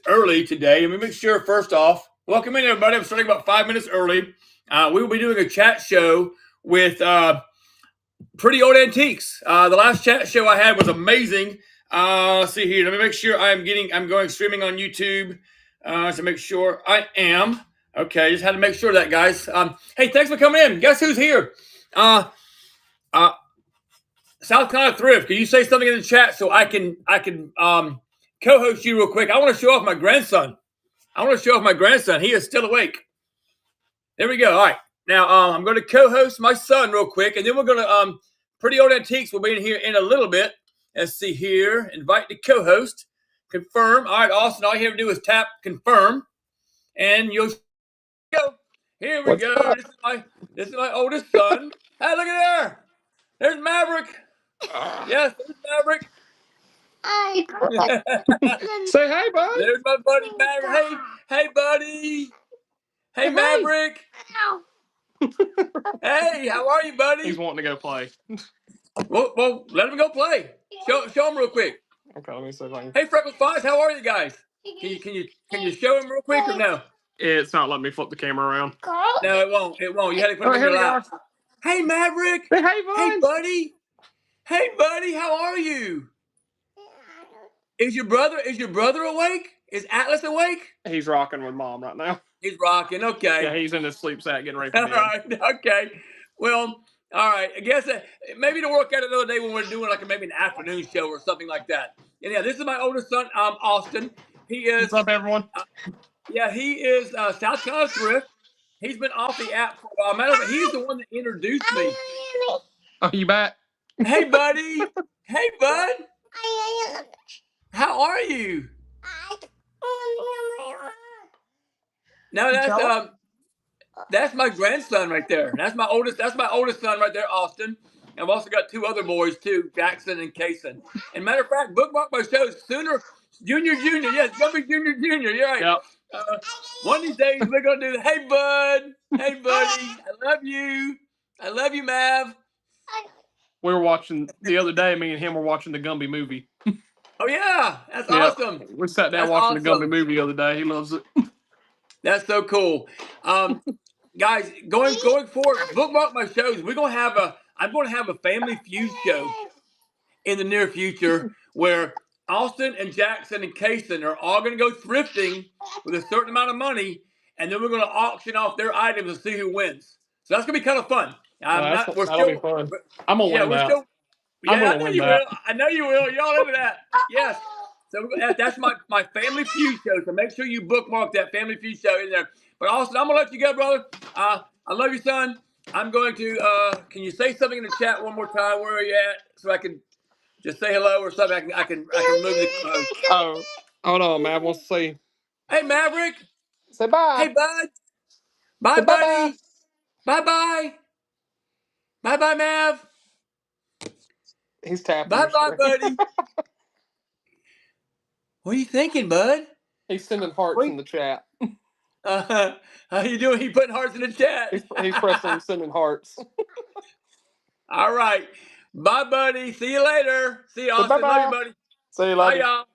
early today. And we make sure, first off, welcome in, everybody. I'm starting about 5 minutes early. We will be doing a chat show with Pretty Old Antiques. The last chat show I had was amazing. Let's see here. Let me make sure I'm going streaming on YouTube to make sure I am. Okay, just had to make sure of that, guys. Hey, thanks for coming in. Guess who's here? Uh, South Carolina Thrift. Can you say something in the chat so I can co-host you real quick? I want to show off my grandson. He is still awake. There we go. All right. Now I'm going to co-host my son real quick, and then we're going to Pretty Old Antiques will be in here in a little bit. Let's see here. Invite the co-host. Confirm. All right, Austin. All you have to do is tap confirm, and you'll go. Here we go. This is my oldest son. Hey, look at there. There's Maverick. Yes, there's Maverick. Hi. Say hey, bud. There's my buddy Maverick. Hey, buddy. Hey, Maverick. Hey, how are you, buddy? He's wanting to go play. Well, let him go play. Show him real quick. Okay, let me see if I can. Hey, Freckles Fox, how are you guys? Can you show him real quick or no? It's not letting me flip the camera around. No, it won't. You had to put it in your lap. Hey, Maverick. Hey, bud. Hey, buddy. Hey, buddy, how are you? Is your brother awake? Is Atlas awake? He's rocking with mom right now. He's rocking. Okay. Yeah, he's in his sleep sack getting ready for bed. All right. Okay. Well, all right. I guess maybe to work out another day when we're doing maybe an afternoon show or something like that. And yeah, this is my oldest son, Austin. He is. What's up, everyone? He is South Carolina Thrift. He's been off the app for a while. Matter of fact, he's the one that introduced me. Oh, you back? Hey, buddy. Hey, bud. How are you? No, that's my grandson right there. That's my oldest son right there, Austin. And I've also got two other boys too, Jackson and Kason. And matter of fact, bookmark my shows sooner. Junior. Yes, Gumby Junior. You're right. Yep. One of these days we're gonna do the hey bud, hey buddy, I love you, Mav. We were watching the other day. Me and him were watching the Gumby movie. Oh yeah, that's awesome. We sat down watching the Gumby movie the other day. He loves it. That's so cool. Guys, going forward, bookmark my shows. I'm going to have a Family Feud show in the near future where Austin and Jackson and Kason are all going to go thrifting with a certain amount of money, and then we're going to auction off their items and see who wins. So that's going to be kind of fun. That'll be fun. I'm going to win that. I know you will. Y'all into that. Yes. So that's my Family Feud show. So make sure you bookmark that Family Feud show in there. But Austin, I'm gonna let you go, brother. I love you, son. I'm going to. Can you say something in the chat one more time? Where are you at? So I can just say hello or something. I can move the. Oh, hold on, Mav. We'll see. Hey, Maverick. Say bye. Hey, bud. Bye, buddy. Bye. Bye, Mav. He's tapping. Bye, buddy. What are you thinking, bud? He's sending hearts in the chat. How you doing? He putting hearts in the chat. He's pressing sending hearts. All right. Bye, buddy. See you later. See you, Austin. Bye-bye. Love you, buddy. See you later. Bye,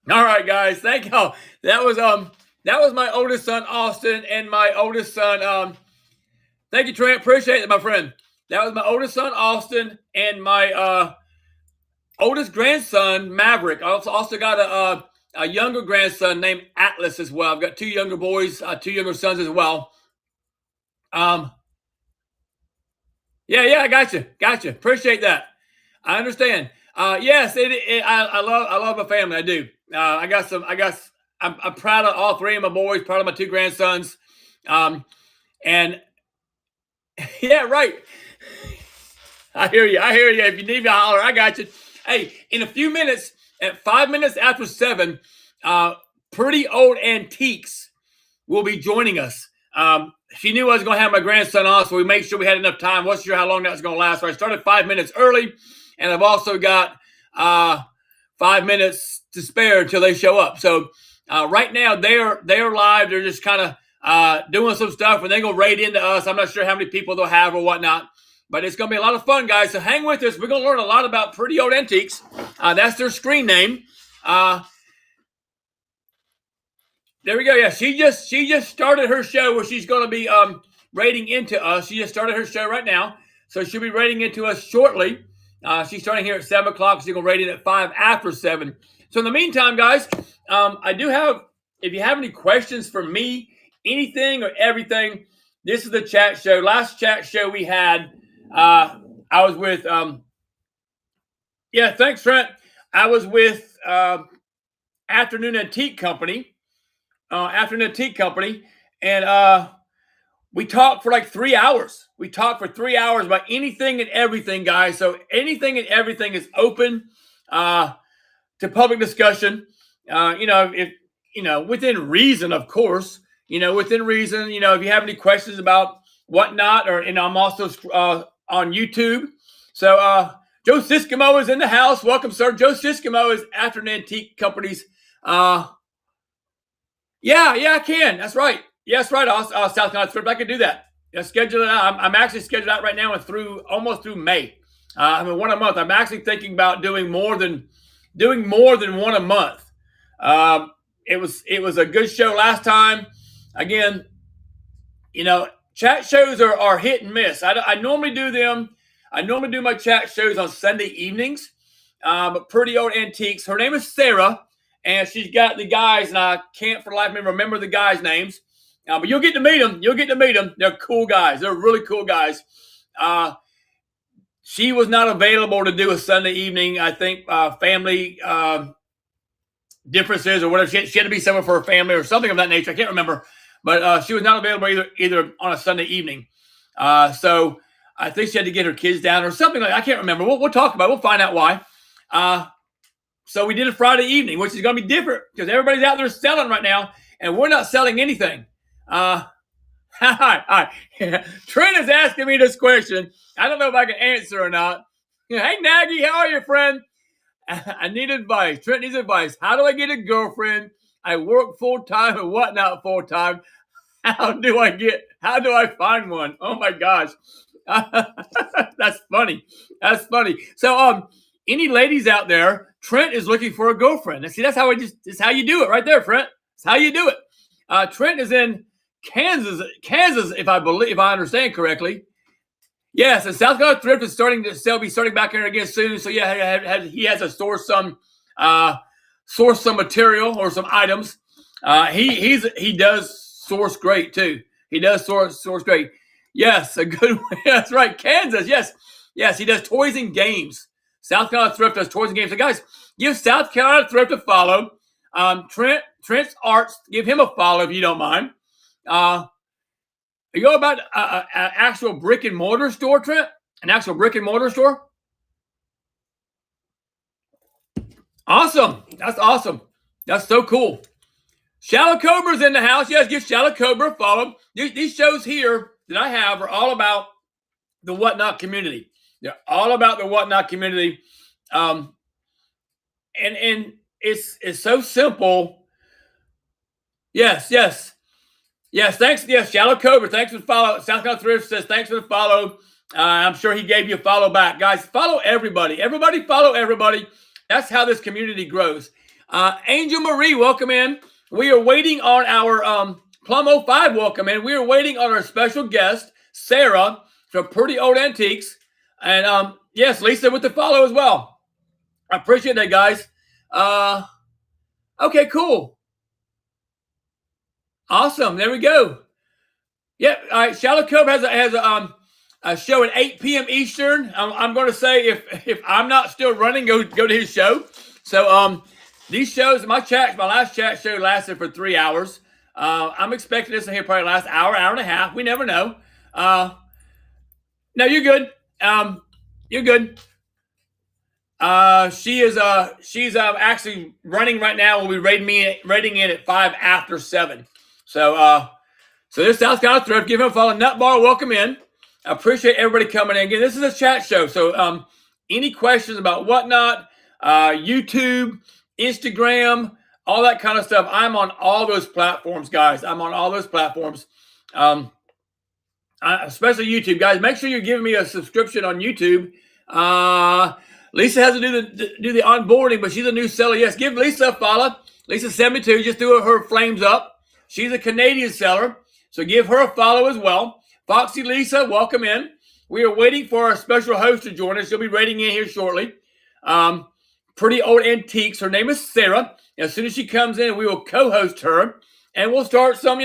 y'all. All right, guys. Thank y'all. That was my oldest son, Austin, and my oldest son. Thank you, Trent. Appreciate it, my friend. That was my oldest son, Austin, and my oldest grandson, Maverick. I also got a younger grandson named Atlas as well. I've got two younger boys, two younger sons as well. Yeah, I got you. Appreciate that. I understand. Yes, I love my family. I do. I'm proud of all three of my boys. Proud of my two grandsons. And yeah, right. I hear you. If you need me to holler, I got you. Hey, in a few minutes, at 5 minutes after 7, Pretty Old Antiques will be joining us. She knew I was going to have my grandson on, so we made sure we had enough time. Wasn't sure how long that was going to last, so I started 5 minutes early, and I've also got 5 minutes to spare until they show up. So right now they're live. They're just kind of doing some stuff, and they go right into us. I'm not sure how many people they'll have or whatnot. But it's going to be a lot of fun, guys. So hang with us. We're going to learn a lot about Pretty Old Antiques. That's their screen name. There we go. Yeah, she just started her show where she's going to be rating into us. She just started her show right now, so she'll be rating into us shortly. She's starting here at 7 o'clock. She's going to rate it at 5 after 7. So in the meantime, guys, I do have. If you have any questions for me, anything or everything, this is the chat show. Last chat show we had, I was with. Yeah, thanks, Trent. I was with Afternoon Antique Company. And we talked for like 3 hours. We talked for 3 hours about anything and everything, guys. So anything and everything is open to public discussion. If within reason, of course. Within reason. If you have any questions about whatnot, and I'm also on YouTube. So Joe Siskimo is in the house. Welcome, sir. Joe Siskimo is Afternoon Antique Company's. Yeah, I can. That's right. Yeah, that's right. South Carolina Thrift. I can do that. Schedule it out. I'm actually scheduled out right now and almost through May. One a month. I'm actually thinking about doing more than one a month. It was a good show last time. Again, chat shows are hit and miss. I normally do them. I normally do my chat shows on Sunday evenings. But Pretty Old Antiques. Her name is Sarah. And she's got the guys, and I can't for the life of me remember the guys' names. But you'll get to meet them. They're cool guys. They're really cool guys. She was not available to do a Sunday evening. I think family differences or whatever. She had to be somewhere for her family or something of that nature. I can't remember. But she was not available either on a Sunday evening. So I think she had to get her kids down or something like that. I can't remember. We'll talk about it. We'll find out why. So we did a Friday evening, which is going to be different because everybody's out there selling right now, and we're not selling anything. Hi. Trent is asking me this question. I don't know if I can answer or not. Hey, Nagy, how are you, friend? I need advice. Trent needs advice. How do I get a girlfriend? I work full-time and whatnot full-time. How do I find one? Oh, my gosh. That's funny. So, any ladies out there, Trent is looking for a girlfriend. See, that's how you do it right there, Trent. That's how you do it. Trent is in Kansas, if I understand correctly. Yes, and South Carolina Thrift is starting back in again soon. So yeah, he has to source some material or some items. He does source great too. He does source great. Yes, a good way. That's right, Kansas. Yes, he does toys and games. South Carolina Thrift does toys and games. So guys, give South Carolina Thrift a follow. Trent's Arts, give him a follow if you don't mind. You know about an actual brick and mortar store, Trent? An actual brick and mortar store? Awesome. That's awesome. That's so cool. Shallow Cobra's in the house. Yes, give Shallow Cobra a follow. These shows here that I have are all about the whatnot community. They're all about the whatnot community. And it's so simple. Yes. Thanks. Yes, Shallow Cobra. Thanks for the follow. South Carolina Thrift says thanks for the follow. I'm sure he gave you a follow back. Guys, follow everybody. Everybody follow everybody. That's how this community grows. Angel Marie, welcome in. We are waiting on our Plum 05, welcome in. We are waiting on our special guest, Sarah, from Pretty Old Antiques. And yes, Lisa with the follow as well. I appreciate that, guys. Okay, cool. Awesome. There we go. Yep. All right. Shallow Cove has a show at 8 p.m. Eastern. I'm going to say if I'm not still running, go to his show. So these shows, my last chat show lasted for 3 hours. I'm expecting this to here probably last hour and a half. We never know. No, you're good. You're good. She's actually running right now. We'll be rating in at 5 after 7. So this South Carolina Thrift, give him a follow. Nut Bar, welcome in. I appreciate everybody coming in. Again, this is a chat show. So any questions about whatnot, YouTube, Instagram, all that kind of stuff, I'm on all those platforms, guys. I'm on all those platforms. especially YouTube, guys. Make sure you're giving me a subscription on YouTube. Lisa has to do the onboarding, but she's a new seller. Yes, give Lisa a follow. Lisa72, just do her flames up. She's a Canadian seller, so give her a follow as well. Foxy Lisa, welcome in. We are waiting for our special host to join us. She'll be raiding in here shortly. Pretty Old Antiques. Her name is Sarah. As soon as she comes in, we will co-host her, and we'll start some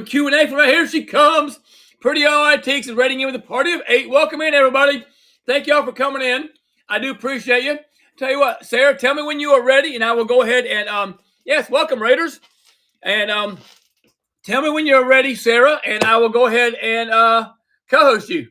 Q&A from right here. She comes. Pretty Old Antiques is raiding in with a party of 8. Welcome in, everybody. Thank y'all for coming in. I do appreciate you. Tell you what, Sarah, tell me when you are ready, and I will go ahead and yes, welcome, Raiders. And tell me when you're ready, Sarah, and I will go ahead and co-host you.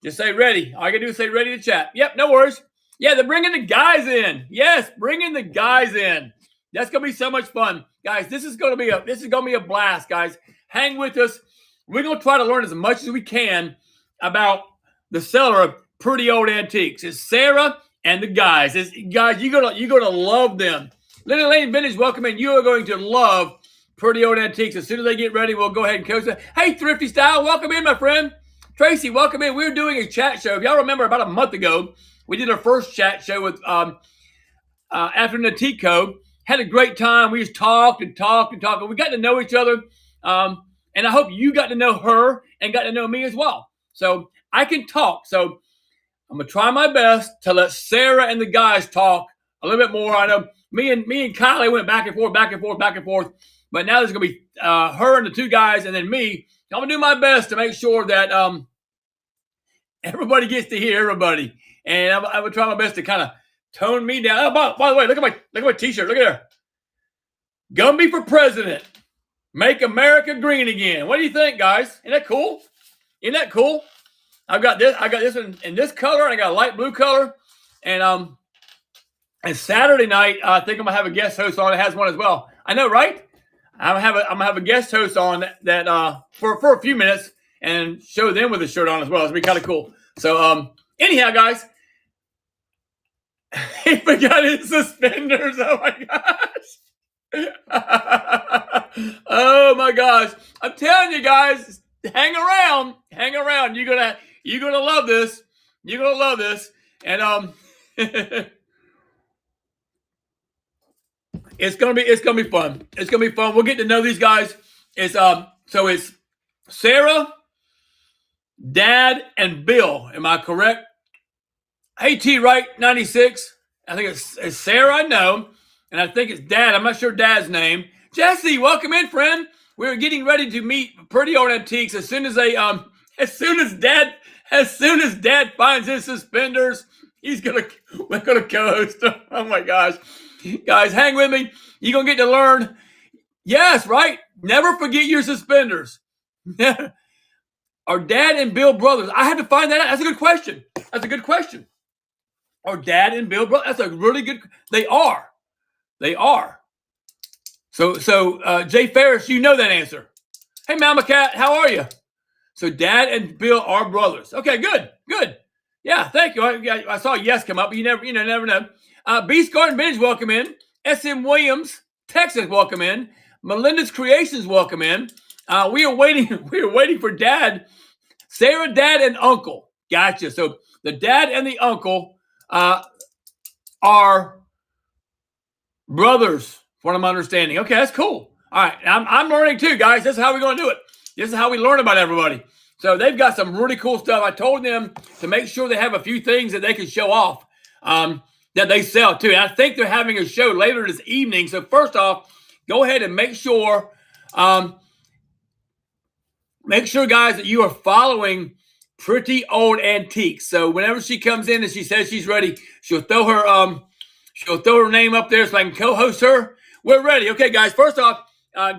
Just say ready. All I gotta do is say ready to chat. Yep, no worries. Yeah, they're bringing the guys in. Yes, bringing the guys in. That's gonna be so much fun, guys. This is gonna be a blast, guys. Hang with us. We're gonna try to learn as much as we can about the seller of Pretty Old Antiques. It's Sarah and the guys. Guys, you're gonna love them. Little Lane Vintage, welcome in. You are going to love Pretty Old Antiques. As soon as they get ready, we'll go ahead and coach them. Hey, Thrifty Style, welcome in, my friend. Tracy, welcome in. We're doing a chat show. If y'all remember, about a month ago, we did our first chat show with Afternoon Antique Co. Had a great time. We just talked and talked and talked. We got to know each other. And I hope you got to know her and got to know me as well. So I can talk. So I'm going to try my best to let Sarah and the guys talk a little bit more. I know me and Kylie went back and forth. But now there's going to be her and the two guys and then me. I'm going to do my best to make sure that everybody gets to hear everybody. And I would try my best to kind of tone me down. Oh, by the way, look at my t-shirt. Look at there. Gumby for president. Make America green again. What do you think, guys? Isn't that cool? Isn't that cool? I got this one in this color, and I got a light blue color. And Saturday night, I think I'm gonna have a guest host on. It has one as well. I know, right? I'm gonna have a guest host on that for a few minutes and show them with a shirt on as well. It's gonna be kind of cool. So anyhow, guys, he forgot his suspenders. Oh my gosh. Oh my gosh. I'm telling you guys, hang around. You're gonna love this. And it's gonna be fun. We'll get to know these guys. It's Sarah, Dad, and Bill. Am I correct? Hey, T Wright 96. I think it's Sarah, I know. And I think it's Dad. I'm not sure Dad's name. Jesse, welcome in, friend. We're getting ready to meet Pretty Old Antiques as soon as Dad finds his suspenders. We're gonna co-host them. Oh my gosh. Guys, hang with me. You're gonna get to learn. Yes, right? Never forget your suspenders. Are Dad and Bill brothers? I had to find that out. That's a good question. Are Dad and Bill brothers? That's a really good. They are. So Jay Ferris, you know that answer. Hey, Mama Cat, how are you? So Dad and Bill are brothers. Okay, good. Yeah, thank you. I saw yes come up, but you never know. Beast Garden Vintage, welcome in. SM Williams, Texas, welcome in. Melinda's Creations, welcome in. We are waiting for Dad, Sarah, Dad, and Uncle. Gotcha. So the Dad and the Uncle are brothers, from what I'm understanding. Okay, that's cool. All right, I'm learning too, guys. This is how we're going to do it. This is how we learn about everybody. So they've got some really cool stuff. I told them to make sure they have a few things that they can show off that they sell too. And I think they're having a show later this evening. So first off, go ahead and make sure, guys, that you are following Pretty Old Antiques. So whenever she comes in and she says she's ready, she'll throw her name up there so I can co-host her. We're ready. Okay, guys. First off,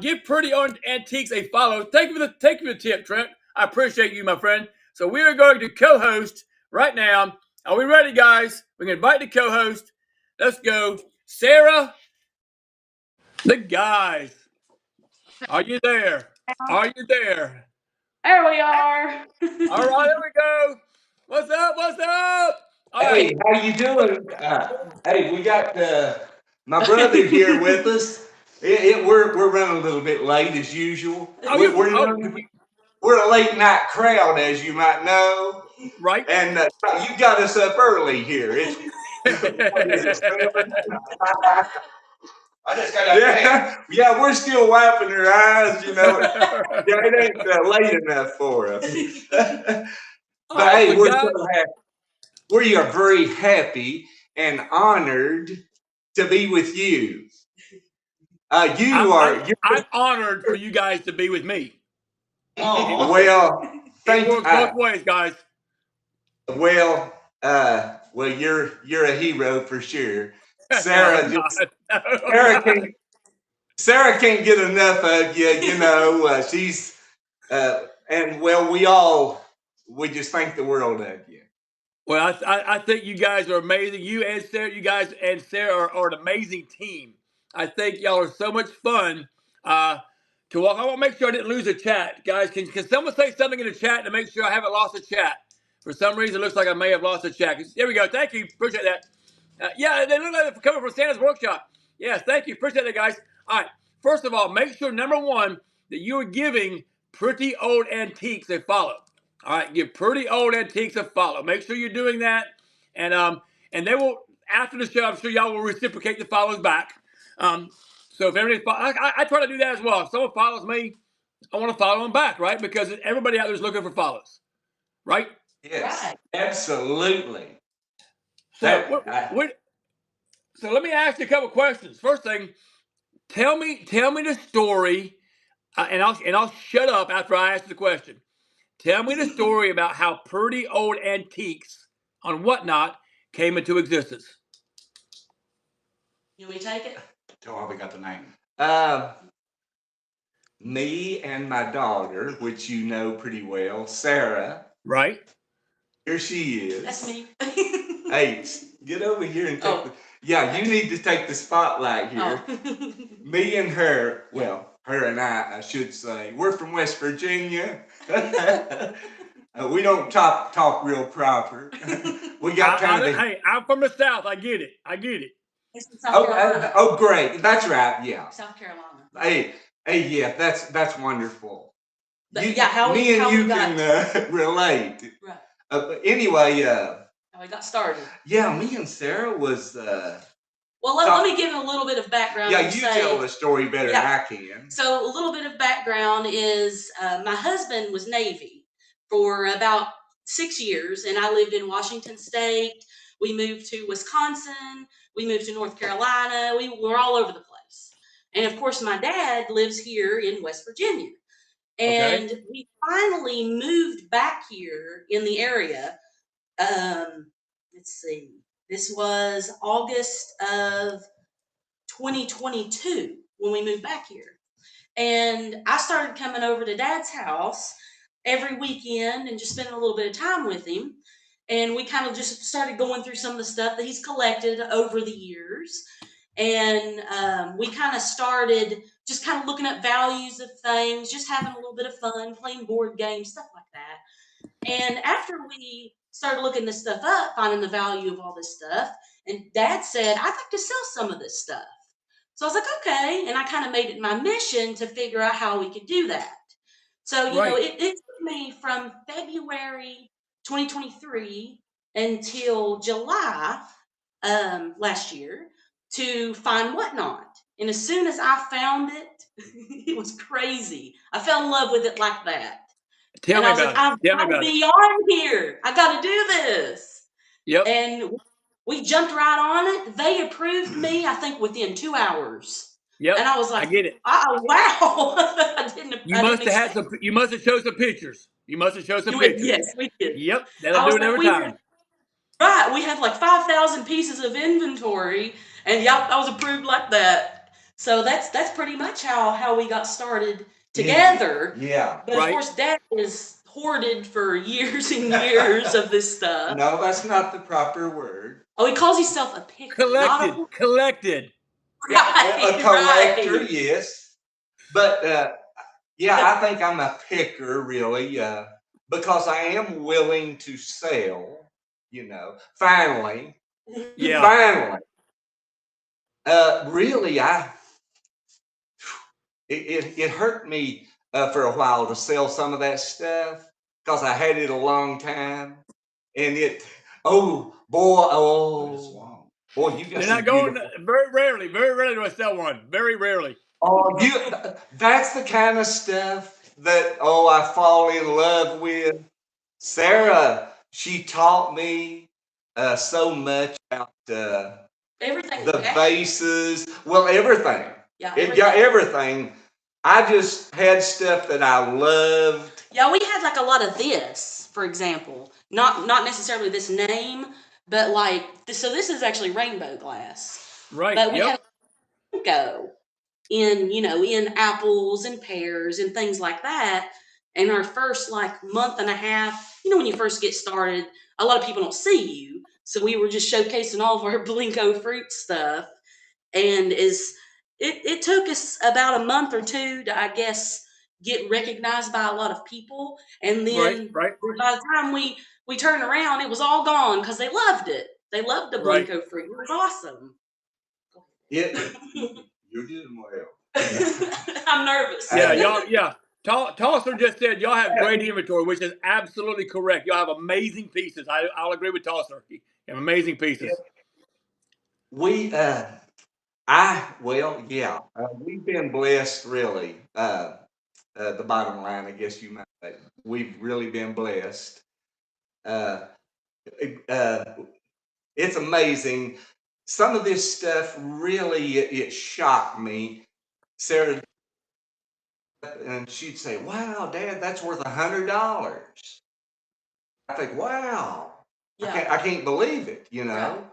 give Pretty Old Antiques a follow. Thank you for the tip, Trent. I appreciate you, my friend. So we are going to co-host right now. Are we ready, guys? We can invite the co-host. Let's go. Sarah, the guys. Are you there? There we are. All right, there we go. What's up? All hey, right. how you doing? Hey, we got my brother here with us. We're running a little bit late as usual. we're a late night crowd, as you might know, Right? and you got us up early here. It's what is it, 7? I just got yeah, we're still wiping our eyes, you know. Yeah, it ain't late enough for us. All But right, hey, so we're guys, so happy. We are very happy and honored to be with you. I'm honored for you guys to be with me. Well, It works both ways, guys. Well, you're a hero for sure. No, I'm not. Sarah can't get enough of you. You know, she's and well, we just think the world of you. Well, I think you guys are amazing. You guys and Sarah are an amazing team. I think y'all are so much fun to walk. I want to make sure I didn't lose a chat, guys. Can someone say something in the chat to make sure I haven't lost a chat? For some reason, it looks like I may have lost a chat. There we go. Thank you. Appreciate that. Yeah, they look like they're coming from Santa's workshop. Yes, thank you. Appreciate it, guys. All right. First of all, make sure, number one, that you are giving Pretty Old Antiques a follow. All right, give Pretty Old Antiques a follow. Make sure you're doing that, and they will, after the show, I'm sure y'all will reciprocate the follows back. So if everybody, I try to do that as well. If someone follows me, I want to follow them back, right? Because everybody out there is looking for follows, right? Yes, right. Absolutely. So so let me ask you a couple questions. First thing, tell me the story, and I'll shut up after I ask the question. Tell me the story about how Pretty Old Antiques on Whatnot came into existence. Can we take it? Tell how we got the name. Me and my daughter, which you know pretty well, Sarah. Right. Here she is. That's me. Hey, get over here and take yeah, you need to take the spotlight here. Oh. Me and her, well, her and I should say, we're from West Virginia. We don't talk real proper. We got Hey, I'm from the South. I get it. Oh, great. That's right. Yeah. South Carolina. Hey, yeah. That's wonderful. But yeah, me and you can relate. Right. But anyway, how we got started. Yeah, me and Sarah was. Well, let me give a little bit of background. Yeah, you tell the story better than I can. So a little bit of background is my husband was Navy for about 6 years, and I lived in Washington State. We moved to Wisconsin. We moved to North Carolina. We were all over the place. And of course, my dad lives here in West Virginia. And we finally moved back here in the area. Let's see. This was August of 2022 when we moved back here. And I started coming over to Dad's house every weekend and just spending a little bit of time with him. And we kind of just started going through some of the stuff that he's collected over the years. And we kind of started just kind of looking up values of things, just having a little bit of fun, playing board games, stuff like that. And after we started looking this stuff up, finding the value of all this stuff, and Dad said, I'd like to sell some of this stuff. So I was like, okay. And I kind of made it my mission to figure out how we could do that. So, you know, it took me from February 2023 until July last year to find Whatnot. And as soon as I found it, it was crazy. I fell in love with it like that. Tell me about it. I've got to be on here. I got to do this. Yep. And we jumped right on it. They approved me, I think, within 2 hours. Yep. And I was like, I get it. Oh, wow. You must have showed some pictures. Yes, we did. Yep. That'll do it every time. Right. We had like 5,000 pieces of inventory, and yep, I was approved like that. So that's pretty much how we got started together. Yeah. But of course, Dad is hoarded for years and years of this stuff. No, that's not the proper word. Oh, he calls himself a picker. Collected. Right, a collector, yes. But I think I'm a picker, really, because I am willing to sell. You know, finally. Yeah. Finally. Really, it hurt me for a while to sell some of that stuff because I had it a long time, and oh boy, you got They're some not going beautiful. very rarely do I sell one. Very rarely. Oh, that's the kind of stuff that I fall in love with. Sarah, she taught me so much about Everything. the vases. Well, everything. Yeah, It got everything. I just had stuff that I loved. Yeah, we had like a lot of this, for example. Not necessarily this name, but like so this is actually rainbow glass. Right. But we Yep. had Go in apples and pears and things like that. And our first like month and a half, when you first get started, a lot of people don't see you. So we were just showcasing all of our Blinko fruit stuff. And it took us about a month or two to, I guess, get recognized by a lot of people. And then Right. by the time we turned around, it was all gone because they loved it. They loved the Right. Blinko fruit. It was awesome. You're doing well. I'm nervous. Yeah. Tosser just said y'all have great inventory, which is absolutely correct. Y'all have amazing pieces. I'll agree with Tosser. You have amazing pieces. We've been blessed, really. The bottom line, I guess you might say, we've really been blessed. It's amazing. Some of this stuff really, it shocked me. Sarah, and she'd say, "Wow, Dad, that's worth $100." I think, "Wow, Yeah. I can't believe it," Right. And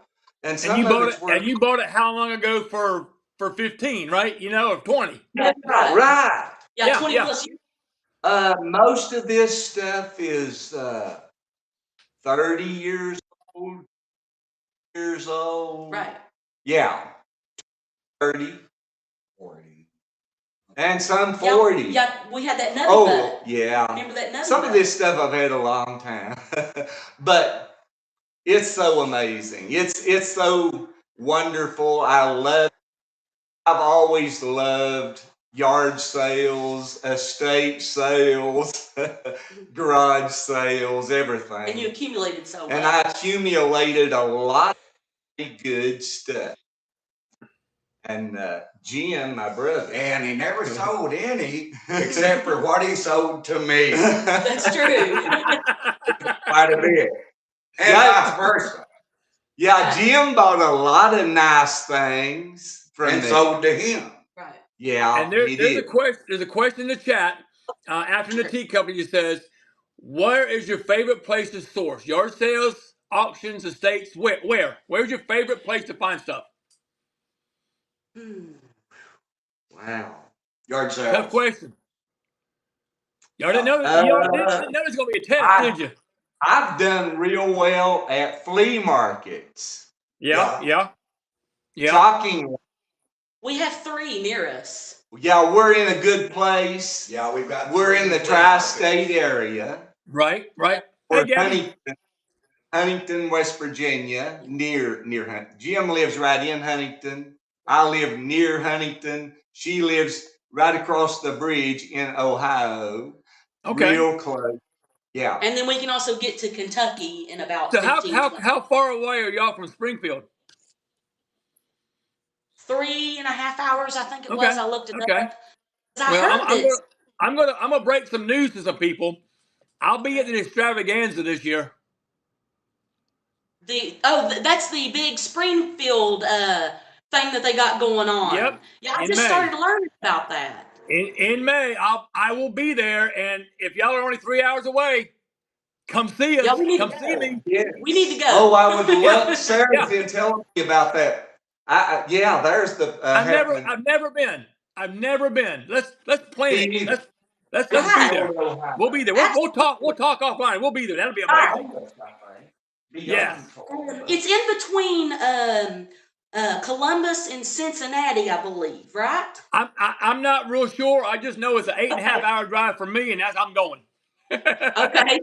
And some you of bought it's it. worth. And you bought it how long ago for 15, right? Or 20. Yeah, Right. Yeah, 20 plus years. Most of this stuff is 30 years old. Right. Yeah. 30, 40. And some 40. Yeah, we had that nutty butt. Yeah. Remember that nutty Some butt? of this stuff I've had a long time. But it's so amazing. It's so wonderful. I've always loved yard sales, estate sales, garage sales, everything. And you accumulated so much. And I accumulated a lot of good stuff. And Jim, my brother. And he never sold any except for what he sold to me. That's true. Quite a bit. And vice versa. Yeah, Jim bought a lot of nice things from And me. sold to him. Right. Yeah, And he there's did. a question in the chat. After the tea company says, "Where is your favorite place to source yard sales, auctions, estates? Where's your favorite place to find stuff?" Wow. Yard sales. Tough question. Y'all didn't know it was going to be a test, did you? I've done real well at flea markets. Yeah. Shocking. We have 3 near us. Yeah, we're in a good place. Yeah, We're in the tri-state area. Right. Hey, We're Gabby. Huntington, West Virginia, near Huntington. Jim lives right in Huntington. I live near Huntington. She lives right across the bridge in Ohio. Okay. Real close. Yeah. And then we can also get to Kentucky in about So 15 how far away are y'all from Springfield? 3.5 hours, I think it was. I looked it up. Well, I'm gonna break some news to some people. I'll be at the extravaganza this year. That's the big Springfield thing that they got going on. Yep. Yeah, I In just May. started learning about that. In May, I will be there, and if y'all are only 3 hours away, come see us. Yeah, we need Come to see me. Yes. We need to go. Oh, I would love. Sarah's been telling me about that. There's the. I've never been. Let's plan it. Let's be there. We'll be there. We'll talk offline. We'll be there. That'll be amazing. Yeah. It's in between Columbus and Cincinnati, I believe, right? I'm not real sure. I just know it's an 8.5 hour drive for me, and that's I'm going. Okay.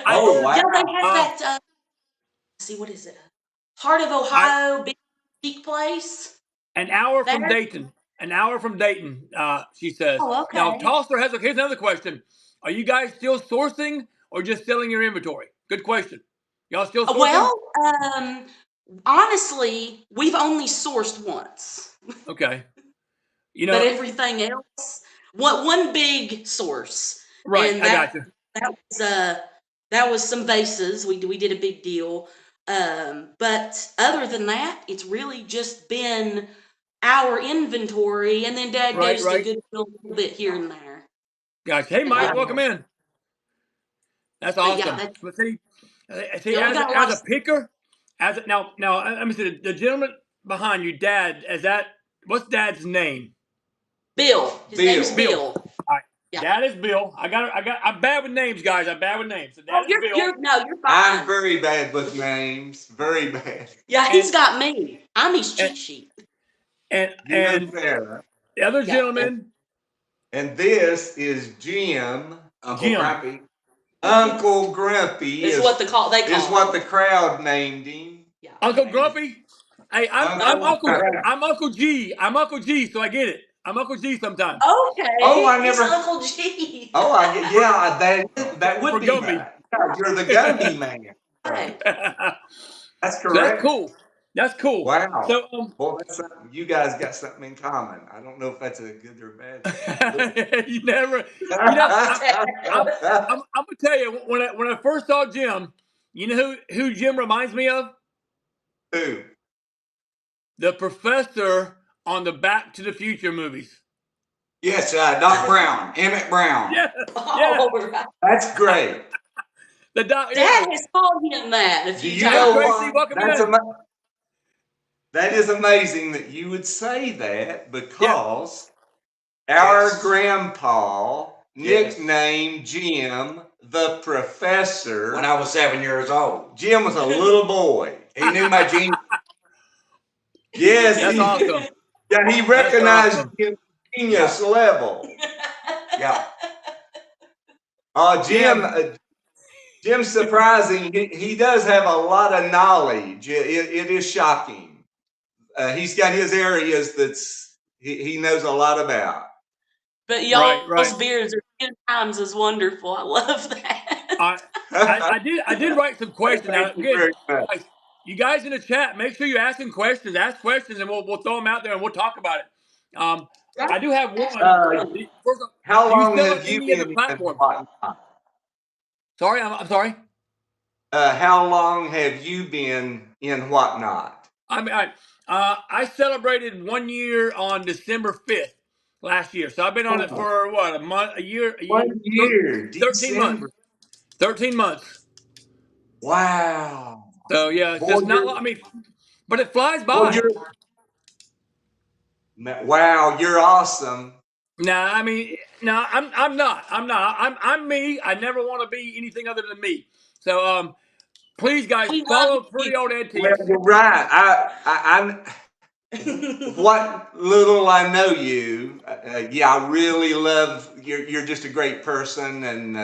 Oh, wow. Yeah, they have that. See, what is it? Heart of Ohio, big chic place. An hour from Dayton. an hour from Dayton. She says. Oh, Now, okay. Tosser has. Here's another question: are you guys still sourcing or just selling your inventory? Good question. Y'all still sourcing? Well, honestly, we've only sourced once, Okay. You but know, everything else, one big source, right? and I got you. that was some vases. We did a big deal, but other than that, it's really just been our inventory, and then Dad Right, gives right. a good little bit here and there. Gotcha. Hey, Mike, welcome in. That's But yeah, awesome. But see, yeah, we got a lot as a of picker, now, let me see the gentleman behind you, Dad. What's Dad's name? Bill. His name's Bill. Bill. All right. Yeah. Dad is Bill. I'm bad with names, guys. I'm bad with names. So Dad Oh, is Bill. you're fine. I'm very bad with names. Very bad. Yeah, he's got me. I'm his cheat sheet. And You know Sarah. the other Yeah. gentleman, And this is Jim. Uncle Jim. Grumpy. Uncle Grumpy Is what they call the crowd named him. Yeah. Uncle Grumpy. Hey, I'm Uncle Grumpy. I'm Uncle G. I'm Uncle G, so I get it. I'm Uncle G sometimes. Okay. Oh, I He's never- Uncle G. Oh, that would For be Gumby. right. Yeah, you're the Gumby man. Right. That's So correct. that's cool. That's cool. Wow. So Well, that's something. You guys got something in common. I don't know if that's a good or bad thing. you never. I'm gonna tell you when I first saw Jim. You know who Jim reminds me of? Who? The professor on the Back to the Future movies. Yes, Doc Brown, Emmett Brown. Yeah, Oh, right. That's great. the doc. Dad has called him that a Do few you times. know Tracy, what? welcome in. That is amazing that you would say that because our grandpa nicknamed Jim the professor When I was 7 years old. Jim was a little boy. He knew my genius. Yes, That's awesome. Yeah, he recognized awesome. his genius level. Yeah. Jim's surprising. He does have a lot of knowledge. It is shocking. He's got his areas he knows a lot about. But y'all's Right. beards are 10 times as wonderful. I love that. I did write some questions. Now, Thank you very much. guys, you guys in the chat, make sure you're asking questions. Ask questions, and we'll throw them out there and we'll talk about it. I do have one. First off, How long do you sell have on you any other been in platform? Whatnot? Sorry, I'm sorry. How long have you been in Whatnot? I celebrated 1 year on December 5th last year. So I've been on it for what, a month, a year, 1 year, 13 December. months. 13 months. Wow. So yeah, it's just not. I mean, but it flies by. Wow, you're awesome. Nah, I mean, no, I'm not. I'm me. I never want to be anything other than me. So please, guys, We follow love Pretty you. Old Antiques. Well, you're right. I'm what little I know you. Yeah, I really love. You're just a great person, and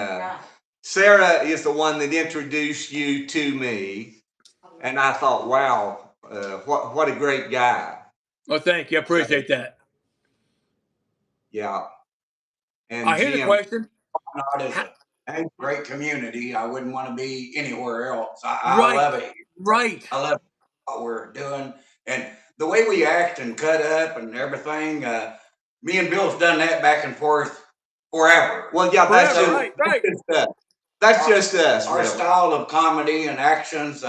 Sarah is the one that introduced you to me, and I thought, wow, what a great guy. Well, thank you. I appreciate that. Yeah. And I hear the Jim, question. Whatnot is a great community. I wouldn't want to be anywhere else. Right. I love it. Right. I love what we're doing. And the way we act and cut up and everything, me and Bill's done that back and forth forever. Well, yeah, that's Forever, right. That's just us. Our Really. style of comedy and actions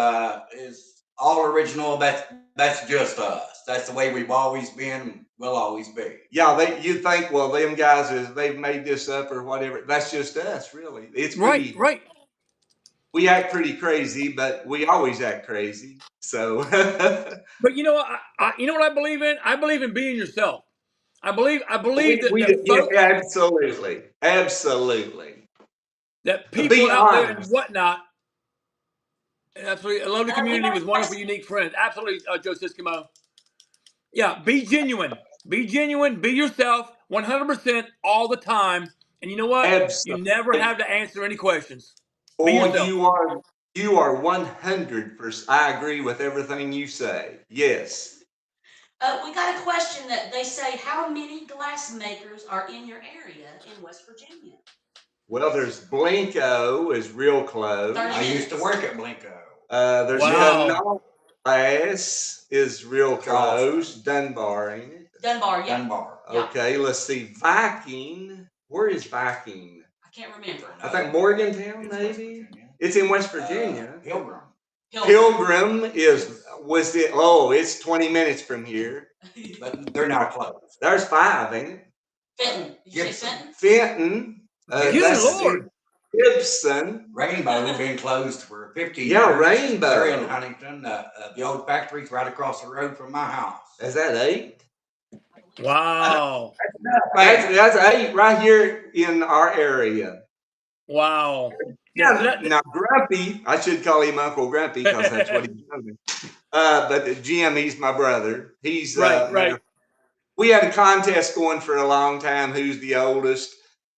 is all original. That's just us. That's the way we've always been, will always be. Yeah, you think, well, them guys they've made this up or whatever. That's just us, really. It's pretty, right. We act pretty crazy, but we always act crazy. So, but you know what? You know what I believe in? I believe in being yourself. I believe that absolutely. That people out there and whatnot. Absolutely, I love the community with wonderful, unique friends. Absolutely, Joe Siskimo. Yeah, be genuine. Be genuine. Be yourself 100% all the time. And you know what? Absolutely. You never have to answer any questions. Or you are 100%. I agree with everything you say. Yes. We got a question that they say, how many glass makers are in your area in West Virginia? Well, there's Blinko is real close. Thirty. I used to work at Blinko. There's Wow. Canal Glass is real close. Charleston. Dunbar, ain't it? Dunbar, yeah. Dunbar. Yeah. Okay, let's see. Viking. Where is Viking? I can't remember. I think Morgantown, It's West maybe. Virginia. It's in West Virginia. Pilgrim. Pilgrim it's 20 minutes from here. But they're not close. There's 5, ain't it? Fenton. Did you say Gibson. Fenton? Fenton. Good that's Lord. Gibson. Rainbow been closed for 50 years. Yeah, Rainbow. They're in Huntington. The old factory's right across the road from my house. Is that 8? Wow. That's 8 right here in our area. Wow. Yeah, now Grumpy, I should call him Uncle Grumpy because that's what he's doing. But Jim, he's my brother. He's Right. We had a contest going for a long time. Who's the oldest?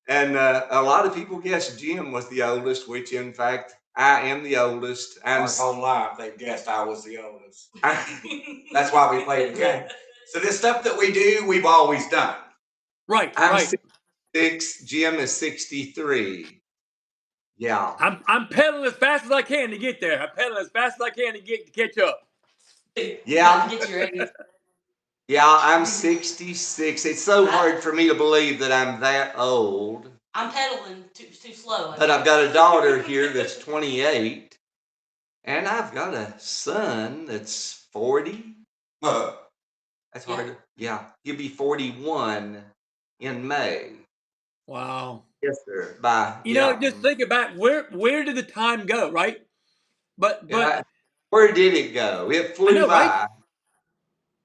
And a lot of people guessed Jim was the oldest, which in fact I am the oldest. My whole life they guessed I was the oldest. That's why we played the game. So this stuff that we do, we've always done. Right. I'm 66. Jim is 63. Yeah. I'm pedaling as fast as I can to get there. I'm pedaling as fast as I can to catch up. Yeah. Get your age. Yeah, I'm 66. It's so hard for me to believe that I'm that old. I'm pedaling too slow. But I've got a daughter here that's 28, and I've got a son that's 40. That's hard. Yeah, he'll be 41 in May. Wow. Yes, sir. Just think about where did the time go, right? But where did it go? It flew by. Right?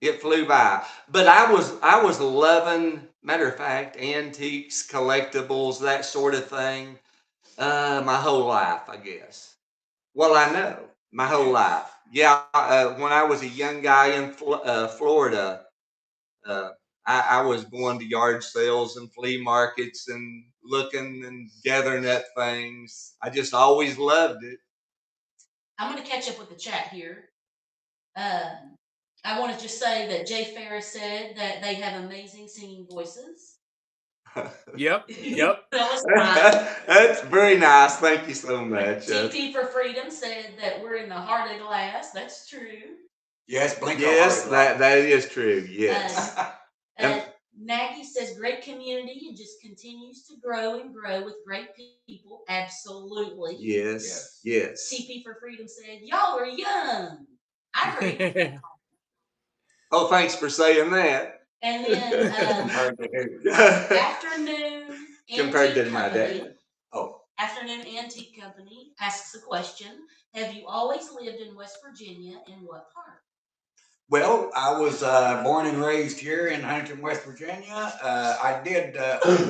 It flew by. But I was loving, matter of fact, antiques, collectibles, that sort of thing, my whole life, I guess. Well, I know my whole life. Yeah, when I was a young guy in Florida, I was going to yard sales and flea markets and looking and gathering up things. I just always loved it. I'm going to catch up with the chat here. I want to just say that Jay Ferris said that they have amazing singing voices. Yep. That was nice. That's very nice. Thank you so much. TP for Freedom said that we're in the heart of glass. That's true. Yes, Blinko. Yes, that is true. Yes. Nagy says great community and just continues to grow and grow with great people. Absolutely. Yes. TP for Freedom said, y'all are young. I agree. Oh, thanks for saying that. And then Afternoon Compared to Antique my Company. dad. Afternoon Antique Company asks a question. Have you always lived in West Virginia? In what part? Well, I was born and raised here in Huntington, West Virginia. I did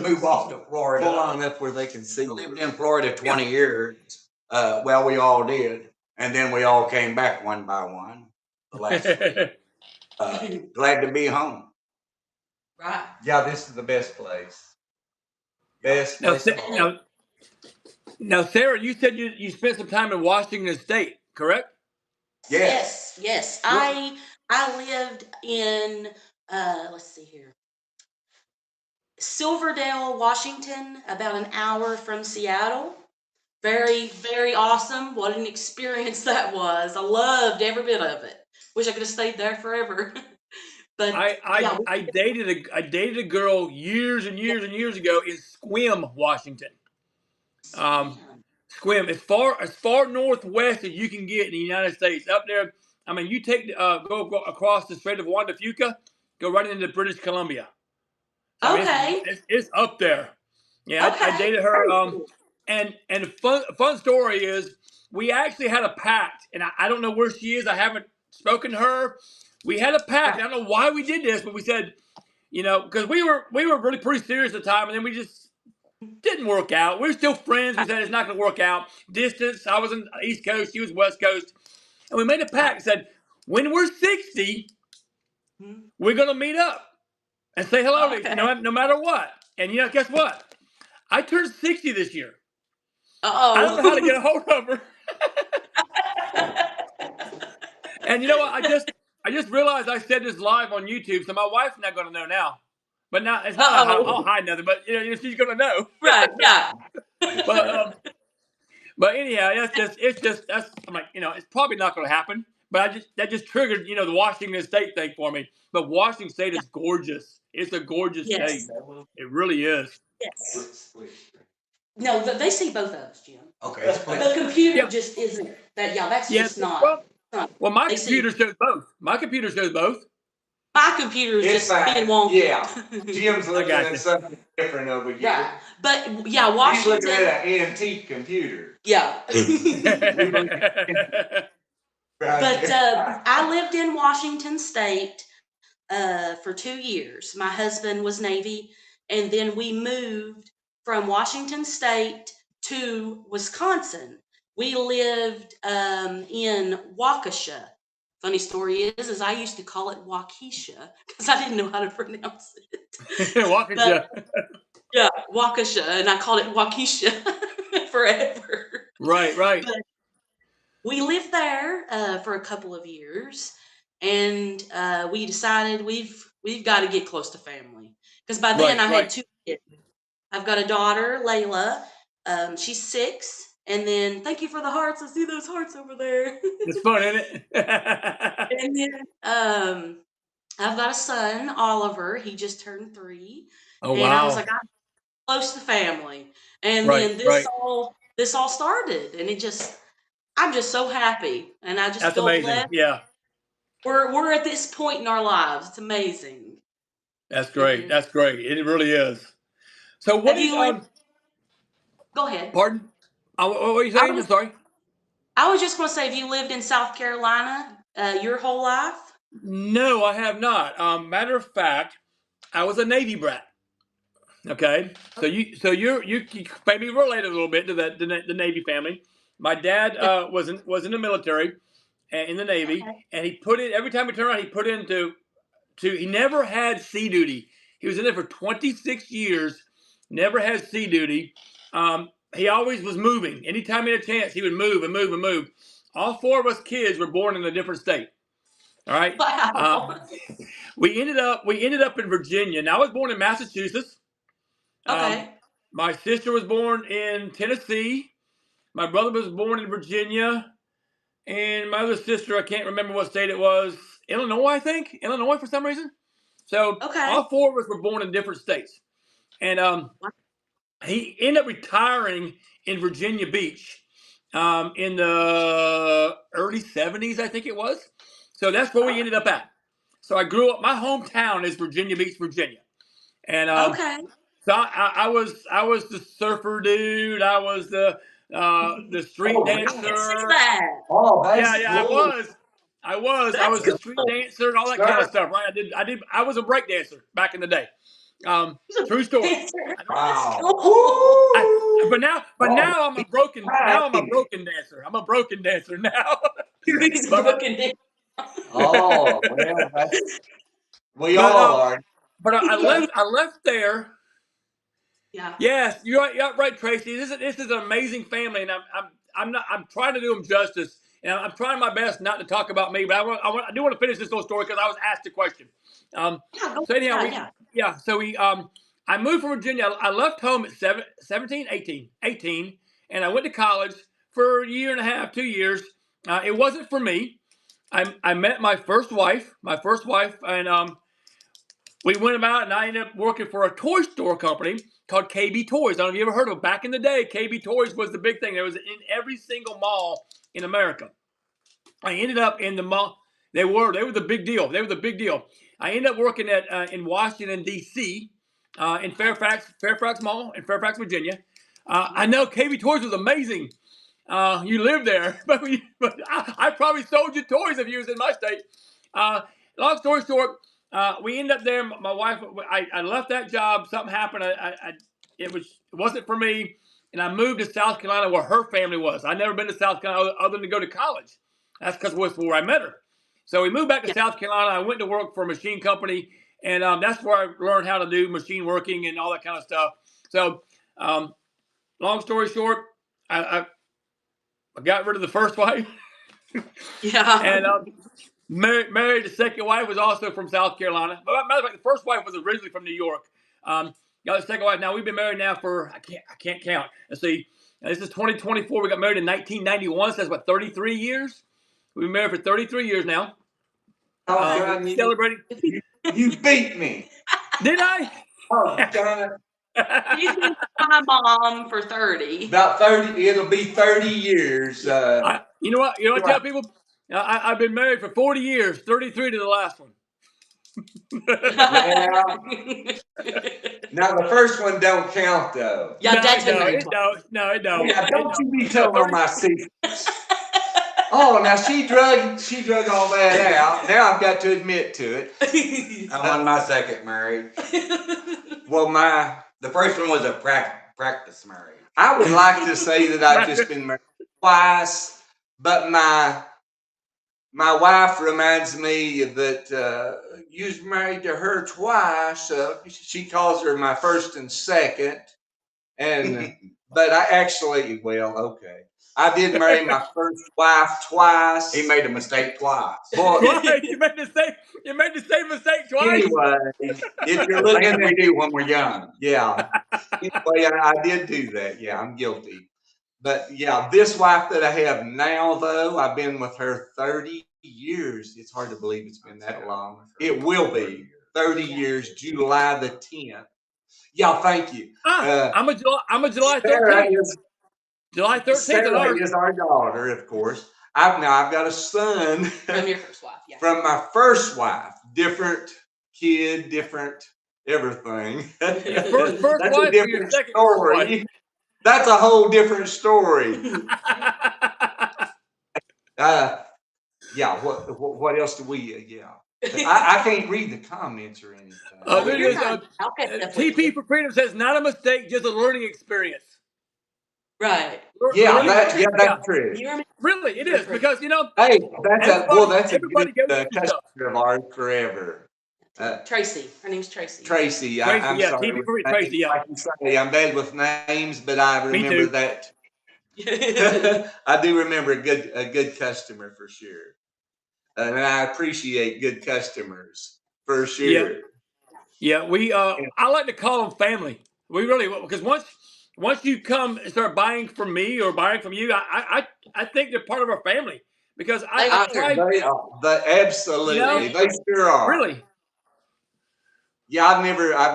move off to Florida. Pull on up where they can see. Lived in Florida 20 years. Well, we all did. And then we all came back one by one. The last three. Glad to be home. Right. Yeah, this is the best place. Best place. Now, Sarah, you said you spent some time in Washington State, correct? Yes. I lived in let's see here, Silverdale, Washington, about an hour from Seattle. Very, very awesome. What an experience that was. I loved every bit of it. Wish I could have stayed there forever. But I dated a girl years and years ago in Sequim, Washington. Sequim, as far northwest as you can get in the United States. Up there, I mean, you take go across the Strait of Juan de Fuca, go right into British Columbia. So okay. It's up there. Yeah, okay. I dated her. And a fun story is we actually had a pact, and I don't know where she is. I haven't spoken to her. We had a pact. I don't know why we did this, but we said, because we were really pretty serious at the time, and then we just didn't work out. We were still friends. We said it's not going to work out. Distance. I was on the East Coast. She was West Coast, and we made a pact. Said when we're 60, we're going to meet up and say hello to each other, no matter what. And guess what? I turned 60 this year. I don't know how to get a hold of her. And you know what? I just realized I said this live on YouTube, so my wife's not going to know now. But now it's not. I'll hide nothing. But she's going to know. Right. Yeah. But anyhow, I'm like, it's probably not going to happen. But that just triggered, the Washington State thing for me. But Washington State is gorgeous. It's a gorgeous Yes. state. It really is. Yes. No, they see both of us, Jim. Okay. The computer just isn't that. Yeah, that's just not. Well, my computer shows both. My computer shows both. My computer is just being wonky. Yeah, Jim's looking at something different over here. Right. But yeah, He's Washington. looking at an antique computer. Yeah. Right. But I lived in Washington State for 2 years. My husband was Navy, and then we moved from Washington State to Wisconsin. We lived in Waukesha. Funny story is I used to call it Waukesha because I didn't know how to pronounce it. Waukesha. Yeah, Waukesha, and I called it Waukesha forever. Right. But we lived there for a couple of years, and we decided we've got to get close to family because by then I had 2 kids. I've got a daughter, Layla. She's 6. And then, thank you for the hearts. I see those hearts over there. It's fun, isn't it? And then I've got a son, Oliver. He just turned 3. Oh, and wow. I was like, I'm close to family. And then this all started. And I'm just so happy. And I just That's feel amazing. blessed. Yeah. We're at this point in our lives. It's amazing. That's great. That's great. It really is. So what is Go ahead. Pardon? What were you saying? I'm sorry. I was just going to say, have you lived in South Carolina your whole life? No, I have not. Matter of fact, I was a Navy brat. Okay, so you maybe relate a little bit to the Navy family. My dad was in the military, in the Navy, and he put in every time we turned around, he put into he never had sea duty. He was in there for 26 years, never had sea duty. He always was moving. Anytime he had a chance, he would move and move and move. All 4 of us kids were born in a different state. All right. Wow. We ended up in Virginia. Now I was born in Massachusetts. Okay. My sister was born in Tennessee. My brother was born in Virginia, and my other sister, I can't remember what state it was. Illinois, I think. Illinois for some reason. So all 4 of us were born in different states, and he ended up retiring in Virginia Beach in the early 70s, I think it was. So that's where we ended up at. So I grew up. My hometown is Virginia Beach, Virginia, and so I was the surfer dude. I was the street dancer. Oh, that's I was the street dancer and all that kind of stuff. Right? I was a break dancer back in the day. True story. wow. But now I'm a broken dancer. I'm a broken dancer now. He's broken down. Oh, well, we all are. But I left there. Yeah. Yes, you're right, Tracy. This is an amazing family, and I'm trying to do them justice, and I'm trying my best not to talk about me. But I do want to finish this little story because I was asked a question. So anyhow, So I moved from Virginia. I left home at 18, and I went to college for a year and a half, 2 years. It wasn't for me. I met my first wife, and we went about, and I ended up working for a toy store company called KB Toys. I don't know if you ever heard of it. Back in the day, KB Toys was the big thing. It was in every single mall in America. I ended up in the mall. They were the big deal. I ended up working in Washington, D.C., in Fairfax Mall in Fairfax, Virginia. I know KB Toys was amazing. You lived there, but I probably sold you toys if you was in my state. Long story short, we ended up there. My wife, I left that job. Something happened. It wasn't for me, and I moved to South Carolina where her family was. I'd never been to South Carolina other than to go to college. That's because that's where I met her. So we moved back to South Carolina. I went to work for a machine company, and that's where I learned how to do machine working and all that kind of stuff. So, long story short, I got rid of the first wife. Yeah. And Married. The second wife was also from South Carolina. But matter of fact, the first wife was originally from New York. Got the second wife. Now we've been married now for I can't count. Let's see. This is 2024. We got married in 1991. So that's what 33 years. We've been married for 33 years now. Oh, God, Celebrating. you beat me. Did I? Oh, God. He's been my mom for 30. About 30, it'll be 30 years. You know what? You know what I tell people? I've been married for 40 years, 33 to the last one. Yeah. Now the first one don't count though. Yeah, Dad's been no, married it don't. No, it don't. Yeah, don't you be telling my secrets. Oh, now she drug all that out. Now I've got to admit to it. I'm on my second marriage. Well, The first one was a practice marriage. I would like to say that I've just been married twice, but my wife reminds me that you was married to her twice. She calls her my first and second, and but I actually, well, okay, I did marry my first wife twice. He made a mistake twice. Boy, Right, you made the same mistake twice. anyway, if you're looking Things at we do when we're young. yeah, anyway, I did do that. Yeah, I'm guilty. But yeah, this wife that I have now, though, I've been with her 30 years. It's hard to believe it's been that long. It will be 30 years, July the 10th. Yeah, thank you. I'm a July Sarah 13th. is, July 13th. Sarah is our daughter, of course. I've got a son From your first wife, yeah. from my first wife. Different kid, different everything. First That's wife a or your different second first story. wife? That's a whole different story. Yeah. What else do we? Yeah. I can't read the comments or anything. There it You're is. fine. I'll catch up with TP you. for Freedom says, not a mistake, just a learning experience. Right. Yeah, Learning that's true. You remember? Really, it is because Hey, that's a everybody good goes through stuff. customer of ours forever. Tracy. Her name's Tracy. Tracy, Tracy, I'm yeah, sorry. TP with for names. Tracy, yeah. Like you say, I'm bad with names, but I Me remember too. that. I do remember a good customer for sure, and I appreciate good customers for sure. Yeah, I like to call them family. We really, because once you come and start buying from me or buying from you, I think they're part of our family because I tried. They are. Absolutely, You know, they sure are. Really. Yeah, I've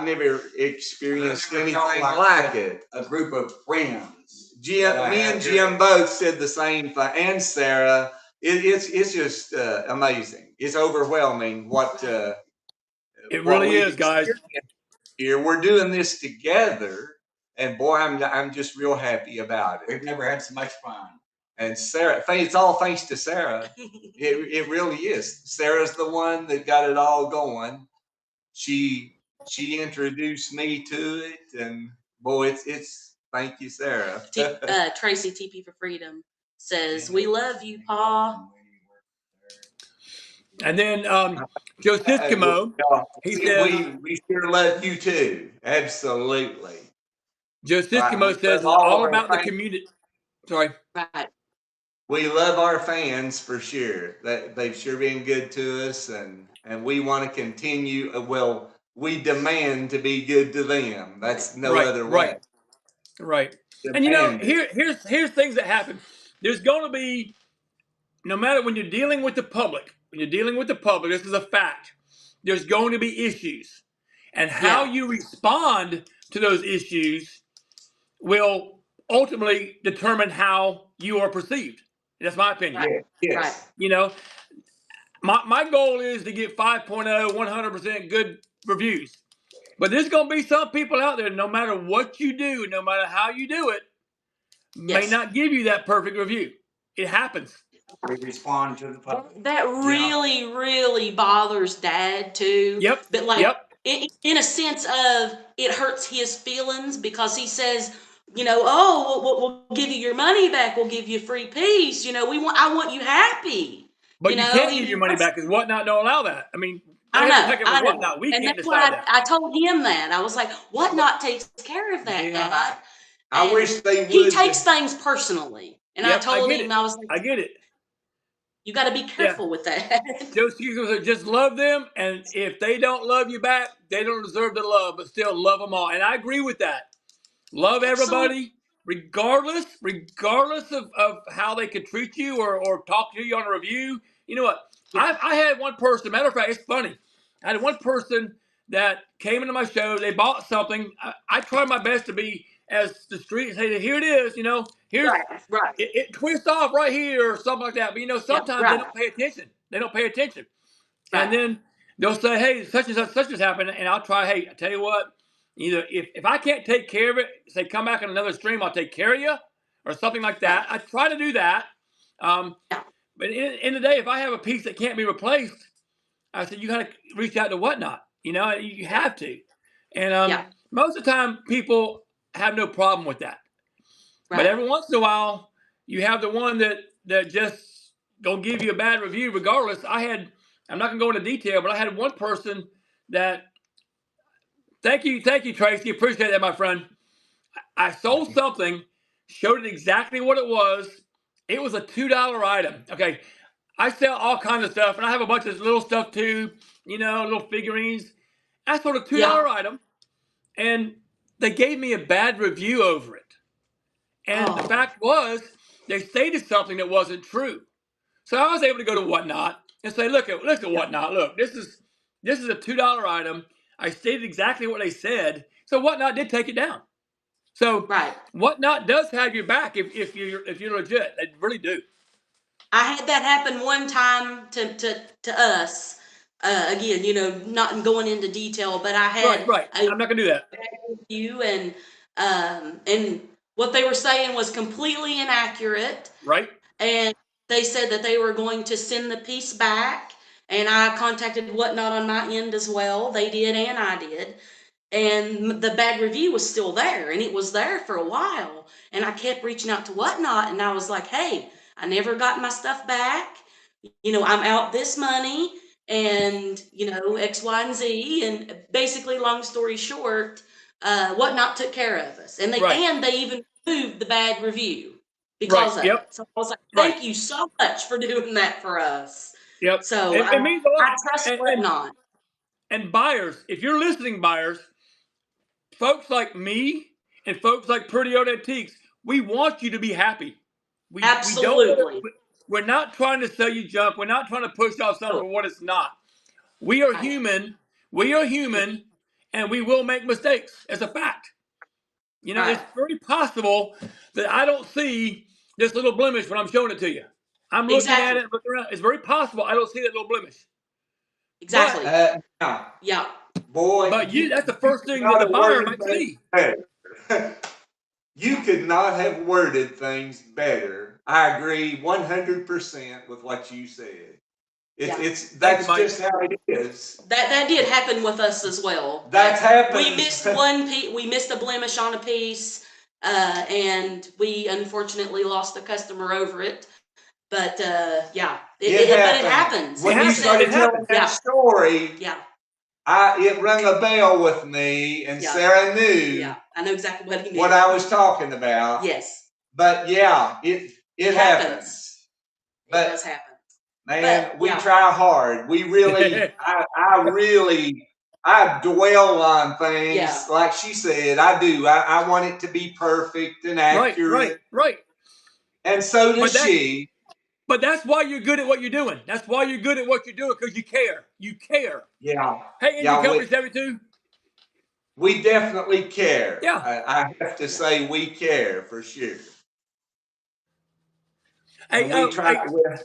never experienced anything like it. A group of friends. Jim, me and Jim both said the same thing, and Sarah. It's just amazing. It's overwhelming what It what really we is, guys. experience here. We're doing this together, and boy, I'm just real happy about it. We've never had so much fun. And Sarah, it's all thanks to Sarah. It really is. Sarah's the one that got it all going. She introduced me to it, and boy, it's thank you, Sarah. Tracy TP for Freedom says, "We love you, Pa." And then Joe Siskimo, he says, we sure love you too. Absolutely. Joe Siskimo We says, love it's all all of our about the fans. community. Sorry. Right. We love our fans for sure. They've sure been good to us, and we want to continue. Well, we demand to be good to them. That's no other way. Right. And you know, here's things that happen. There's going to be, no matter when you're dealing with the public, this is a fact. There's going to be issues, and how you respond to those issues will ultimately determine how you are perceived. That's my opinion. Right. Yes. Right. You know, my goal is to get 5.0, 100% good reviews. But there's going to be some people out there, no matter what you do, no matter how you do it, may not give you that perfect review. It happens. We respond to the public. That really, really bothers Dad too. Yep. But like, Yep. in a sense of it hurts his feelings because he says, you know, oh, we'll give you your money back. We'll give you a free piece. You know, I want you happy. But you can't give your money back because Whatnot don't allow that. I mean, I know. Whatnot. We and can't that's decide why that. I told him that. I was like, Whatnot takes care of that, Dad. I And wish they would. he takes things personally. And I Yep, told get him, it. I was like, I get it. You got to be careful with that. Those excuses are just love them, and if they don't love you back, they don't deserve the love, but still love them all. And I agree with that. Love everybody, regardless of how they could treat you or talk to you on a review. You know what? I had one person, matter of fact, it's funny. I had one person that came into my show. They bought something. I tried my best to be as discreet and say, here it is, here's Right. it twists off right here or something like that. But sometimes they don't pay attention. They don't pay attention. Right. And then they'll say, hey, such and such has happened. And I'll try, hey, I tell you what, either if I can't take care of it, say come back on another stream, I'll take care of you or something like that. I try to do that. But in the day, if I have a piece that can't be replaced, I said, you got to reach out to Whatnot. You have to. And most of the time, people have no problem with that. Right. But every once in a while, you have the one that just gonna give you a bad review regardless. I'm not gonna go into detail, but I had one person that, thank you, Tracy, appreciate that, my friend. I sold something, showed it exactly what it was. It was a $2 item. Okay, I sell all kinds of stuff, and I have a bunch of little stuff too, little figurines. I sold a $2 item, and they gave me a bad review over it. And the fact was, they stated something that wasn't true. So I was able to go to Whatnot and say, look at Whatnot. Look, this is a $2 item. I stated exactly what they said. So Whatnot did take it down. So Whatnot does have your back if you're legit. They really do. I had that happen one time to us. Again, not going into detail, but I had right. I'm not gonna do that. You and what they were saying was completely inaccurate. Right. And they said that they were going to send the piece back, and I contacted Whatnot on my end as well. They did, and I did. And the bad review was still there, and it was there for a while. And I kept reaching out to Whatnot, and I was like, hey, I never got my stuff back. I'm out this money, and, X, Y, and Z. And basically, long story short, Whatnot took care of us. And they even removed the bad review because of it. So I was like, thank you so much for doing that for us. Yep. So it means a lot. I trust Whatnot. And buyers, if you're listening, buyers, folks like me and folks like Pretty Old Antiques, we want you to be happy. Absolutely. We're not trying to sell you junk. We're not trying to push off something for what it's not. We are human. We are human, and we will make mistakes. It's a fact. It's very possible that I don't see this little blemish when I'm showing it to you. I'm looking at it, looking around. It's very possible I don't see that little blemish. Exactly. Yeah. Boy. But that's the first thing that the buyer might see. You could not have worded things better. I agree 100% with what you said. That's just how it is. That did happen with us as well. That's happened. We missed one piece. We missed a blemish on a piece, and we unfortunately lost the customer over it. But but it happens. When you started telling that story, it rang a bell with me, and Sarah knew. Yeah, I know exactly what he meant. What I was talking about. Yes. But it happens. It does happen. Man, we try hard. We really, I dwell on things. Like she said, I do. I want it to be perfect and accurate. Right. And so does she. But that's why you're good at what you're doing. That's why you're good at what you're doing, because you care. You care. Yeah. Hey, in your company 72? We definitely care. Yeah. I have to say we care for sure. Hey,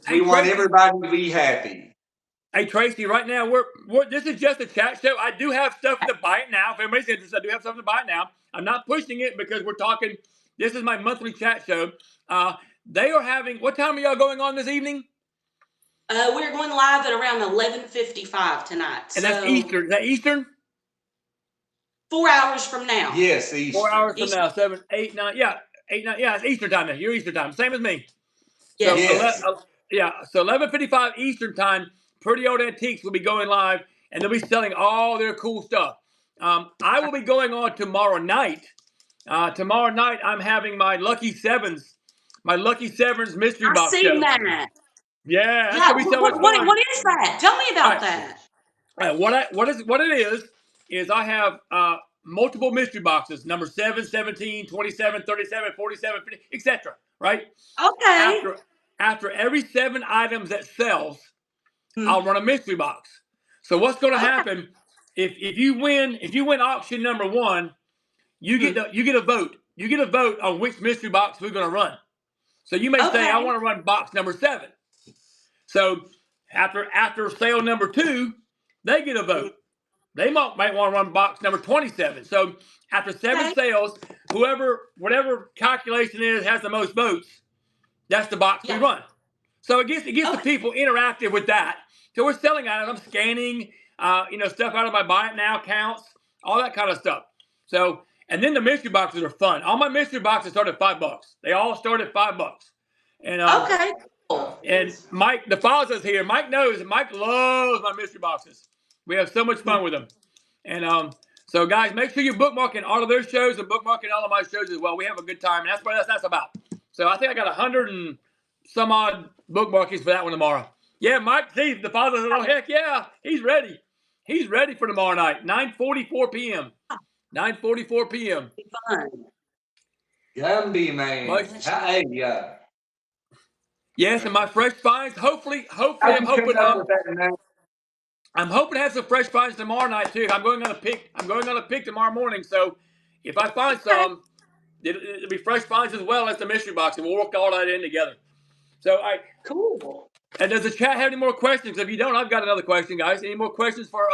we want everybody to be happy. Hey, Tracy, right now, this is just a chat show. I do have stuff to buy it now. If anybody's interested, I do have something to buy it now. I'm not pushing it because we're talking. This is my monthly chat show. They are having, what time are y'all going on this evening? We're going live at around 11:55 tonight. And that's Eastern. Is that Eastern? 4 hours from now. Yes, Eastern. 4 hours from now. 7, 8, 9. Yeah, 8, 9. Yeah, it's Eastern time now. You're Eastern time. Same as me. Yes. So 11:55 Eastern time, Pretty Old Antiques will be going live, and they'll be selling all their cool stuff. I will be going on tomorrow night. Tomorrow night, I'm having my Lucky Sevens mystery box show. I've seen that. Yeah, that's Yeah. gonna be so much fun. What is that? Tell me All about right. that. What it is I have multiple mystery boxes, number 7, 17, 27, 37, 47, 50, etc. Right? Okay. After every 7 items that sells, Hmm. I'll run a mystery box. So what's going to Okay. happen if you win auction number 1, you get a vote. You get a vote on which mystery box we're going to run. So you may say, I Okay. want to run box number 7. So after sale number 2, they get a vote. They might want to run box number 27. So after 7 Okay. sales, whatever calculation is has the most votes, that's the box we Yeah. run. So it gets the Okay. people interactive with that. So we're selling items, I'm scanning, stuff out of my buy it now counts, all that kind of stuff. So, and then the mystery boxes are fun. All my mystery boxes start at $5. They all start at $5. And Okay. Cool. and Mike, the father's here. Mike knows, and Mike loves my mystery boxes. We have so much fun with them. And so guys, make sure you're bookmarking all of their shows and bookmarking all of my shows as well. We have a good time, and that's what that's about. So I think I got 100 and some odd bookmarkings for that one tomorrow. Yeah, Mike, see, the father said, oh, heck yeah, he's ready. He's ready for tomorrow night, 9:44 p.m. 9:44 p.m. Fun. Gumby man. Well, Hey, yes, and my fresh finds. Hopefully, how'd I'm you come hoping up with that name? I'm hoping to have some fresh finds tomorrow night too. I'm going on a pick tomorrow morning. So if I find some, it'll be fresh finds as well as the mystery box, and we'll work all that in together. So Cool. and does the chat have any more questions? If you don't, I've got another question, guys. Any more questions for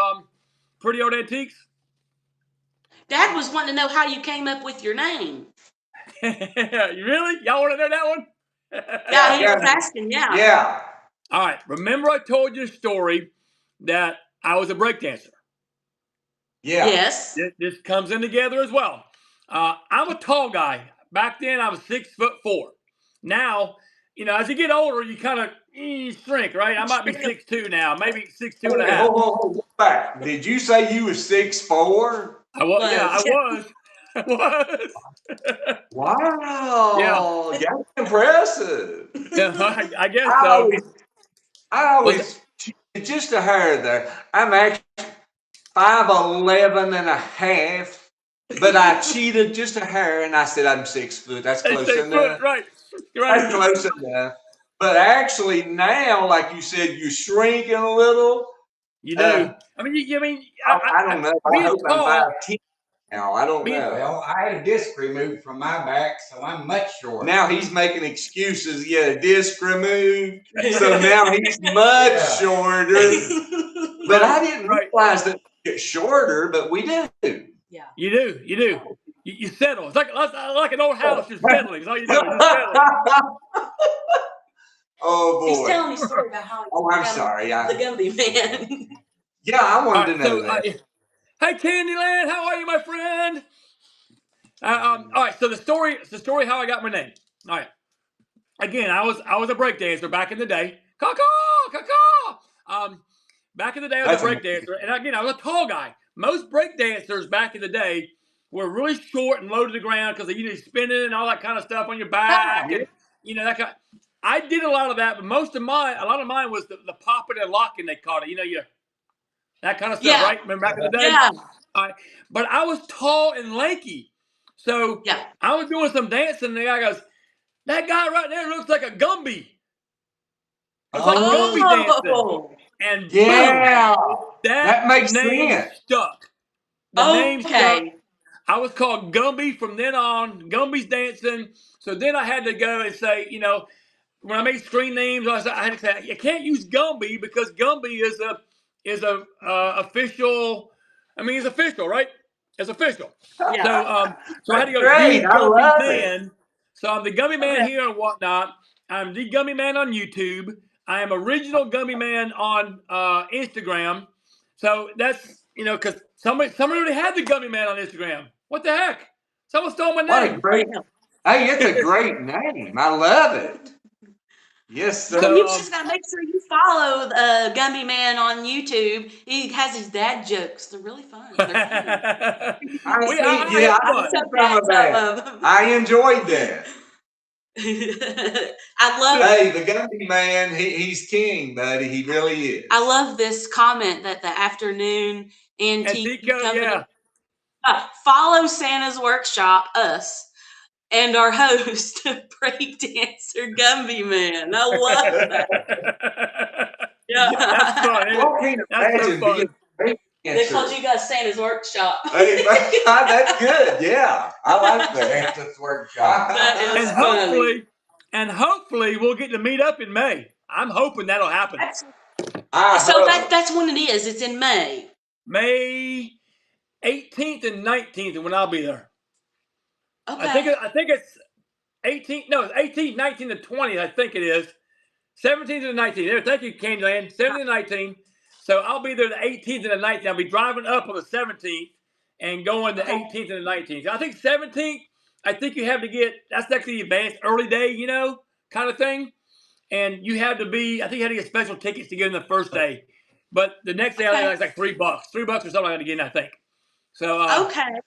Pretty Old Antiques? Dad was wanting to know how you came up with your name. You really? Y'all want to know that one? Yeah, he was asking. Yeah. Yeah. All right. Remember I told you a story that I was a breakdancer. Yeah. Yes. This comes in together as well. I'm a tall guy. Back then, I was 6'4". Now, as you get older, you kind of shrink, right? I might be 6'2" now, maybe 6'2 and a half. Hold back. Did you say you were 6'4"? I was. Yeah, I was. I was. Wow. Yeah. That's impressive. Yeah, I guess I so. always cheated just a hair there. I'm actually 5'11 and a half, but I cheated just a hair and I said I'm 6 foot. That's Hey, close 6 enough. foot, right. That's close enough. But actually now, like you said, you're shrinking a little. You do. I mean, I don't know. I being hope I'm tall. 5'10" now. I don't know. Well, I had a disc removed from my back, so I'm much shorter. Now he's making excuses. He had a disc removed, so now he's much shorter. But I didn't realize that we get shorter, but we do. Yeah. You do. You settle. It's like an old house. You're settling. That's all you do. You're settling. Oh boy. He's telling me a story about how he I'm became sorry. the Gumby man. Yeah, I wanted to know that. Hey, Candyland, how are you, my friend? All right. So the story how I got my name. All right. Again, I was a breakdancer back in the day. Back in the day, I was a breakdancer, and again, I was a tall guy. Most breakdancers back in the day were really short and low to the ground because they usually spinning and all that kind of stuff on your back, and that kind. I did a lot of that, but a lot of mine was the popping and locking, they called it. That kind of stuff, right? Remember back in the day? Yeah. But I was tall and lanky, so I was doing some dancing, and the guy goes, "That guy right there looks like a Gumby." It's like Gumby dancing. And that makes name sense. Stuck. The name stuck. I was called Gumby from then on. Gumby's dancing. So then I had to go and say, when I made screen names, I had to say you can't use Gumby because Gumby is a official. I mean, it's official, right? It's official. Yeah. So I had to go the Gumby Man. So I'm the Gumby Man here and whatnot. I'm the Gumby Man on YouTube. I am original Gumby Man on Instagram. So that's because somebody already had the Gummy Man on Instagram. What the heck? Someone stole my name. Hey, it's a great name. I love it. Yes, sir. So, you just gotta make sure you follow Gumby Man on YouTube. He has his dad jokes. They're really fun. I enjoyed that. I love Hey, the Gumby man, he's king, buddy. He really is. I love this comment that the afternoon antique Antico, company yeah. follow Santa's workshop, us, and our host, break dancer Gumby Man. I love that. That's Yeah. fun. Isn't it? Well, can't That's so imagine being fun. a break They called dancer. you guys Santa's workshop. Hey, that's good. Yeah, I like that. Santa's workshop. That is And funny. hopefully we'll get to meet up in May. I'm hoping that'll happen. That's when it is. It's in May. May 18th and 19th, and when I'll be there. Okay. I think it's 18th. No, it's 18th, 19th, and 20th. I think it is 17th and 19th. There, thank you, Candyland. 17th and 19th. So I'll be there the 18th and the 19th. I'll be driving up on the 17th and going the 18th and the 19th. I think 17th. I think you have to get. That's actually the advanced early day, kind of thing. And you have to be. I think you have to get special tickets to get in the first day. But the next day, I think it's like $3, $3 or something like that to get in. I think. So Okay.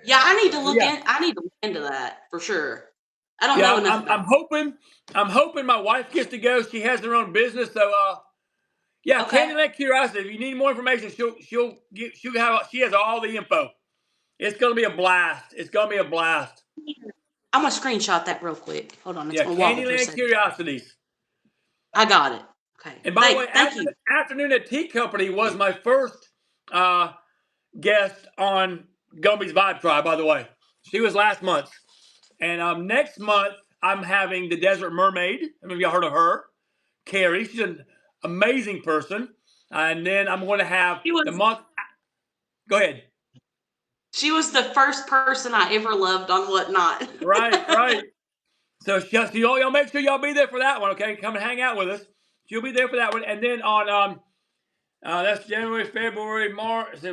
Yeah, I need to look yeah. I need to look into that for sure. I don't Yeah, know enough about I'm hoping my wife gets to go. She has her own business, so yeah. Okay. Candyland Curiosity. If you need more information, she has all the info. It's gonna be a blast. It's gonna be a blast. I'm gonna screenshot that real quick. Hold on, it's Yeah, gonna walk me for a Candyland second. Curiosities. I got it. Okay. And by the way, Thank you. Afternoon at Tea Company was my first guest on Gumby's Vibe Tribe. By the way, she was last month, and next month I'm having the Desert Mermaid. I mean, y'all heard of her? Carrie. She's an amazing person. And then I'm going to have the month. Go ahead. She was the first person I ever loved on Whatnot. Right. So y'all make sure y'all be there for that one, okay? Come and hang out with us. She'll be there for that one. And then on that's January, February, March,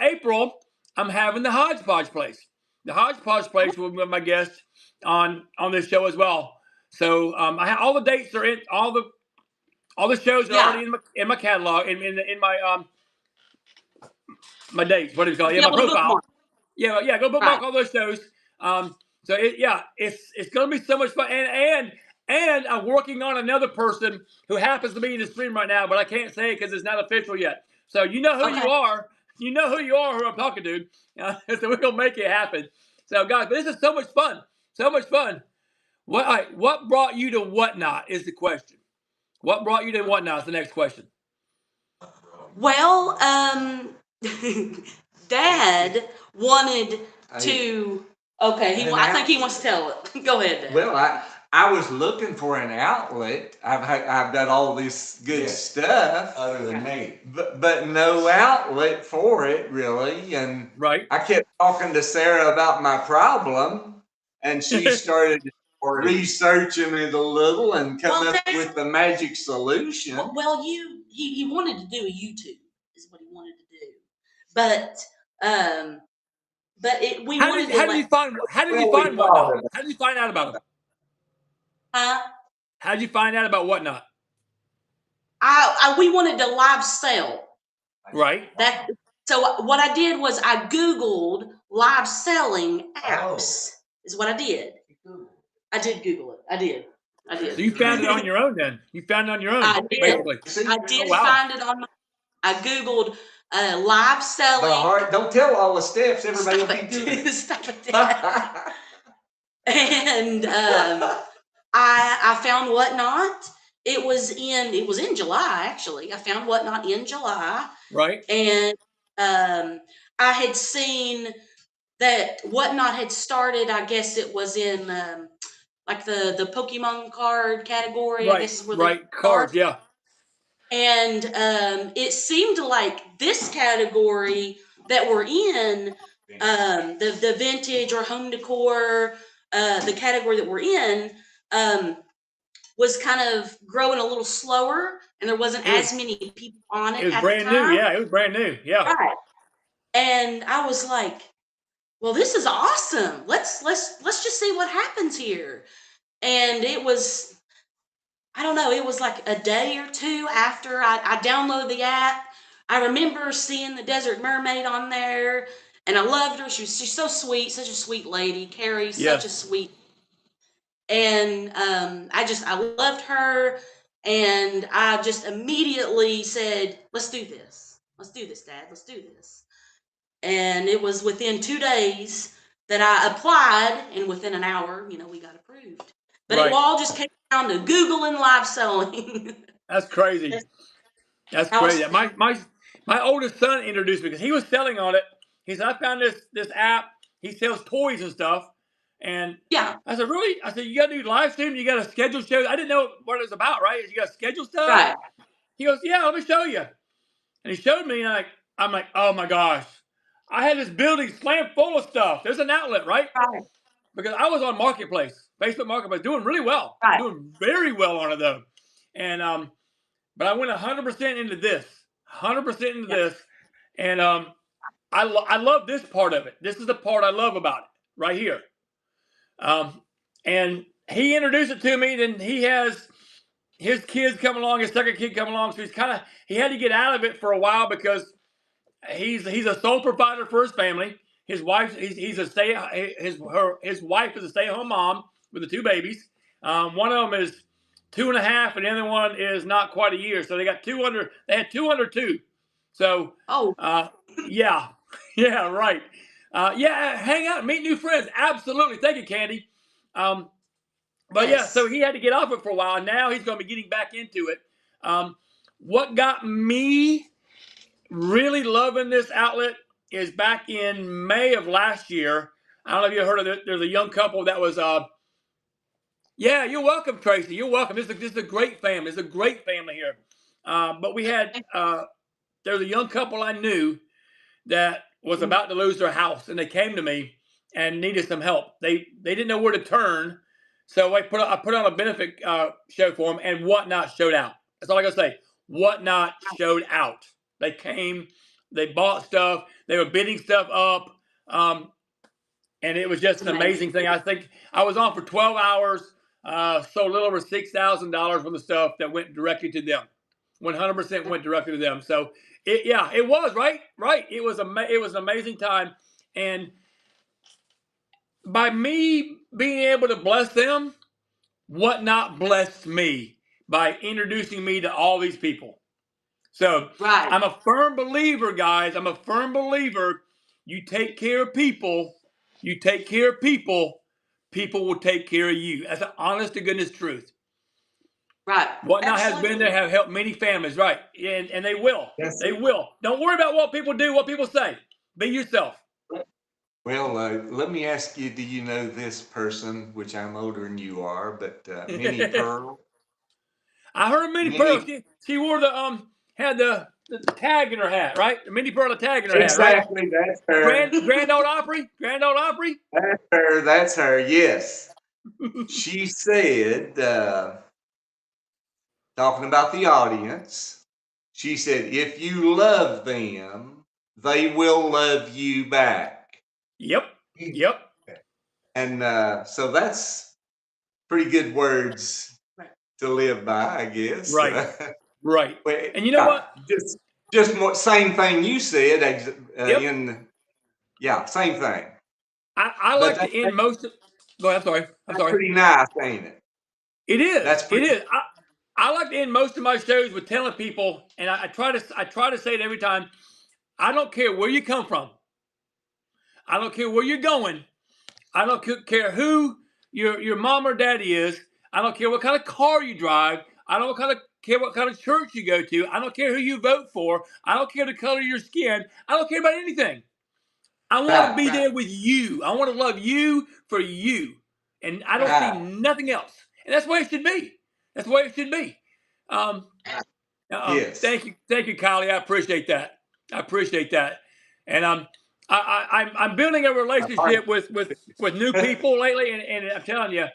April, I'm having the Hodgepodge Place. The Hodgepodge Place will be my guest on this show as well. So I have all the dates are in all the shows are already in my catalog in my my dates. What do you call it? Yeah, my profile. Yeah. Go bookmark all those shows. So it's gonna be so much fun. And I'm working on another person who happens to be in the stream right now, but I can't say it because it's not official yet. So you know who you are. You know who you are. Who I'm talking to. So we're gonna make it happen. So guys, but this is so much fun. So much fun. What brought you to Whatnot is the question. What brought you to Whatnot is the next question. Well, Dad wanted to. Okay, I think he wants to tell it. Go ahead, Dad. Well, I was looking for an outlet. I've done all this good stuff, Other than me. but no outlet for it really. And Right. I kept talking to Sarah about my problem, and she started researching it a little and coming up with the magic solution. Well, he wanted to do a YouTube is what he wanted to do, but we How wanted did you find Whatnot? How did you find out about it? How did you find out about Whatnot? We wanted to live sell. Right. So what I did was I Googled live selling apps. Is what I did. I did Google it. I did. So you found it on your own then? You found it on your own, basically. I did find it on I Googled live selling. Don't tell all the steps. Everybody will be doing it. Stop it. And I found Whatnot. It was in July, actually. I found Whatnot in July. Right. And I had seen that Whatnot had started, I guess it was in like the Pokemon card category. Right. I guess is where the cards, yeah. And it seemed like this category that we're in, the vintage or home decor, the category that we're in, was kind of growing a little slower, and there wasn't as many people on it. It was brand new, yeah. It was brand new, yeah. Right. And I was like, well, this is awesome. Let's just see what happens here. And it was, I don't know, it was like a day or two after I downloaded the app. I remember seeing the Desert Mermaid on there, and I loved her. She's so sweet, such a sweet lady. Carrie's such a sweet And I loved her, and I just immediately said, let's do this. Let's do this, Dad. Let's do this. And it was within 2 days that I applied, and within an hour, we got approved. But it Right. all just came down to Google and live selling. That's crazy. That's I was, crazy. My oldest son introduced me because he was selling on it. He said, I found this app. He sells toys and stuff. And yeah, I said, really? I said, you got to do live stream? You got to schedule shows? I didn't know what it was about, right? You got to schedule stuff? right, He goes, yeah, let me show you. And he showed me, and I'm like, oh my gosh. I had this building slammed full of stuff. There's an outlet, right? right, Because I was on Marketplace, Facebook Marketplace, doing really well. right. Doing very well on it, though. And but I went 100% into this. 100% into this. And I love this part of it. This is the part I love about it, right here. And he introduced it to me. Then he has his kids come along, his second kid come along. So he had to get out of it for a while because he's a sole provider for his family. His wife, his wife is a stay-at-home mom with the 2 babies. One of them is 2.5, and the other one is not quite a year. So they had 2 under 2. So yeah, yeah, right. Yeah, hang out, meet new friends. Absolutely. Thank you, Candy. But yeah, so he had to get off it for a while. And now he's going to be getting back into it. What got me really loving this outlet is back in May of last year. I don't know if you heard of it. There's a young couple that was, yeah, you're welcome, Tracy. You're welcome. This is a great family. It's a great family here. But we had, there's a young couple I knew that was about to lose their house, and they came to me and needed some help. They didn't know where to turn, so I put on a benefit show for them, and Whatnot showed out. That's all I gotta say. Whatnot showed out. They came, they bought stuff, they were bidding stuff up, and it was just an amazing thing. I think I was on for 12 hours, sold a little over $6,000 worth of stuff that went directly to them. 100% went directly to them. So it was right. It was an amazing time, and by me being able to bless them, Whatnot blessed me by introducing me to all these people. So Right. I'm a firm believer, guys. I'm a firm believer. You take care of people. You take care of people. People will take care of you. That's an honest to goodness truth. Right. Whatnot has been there, have helped many families, right? And they will. Yes. They will. Don't worry about what people do, what people say. Be yourself. Well, let me ask you, do you know this person, which I'm older than you are, but Minnie Pearl? I heard Minnie Pearl. She wore the had the tag in her hat, right? The Minnie Pearl, the tag in her hat, right? Exactly, that's her. Grand Ole Opry? Grand Ole Opry? That's her, yes. She said, talking about the audience, she said, if you love them, they will love you back. Yep. And so that's pretty good words to live by, I guess. Right. And you know what? Just more, same thing you said. Same thing. I like to end most of. Go ahead. I'm sorry. Pretty nice, ain't it? It is. It is. I like to end most of my shows with telling people, and I try to say it every time. I don't care where you come from. I don't care where you're going. I don't care who your mom or daddy is. I don't care what kind of car you drive. I don't care what kind of church you go to. I don't care who you vote for. I don't care the color of your skin. I don't care about anything. I want to be there with you. I want to love you for you. And I don't see nothing else. And that's the way it should be. That's the way it should be. Yes. Thank you, Kylie. I appreciate that. And I'm building a relationship with new people lately, and I'm telling you,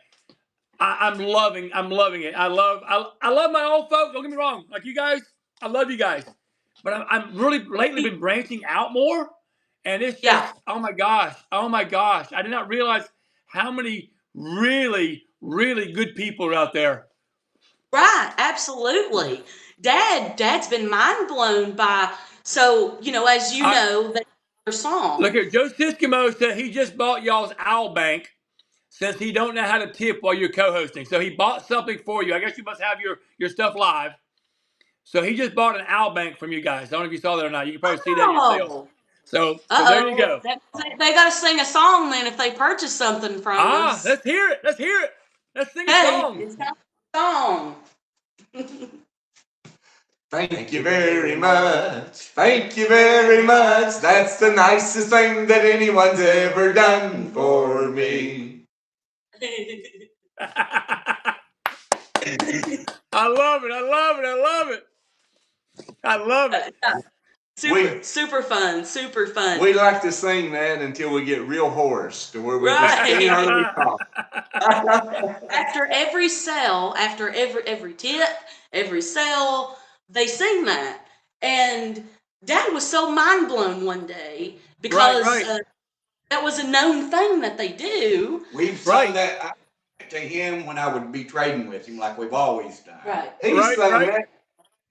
I'm loving it. I love my old folks. Don't get me wrong. Like you guys, I love you guys. But I'm really lately been branching out more, and it's just oh my gosh. I did not realize how many really, really good people are out there. Right, absolutely. Dad's been mind blown by, so, as you know, that song. Look here, Joe Siskimo said he just bought y'all's Owl Bank. since he don't know how to tip while you're co-hosting. So he bought something for you. I guess you must have your stuff live. So he just bought an owl bank from you guys. I don't know if you saw that or not. You can probably see that yourself. Oh. So there you go. They got to sing a song then if they purchase something from us. Let's hear it. Let's hear it. Let's sing a Hey, song. it's got a song. Thank you very much. Thank you very much. That's the nicest thing that anyone's ever done for me. I love it. I love it. I love it. I love it. Super fun. Super fun. We like to sing that until we get real hoarse, to where we just Right. can't hardly talk. After every sale, after every tip, every sale, they sing that. And Dad was so mind blown one day because that was a known thing that they do. We've sung that to him when I would be trading with him, like we've always done. Right. He's saying that.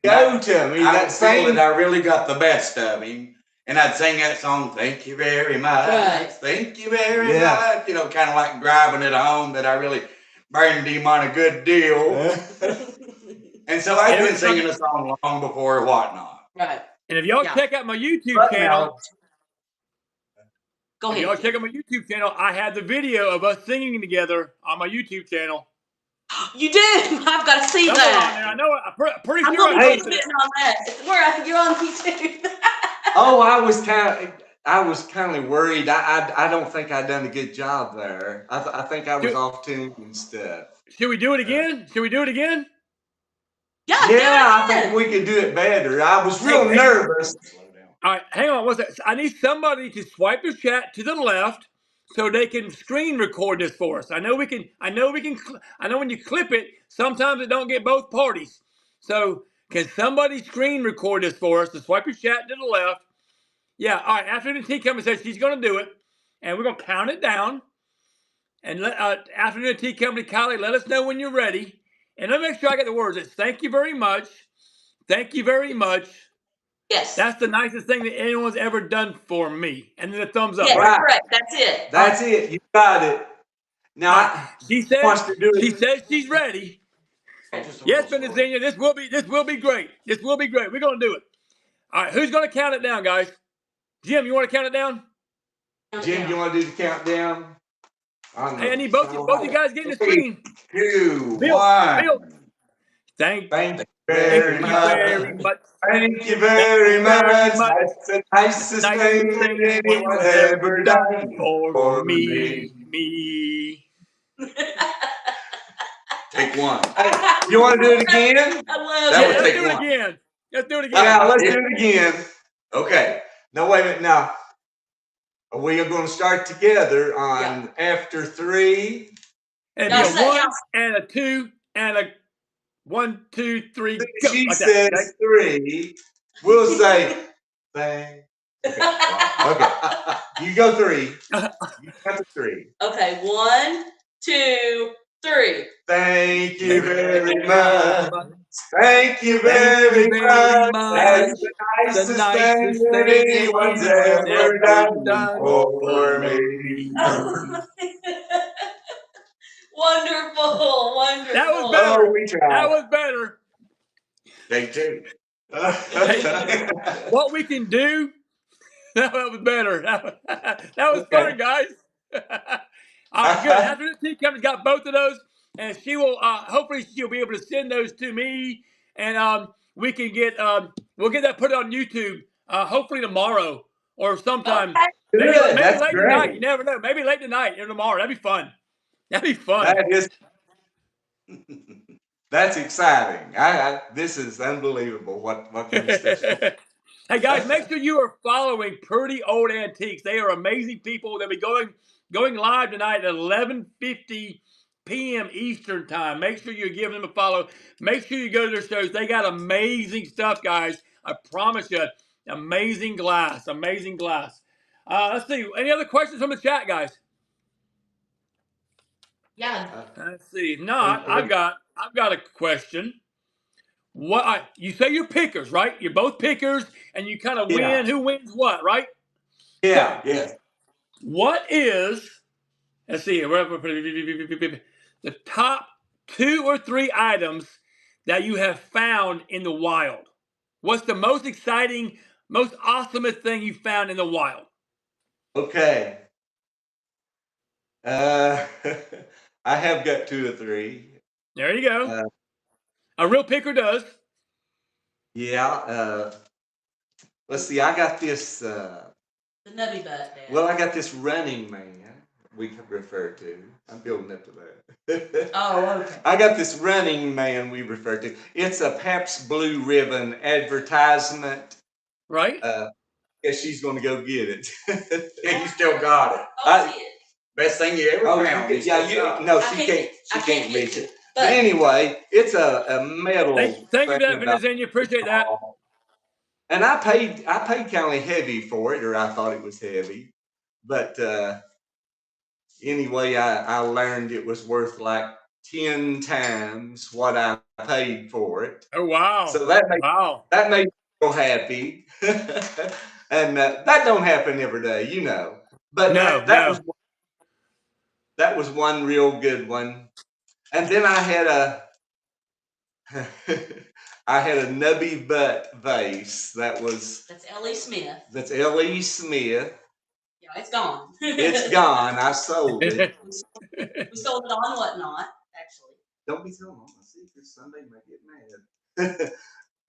Go to me. I That feel same. that I really got the best of him. And I'd sing that song, thank you very much. Right. Thank you very much. You know, kind of like driving it home that I really burned him on a good deal. And so I've been singing a song long before whatnot. Right. And if y'all check out my YouTube channel, Go ahead. If y'all check out my YouTube channel, I have the video of us singing together on my YouTube channel. You did. I've got to see that. I know. I'm pretty I'm sure I going to be posted it. sitting on that. You're on YouTube. Oh, I was kind of worried. I don't think I done a good job there. I think I was off tune and stuff. Should we do it again? Should we do it again? Yeah, I think we could do it better. I was real nervous. All right, hang on. What's that? I need somebody to swipe the chat to the left so they can screen record this for us. I know when you clip it, sometimes it don't get both parties. So can somebody screen record this for us? To swipe your chat to the left. Yeah. All right. Afternoon Tea Company says she's going to do it, and we're going to count it down. And Afternoon Tea Company, Kylie, let us know when you're ready. And let me make sure I get the words. It's thank you very much. Thank you very much. Yes. That's the nicest thing that anyone's ever done for me. And then a thumbs up. Yes, Right? correct. That's it. That's it. You got it. Now she says wants to do it. She says she's ready. Yes, Benazina, this will be great. This will be great. We're gonna do it. All right, who's gonna count it down, guys? Jim, you want to count it down? Jim, you want to do the countdown? Hey, I need both you guys getting the screen. 2, Bill, 1. Bill. Thank you very much. Thank you very much. That's the nicest thing that anyone's ever done for me. Take one. Hey, you want to do it again? I love That it. would Let's take do it one. again. Let's do it again. Yeah, let's do it again. Okay. No, wait a minute. Now, we are going to start together on after 3. And it'd be a 1 and a 2 and a 1, 2, 3, go. She Like says that, okay? 3. We'll say bang. Okay. You go 3. You count to 3. Okay, 1, 2, 3. Thank you very much. Thank you very much. That's the nicest thing that anyone's ever done for me. Wonderful. That was better. Oh, we tried. That was better. Take 2. What we can do, that was better. That was fun, guys. All right, good. Afternoon Tea Company's got both of those, and she will. Hopefully, she'll be able to send those to me, and we can get. We'll get that put on YouTube. Hopefully tomorrow or sometime. Maybe late tonight. You never know. Maybe late tonight or tomorrow. That'd be fun. That'd be fun. That is. That's exciting. This is unbelievable. What kind of stuff. Hey guys, make sure you are following Pretty Old Antiques. They are amazing people. They'll be going live tonight at 11:50 p.m. Eastern time. Make sure you give them a follow. Make sure you go to their shows. They got amazing stuff, guys. I promise you, amazing glass, amazing glass. Let's see. Any other questions from the chat, guys? Yeah. Let's see. No, I've got a question. What you say you're pickers, right? You're both pickers, and you kind of win. Who wins what, right? Yeah. Yes. What is, Let's see. The top 2 or 3 items that you have found in the wild. What's the most exciting, most awesomest thing you found in the wild? Okay. I have got 2 or 3. There you go. Uh, A real picker does. yeah. Let's see. I got this. The nubby butt, Dad. Well, I got this running man. We could refer to. I'm building up to that. Oh, okay. I got this running man we refer to. It's a Pabst Blue Ribbon advertisement. Right? Guess she's going to go get it. Yeah, you still got it. Oh, see it. Best thing you ever Oh, found. no, I she can't- I can't can't reach get it. But anyway, it's a metal. Thank you for thing that, about- Vincenzo. Appreciate that. And I paid kind of heavy for it, or I thought it was heavy. But anyway, I learned it was worth like 10 times what I paid for it. Oh, wow. So that made me feel happy. And that don't happen every day, you know. But No, that was one real good one. And then I had a nubby butt vase. That's Ellie Smith. That's L.E. Smith. Yeah, it's gone. It's gone. I sold it. We sold it on Whatnot, actually. Don't be telling all my secrets. Somebody might get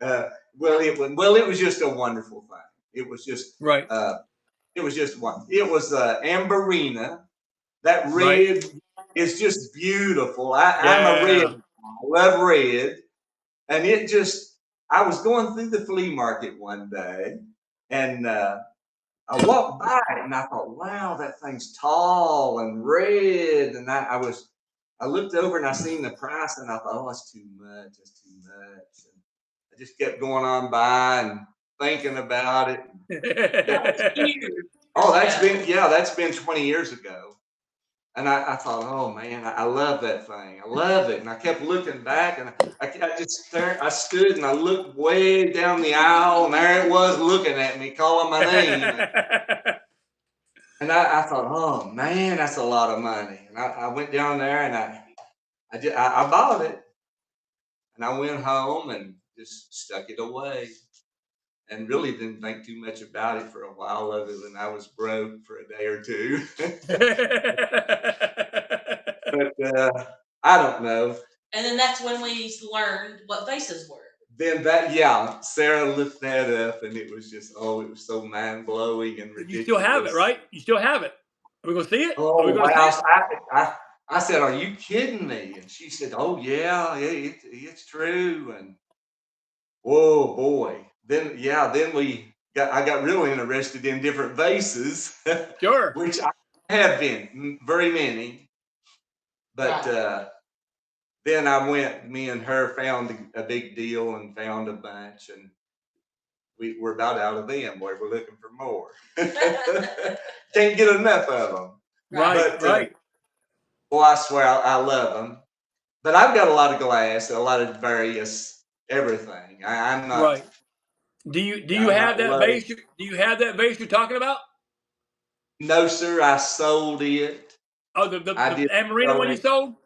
mad. Well, it was just a wonderful thing. It was just Right. It was just one. It was Amberina. That red Right. is just beautiful. I'm a Yeah. red. I love red. And I was going through the flea market one day, and I walked by it, and I thought, wow, that thing's tall and red. And I looked over and I seen the price, and I thought, oh, that's too much. That's too much. And I just kept going on by and thinking about it. Oh, that's been 20 years ago. And I thought, oh man, I love that thing. I love it. And I kept looking back, and I just stared. I stood and I looked way down the aisle, and there it was looking at me, calling my name. And I thought, oh man, that's a lot of money. And I went down there and I bought it. And I went home and just stuck it away. And really didn't think too much about it for a while, other than I was broke for a day or two. But I don't know. And then that's when we learned what vases were. Then Sarah looked that up, and it was just, it was so mind blowing and ridiculous. You still have it, right? You still have it. Are we gonna see it? Oh, Are we gonna see it? I said, are you kidding me? And she said, oh yeah, it's true. And whoa, boy. Then I got really interested in different vases. Sure. Which I have been, very many. But then me and her found a big deal and found a bunch, and we're about out of them. Boy, we're looking for more. Can't get enough of them. Right. But, Right. Boy, I swear I love them. But I've got a lot of glass, a lot of various everything. I'm not. Right. Do you have that vase? Do you have that vase you're talking about? No, sir. I sold it. Oh, the Amarina one you sold?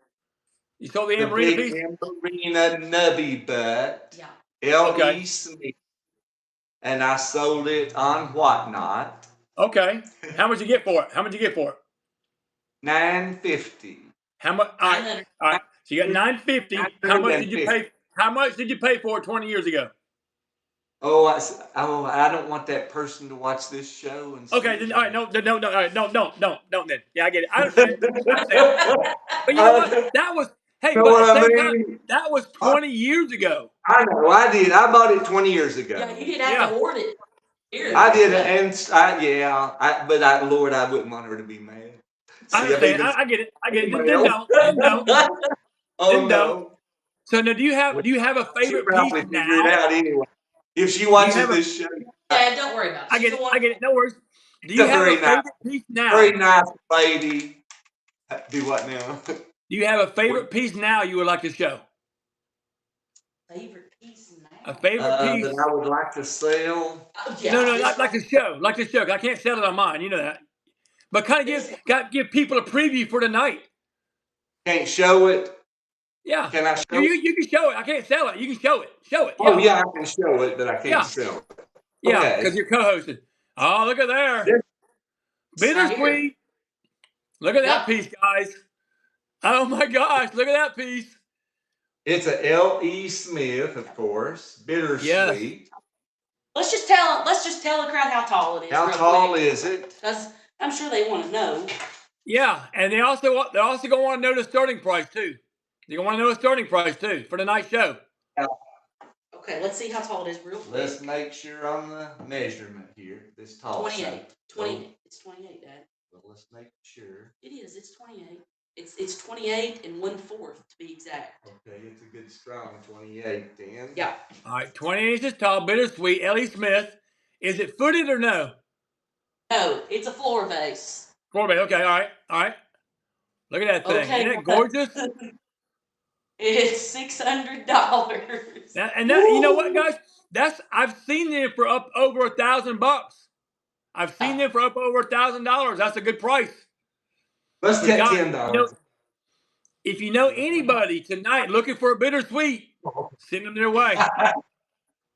You sold the Amarina piece? Amarina nubby butt. Yeah. L.E. Smith. And I sold it on Whatnot. Okay. How much you get for it? How much you get for it? $9.50. How much? All right. So you got $9.50. How much did you pay? How much did you pay for it 20 years ago? Oh, I don't want that person to watch this show. And okay, then, all right, no, all right, don't then. Yeah, I get it. I understand. But you know what? That was, hey, but at the same time, that was 20 years ago. I know, I did. I bought it 20 years ago. Yeah, you did have to hoard it. I did, but Lord, I wouldn't want her to be mad. I understand. I get it. Then no. Oh no. So now, do you have a favorite piece now? It out anyway. If she watches this show, yeah, don't worry about it. I get it. No worries. Do you have a favorite piece now? Very nice lady. Do what now? Do you have a favorite piece now you would like to show? Favorite piece now? A favorite piece that I would like to sell. No, not like the show. Like the show. I can't sell it on mine. You know that. but kind of give people a preview for tonight. Can't show it. Yeah. Can I show it? You can show it. I can't sell it. You can show it. Show it. Oh, yeah, I can show it, but I can't Yeah. sell it. Yeah, Okay. because you're co-hosting. Oh, look at there. This- Bittersweet. Look at that Yep. piece, guys. Oh my gosh, look at that piece. It's a L.E. Smith, of course. Bittersweet. Let's just tell the crowd how tall it is. How tall is it? Because I'm sure they want to know. Yeah, and they're also gonna want to know the starting price too. They're gonna want to know the starting price too for the night show. Okay, let's see how tall it is real quick. Let's make sure on the measurement here. This tall. 28. 28. It's 28, Dad. Well, let's make sure. It is. It's 28. It's 28 and 1/4 to be exact. Okay, it's a good strong 28 then. Yeah. All right, 20 inches tall, Bittersweet, L.E. Smith. Is it footed or no? No, it's a floor vase. Floor base. Okay, all right. Look at that thing. Okay. Isn't it gorgeous? It's $600. And that, you know what, guys? I've seen them for up over $1,000. I've seen them for up over $1,000. That's a good price. Let's But get guys, $10. if you know anybody tonight looking for a Bittersweet, send them their way.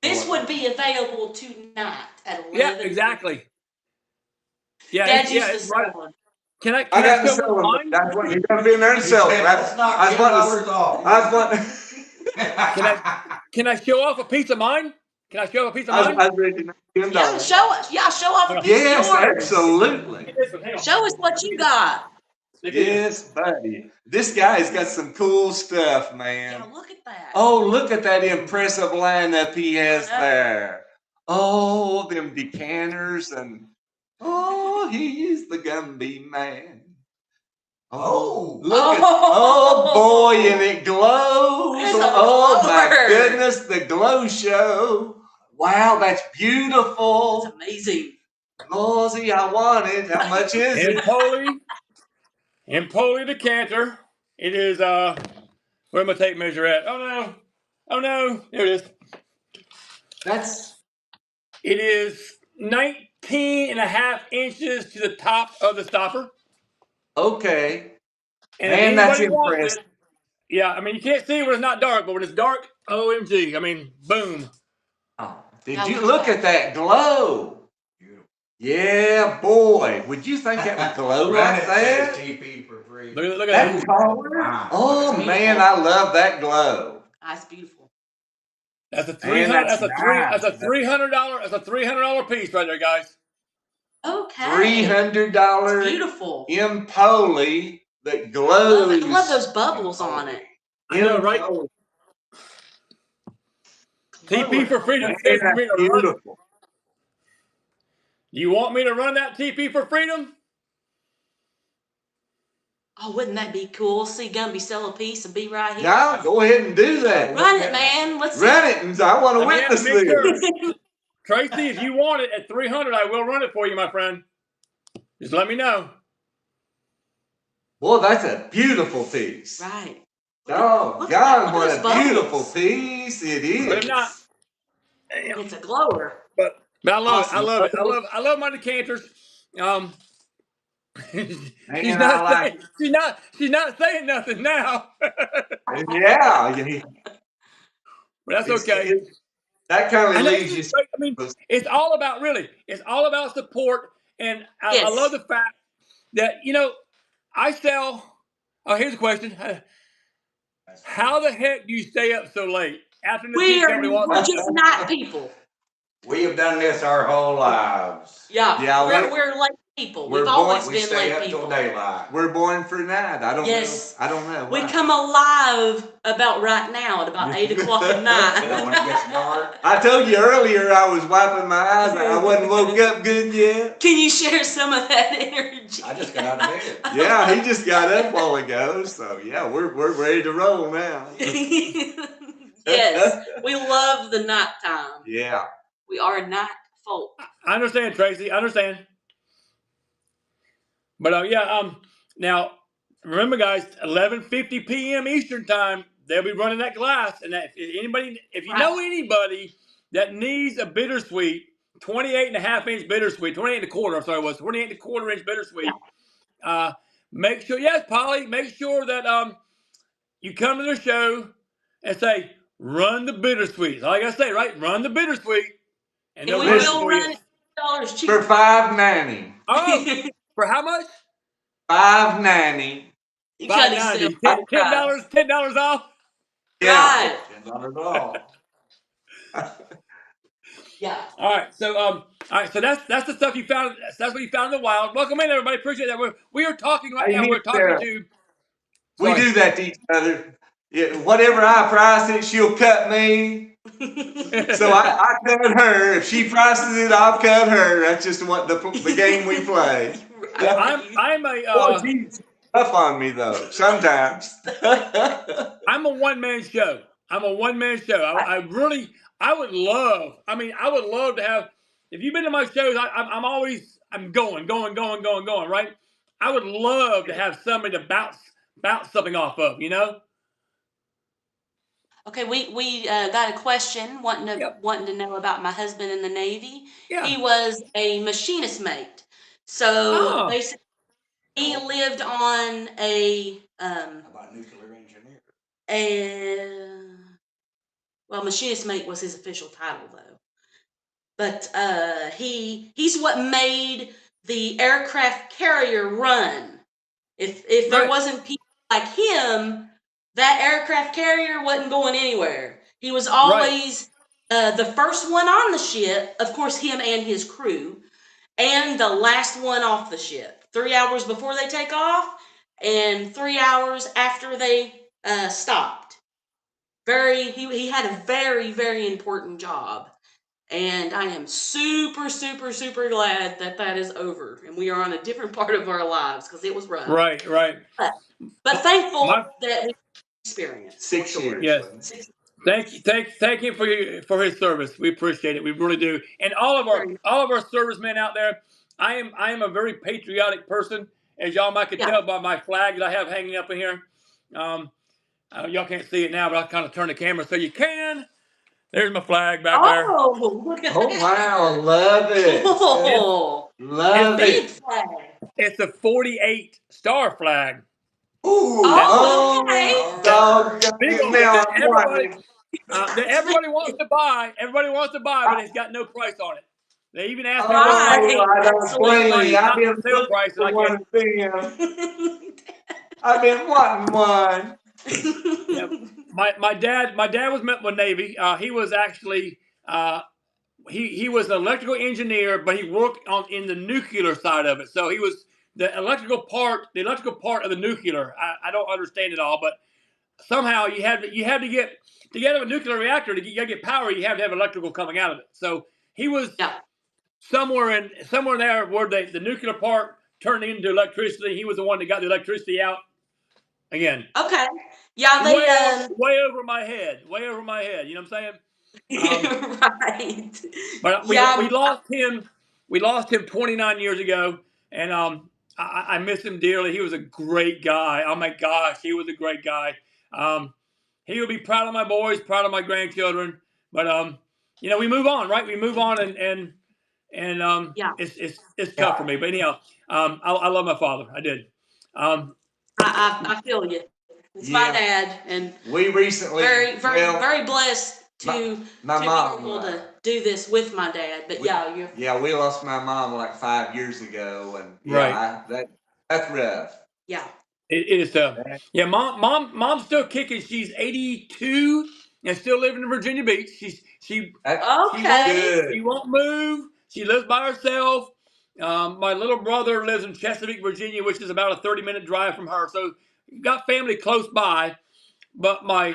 This would be available tonight at 11. Yeah, exactly. Yeah, Dad used to it's sell right. one. Can I I got to show sell one them. mine? That's what you're gonna be in there and sell it. Let's not I was get wanting ours off. I was wanting. Can I show off a piece of mine? Can I show off a piece of I mine? was ready to $10. Yeah, show us. Yeah, show off a piece Yes, of yours. absolutely. Show us what you got. Yes, buddy. This guy's got some cool stuff, Yeah, man. look at that. Oh, look at that impressive lineup he has there. Oh, them decanters and he's the Gumby man. Oh. Look at oh boy, and it glows. There's a Oh my glower. goodness, the glow show. Wow, that's beautiful. It's amazing. Lawsy, I want it. How much is it? Empoli decanter. It is where my tape measure at? Oh no, there it is. It is 19.5 inches to the top of the stopper. Okay. And Man, if that's anybody wants impressive. it, yeah, I mean you can't see when it's not dark, but when it's dark, OMG. I mean, boom. Oh, did Now you look look at at that glow? Yeah, boy. Would you think that would glow like that? TP for free. Look at That that. color? Oh Beautiful. man, I love that glow. That's beautiful. That's a Man, $300. that's That's a $300. That's a $300 piece right there, guys. Okay. $300 Beautiful. Empoli that I glows. love those bubbles on it. I know, right? Empoli. TP for freedom. Man, that's beautiful. You want me to run that TP for freedom? Oh, wouldn't that be cool? See Gumby sell a piece and be right here. Yeah, go ahead and do that. Run it, man. Let's see. Run it, and I want to Let me witness make this. sure. Tracy, if you want it at 300, I will run it for you, my friend. Just let me know. Boy, that's a beautiful piece. Right. Oh, Look at God, that. what Look at a those beautiful bubbles. piece it is. But if not, It's a glower. but I love it. I Awesome. love it. I love my decanters. She's Man, not I like saying she's not saying nothing now. Yeah, But that's okay. that kind I of know leaves you. it's great. I mean, it's all about support, and I Yes. love the fact that I sell. Oh, here's a question: how the heck do you stay up so late after the tea company We're walks? just not people. We have done this our whole lives. Yeah. Yeah, We're late people. we're We've born- always We been stay late up till people. daylight. We're born for night. I don't Yes. know. I don't know. We why. come alive about right now at about 8 o'clock at You know, when it night. gets dark. I told you earlier I was wiping my eyes. I wasn't woke up good yet. Can you share some of that energy? I just got out of bed. Yeah, he just got up a while ago. So yeah, we're ready to roll now. Yes, we love the nighttime. Yeah. We are night folk. I understand, Tracy. I understand. But now remember, guys, 11:50 p.m. Eastern time, they'll be running that glass. And that if you know anybody that needs a Bittersweet 28.5 inch bittersweet, 28 and a quarter. I'm sorry, it was 28 and a quarter inch bittersweet. Make sure, yes, Polly, make sure that you come to the show and say, run the bittersweet. All I gotta say, right? Run the bittersweet. And And they'll we run it will for you. run it $2 cheaper. For $5.90. Oh, for how much? $5.90. You got $5.90. yourself $10 off. Yeah. Right. $10 off. Yeah. All right, so that's the stuff you found. That's what you found in the wild. Welcome in, everybody. Appreciate that. We are talking right now. Hey, We're talking Sarah. to. We Sorry. do that to each other. Yeah, whatever I price it, she'll cut me. So I cut her. If she prices it, I'll cut her. That's just what the game we play. I'm Well, she's tough on me though. Sometimes. I'm a one-man show. I'm a one-man show. I would love. I mean, I would love to have. If you've been to my shows, I'm always going. Right. I would love to have somebody to bounce something off of. You know. Okay, we got a question wanting to Yep. know about my husband in the Navy. Yeah. He was a machinist mate. So basically he lived on a How about nuclear engineer? well, machinist mate was his official title though. But he's what made the aircraft carrier run. If there wasn't people like him, that aircraft carrier wasn't going anywhere. He was always the first one on the ship, of course, him and his crew, and the last one off the ship. 3 hours before they take off, and 3 hours after they stopped. He had a very, very important job. And I am super, super, super glad that is over. And we are on a different part of our lives because it was rough. Right. But thankful that we experienced. 6 years. Yes. Thank you for his service. We appreciate it. We really do. And all of our servicemen out there, I am a very patriotic person, as y'all might could tell by my flag that I have hanging up in here. Y'all can't see it now, but I'll kind of turn the camera so you can. There's my flag back there. Oh, look at that. Wow, love it. Love it. Flag. It's a 48 star flag. Ooh, okay. Everybody wants to buy. Everybody wants to buy, but it's got no price on it. They even asked me I don't blame you. I've been sale price, and I can't. I've been wanting one. Yeah. My dad was met with Navy. He was actually he was an electrical engineer, but he worked in the nuclear side of it. So he was the electrical part of the nuclear. I don't understand it all, but somehow you have to get to have a nuclear reactor to get power. You have to have electrical coming out of it. So he was somewhere there where the nuclear part turned into electricity. He was the one that got the electricity out. Again. Okay. Yeah, way over my head. Way over my head. You know what I'm saying? Right. But we lost him. We lost him 29 years ago, and I miss him dearly. He was a great guy. Oh my gosh, he was a great guy. He would be proud of my boys, proud of my grandchildren. But we move on, right? We move on, and it's tough for me. But anyhow, I love my father. I did. I feel you. It's my dad, and we recently very blessed to be able to do this with my dad. But we lost my mom like 5 years ago, and that's rough. Yeah, it is tough. Yeah, mom's still kicking. She's 82 and still living in Virginia Beach. She won't move. She lives by herself. My little brother lives in Chesapeake, Virginia, which is about a 30-minute drive from her. So got family close by. But my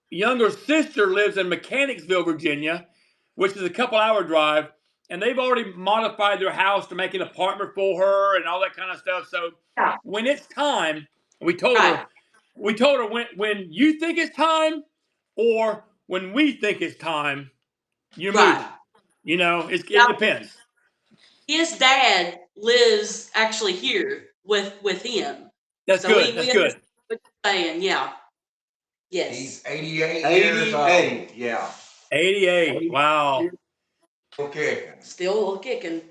younger sister lives in Mechanicsville, Virginia, which is a couple-hour drive. And they've already modified their house to make an apartment for her and all that kind of stuff. So when it's time, we told her when you think it's time or when we think it's time, you move. It depends. His dad lives actually here with him. That's good. That's good. What you're saying, Yes. He's 88 years old. Yeah. 88. Wow. Okay. Still kicking.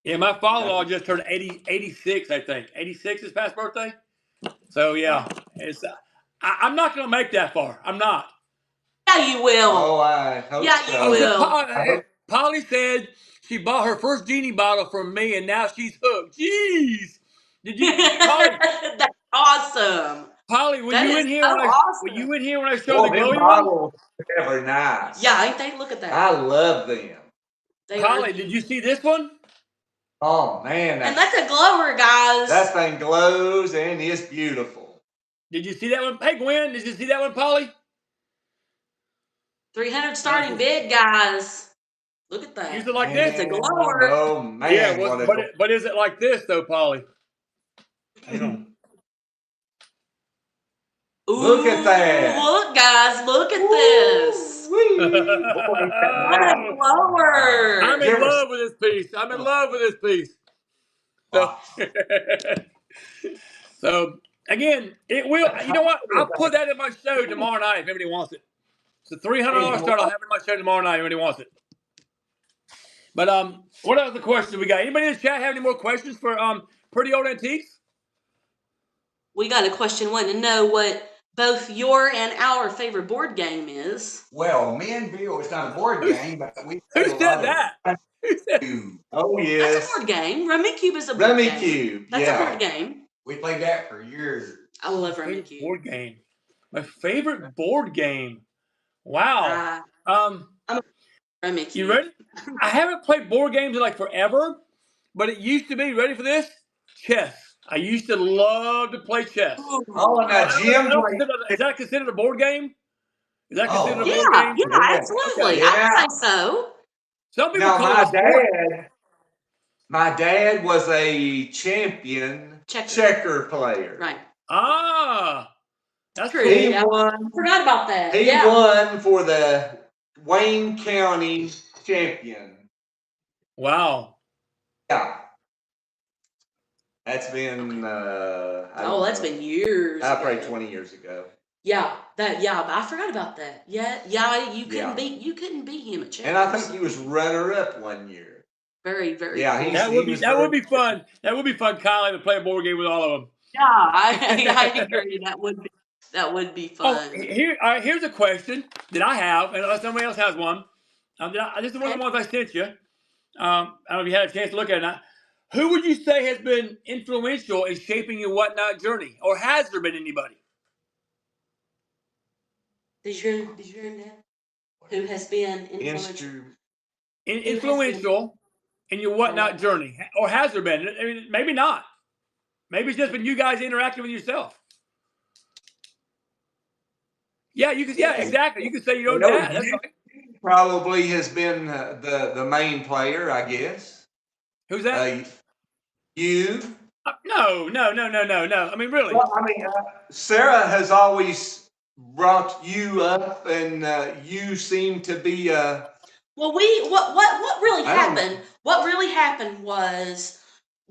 Yeah, my father-in-law just turned 86, I think. 86 his past birthday. So yeah, it's. I'm not going to make that far. I'm not. Yeah, you will. Oh, I hope Yeah, you so. will. Polly said she bought her first genie bottle from me, and now she's hooked. Jeez, did you, Polly? That's awesome. Polly, were That you is in here so when I awesome. were you in here when I showed Boy, the them glowy one? bottles are ever nice. Yeah, ain't they? Look at that. I love them. They Polly, are. did you see this one? Oh man, And that's a glower, guys. that thing glows and it's beautiful. Did you see that one? Hey, Gwen, did you see that one, Polly? 300 starting bid, guys. Look at that. Use it like this. It's a glower. Oh man, Yeah, what a but is it like this though, Polly? Hang on. Ooh, Look at that. Look, guys. Look at this. Boy, What a glower. I'm in love with this piece. I'm in love with this piece. So, so again, it will. You know what? I'll put that in my show tomorrow night if anybody wants it. It's a $300 start. I'll have it in my show tomorrow night if anybody wants it. But what other questions we got? Anybody in the chat have any more questions for Pretty Old Antiques? We got a question wanting to know what both your and our favorite board game is. Well, me and Bill, it's not a board game, but we Who play a said lot that? of Who said? Oh That's yes, a board game. Rummy Cube is a board Rummy game. Cube. That's Yeah, a board game. we played that for years. I love Rummy Favorite Cube. board game. My favorite board game. Wow. I'm a Rummy Cube. You ready? I haven't played board games in like forever, but it used to be, ready for this? Chess. I used to love to play chess. Oh, and now Jim. Is that considered a board game? Is that considered a Yeah, board game? yeah, absolutely. Okay. I think so. Some people Now call it a sport. my dad was a champion checker player. Right. Ah, that's True. cool. He Yeah. won. Forgot about that. He Yeah. won for the Wayne County champion. Wow. Yeah. That's been That's been years. probably ago. 20 years ago. Yeah, I forgot about that. Yeah, you couldn't beat him at checkers. And I think he was runner up one year. very, very. Yeah, cool. That would be fun. That would be fun, Kyle, to play a board game with all of them. Yeah, I agree. That would be fun. Oh, here's a question that I have, and unless somebody else has one. This is one of the ones I sent you. I don't know if you had a chance to look at it or not. Who would you say has been influential in shaping your whatnot journey, or has there been anybody? Did you hear him, Dad? Who has been influential? Influential in your whatnot journey, or has there been? I mean, maybe not. Maybe it's just been you guys interacting with yourself. Yeah, you could. Yeah, exactly. You could say your own dad. That's right. Probably has been the main player, I guess. Who's that? You. No. I mean, really. Well, I mean, Sarah has always brought you up, and you seem to be. Well, what really happened? What really happened was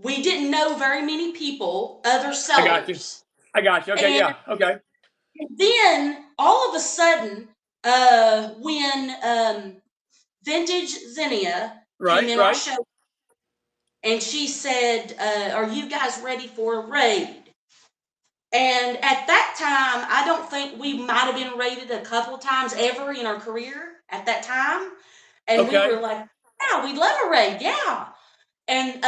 we didn't know very many people, other sellers. I got you. Okay, yeah, okay. And then all of a sudden, when Vintage Zinnia came in our show, and she said, "Are you guys ready for a raid?" And at that time, I don't think we might have been raided a couple of times ever in our career at that time. And we were like, "Yeah, we'd love a raid, yeah." And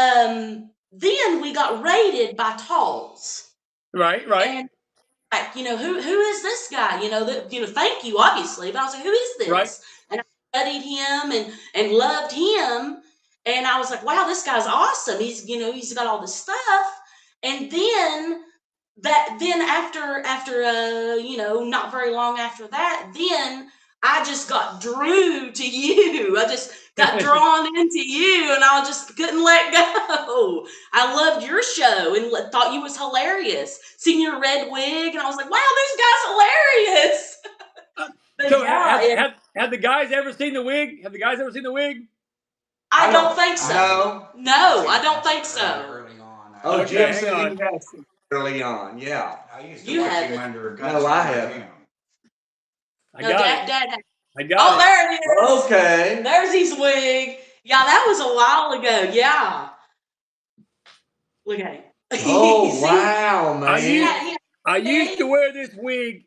then we got raided by Talls. Right. And like, who is this guy? Thank you, obviously, but I was like, who is this? Right. And I studied him and loved him, and I was like, wow, this guy's awesome. He's got all this stuff. And then after not very long after that, then I just got drew to you. I just got drawn into you, and I just couldn't let go. I loved your show and thought you was hilarious. Seen your red wig, and I was like, wow, this guy's hilarious. So have the guys ever seen the wig? Have the guys ever seen the wig? I don't think so. No, I don't think so. Early on. Oh, Jim said he has early on. Yeah. I used to watch him under a gun. No, I haven't. I got it. Dad. I got it. Oh, there it is. Okay. There's his wig. Yeah, that was a while ago. Yeah. Look at him. Oh, See? wow, I man. used to wear this wig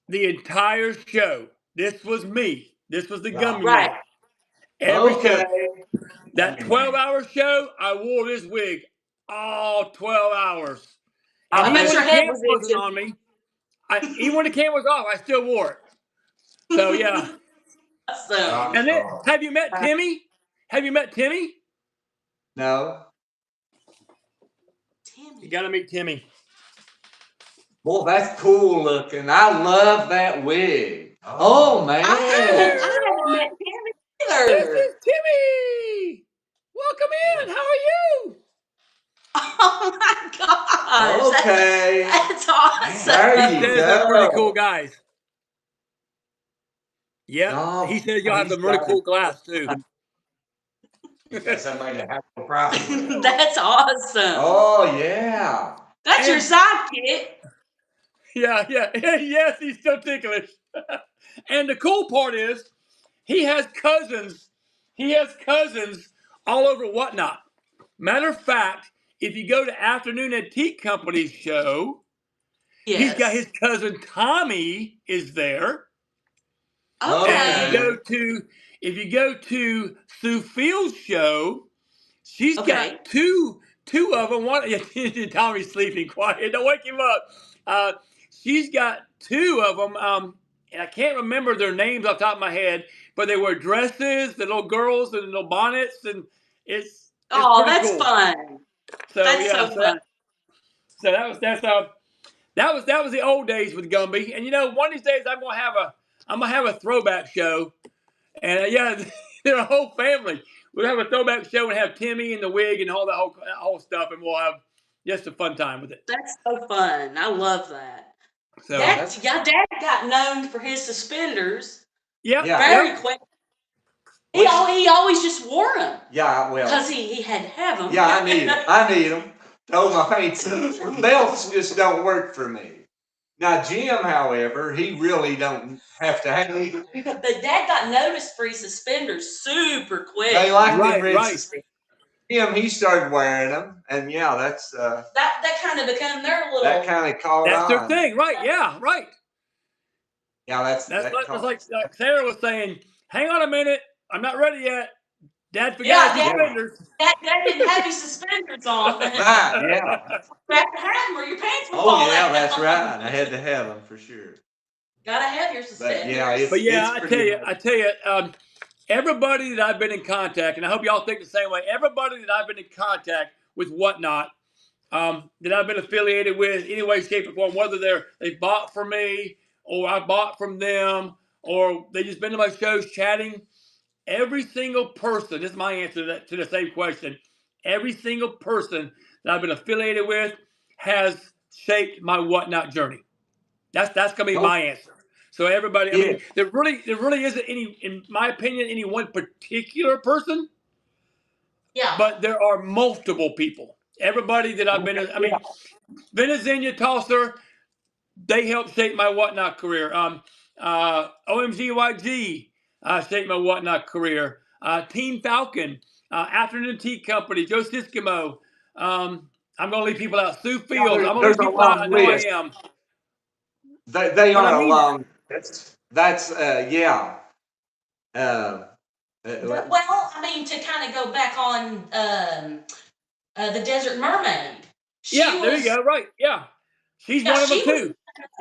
the entire show. This was me. This was the Gumby Right. man. Every show. Okay. That 12-hour show, I wore this wig all 12 hours. And I even bet when your the head camera was wasn't itching. on me, even when the camera was off, I still wore it. So yeah. So, And then, have you met Timmy? Have you met Timmy? No. You Timmy. got to meet Timmy. Boy, that's cool looking. I love that wig. Oh, man. I haven't met Timmy This either. is Timmy. Welcome in. How are you? Oh my gosh. Okay. That's awesome. There He you says they're pretty cool go. guys. Yep. Oh, He says y'all have he's some really got cool it. glass too. Got somebody to have a problem with. That's awesome. Oh, yeah. That's your And- sidekick. Yeah. Yes, he's still ticklish. And the cool part is he has cousins. He has cousins all over Whatnot. Matter of fact, if you go to Afternoon Antique Company's show, he's got his Yes. cousin Tommy is there. Okay. And if you go to Sue Field's show, she's Okay. got two of them. One, Tommy's sleeping quiet. Don't wake him up. She's got two of them. And I can't remember their names off the top of my head, but they wear dresses, the little girls and the little bonnets, and it's Oh, pretty that's cool. fun. So That's yeah, so fun. so that was the old days with Gumby. And you know, one of these days I'm gonna have a throwback show. And yeah, they're a whole family. We'll have a throwback show and have Timmy and the wig and all that whole stuff, and we'll have just a fun time with it. That's so fun. I love that. So Dad got known for his suspenders yeah. very quick. He always just wore them Yeah, well. because he had to have them. Yeah, I need them. Told my mates, belts just don't work for me. Now, Jim, however, he really don't have to have them. But Dad got noticed for his suspenders super quick. They like Right, them red right. suspenders. Jim, he started wearing them, and yeah, that's that kind of became their little. that kind of caught That's on. their thing, right? Yeah, right. Yeah, That's like Sarah was saying. Hang on a minute, I'm not ready yet. Dad forgot his suspenders. Dad didn't have his suspenders on. Right, yeah. You have to have them or your pants will Oh fall yeah, out. that's right. I had to have them for sure. Gotta have your suspenders. But yeah, I tell you, everybody that I've been in contact, and I hope y'all think the same way. Everybody that I've been in contact with Whatnot, that I've been affiliated with, any way, shape, or form, whether they bought from me or I bought from them, or they just been to my shows chatting. Every single person, this is my answer to the same question. Every single person that I've been affiliated with has shaped my Whatnot journey. That's gonna be my answer. So everybody, I mean, there really isn't any, in my opinion, any one particular person. Yeah. But there are multiple people. Everybody that I've been, I mean, Venezuela Tosser, they helped shape my Whatnot career. OMGYG shaped my Whatnot career. Team Falcon, Afternoon Antique Company, Joe Siskimo. I'm going to leave people out. Sue Fields. I'm going to leave people out. I know I am. They are a long list. That's yeah. Well, I mean, to kind of go back on the Desert Mermaid. There you go. Right. Yeah. She's one of them too.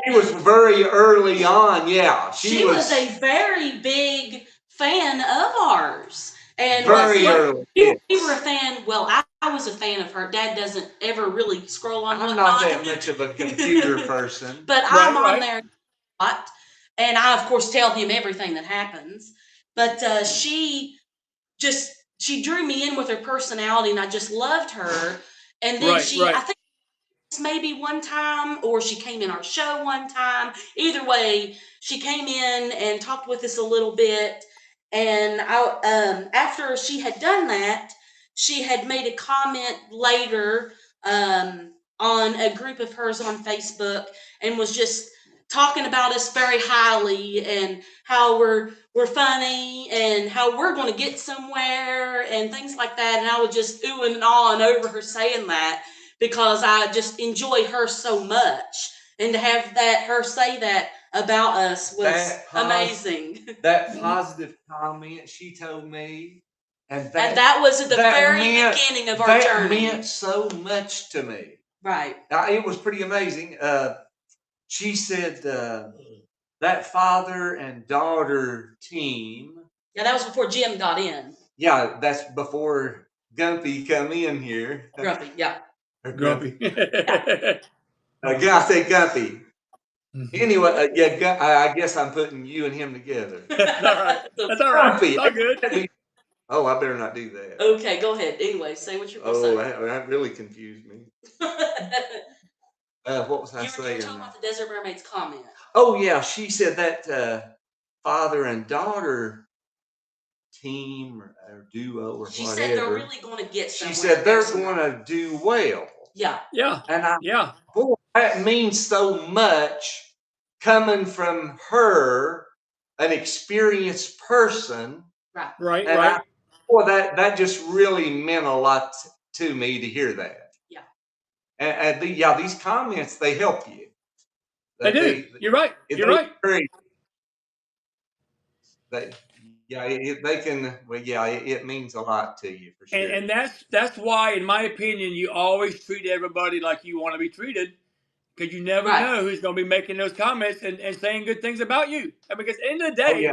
She was very early on. Yeah. She was a very big fan of ours. And very early. We were a fan. Well, I was a fan of her. Dad doesn't ever really scroll on I'm not that much of a computer person. But I'm on there a lot. And I, of course, tell him everything that happens. But she drew me in with her personality, and I just loved her. And then I think maybe one time, or she came in our show one time. Either way, she came in and talked with us a little bit. And after she had done that, she had made a comment later on a group of hers on Facebook and was just talking about us very highly and how we're funny and how we're going to get somewhere and things like that. And I was just oohing and awing over her saying that because I just enjoy her so much. And to have her say that about us was amazing. That positive comment she told me, and that was at the very beginning of our journey. That meant so much to me. Right. It was pretty amazing. She said that father and daughter team. Yeah, that was before Jim got in. Yeah, that's before Gumpy come in here. Grumpy, yeah. Grumpy. I said Gumpy. Anyway, I guess I'm putting you and him together. That's all right. That's all right. It's all good. Oh, I better not do that. Okay, go ahead. Anyway, say what you're going to say. Oh, that really confused me. What was I saying? You were talking about the Desert Mermaid's comment. Oh, yeah. She said that father and daughter team or duo or whatever. She said they're really going to get somewhere. She said they're going to do well. Yeah. Yeah. And boy, that means so much coming from her, an experienced person. Right. Right. Boy, that just really meant a lot to me to hear that. Yeah. And these comments, they help you. They do. You're right. You're right. They can. Well, yeah, it means a lot to you for sure. And that's why, in my opinion, you always treat everybody like you want to be treated, because you never know who's going to be making those comments and saying good things about you. And because at the end of the day,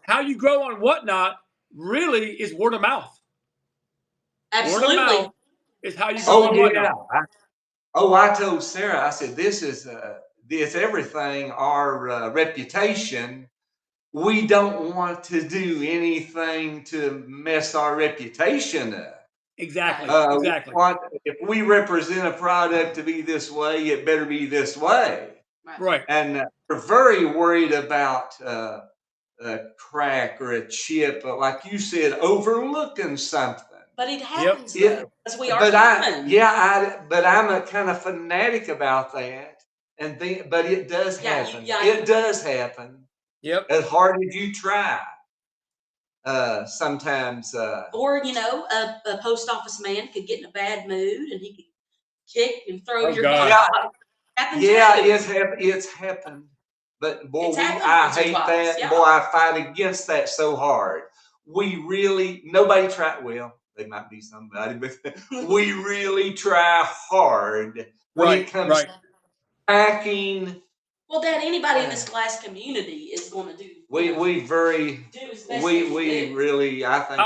how you grow on Whatnot really is word of mouth. Absolutely. Word of mouth is how you grow on Whatnot. I told Sarah, I said, this is everything. Our reputation. We don't want to do anything to mess our reputation up. Exactly. Exactly. If we represent a product to be this way, it better be this way. Right. And we're very worried about a crack or a chip, like you said, overlooking something. But it happens, as we are human. But I'm a kind of fanatic about that. But it does happen. It does happen. Yep. As hard as you try. Sometimes. Or, a post office man could get in a bad mood and he could kick and throw your God. It's happened. But boy, I hate that. Yeah. Boy, I fight against that so hard. Nobody try. Well, there might be somebody, but we really try hard when it comes to packing. Well, Dad, anybody in this glass community is going to do. We really, I think,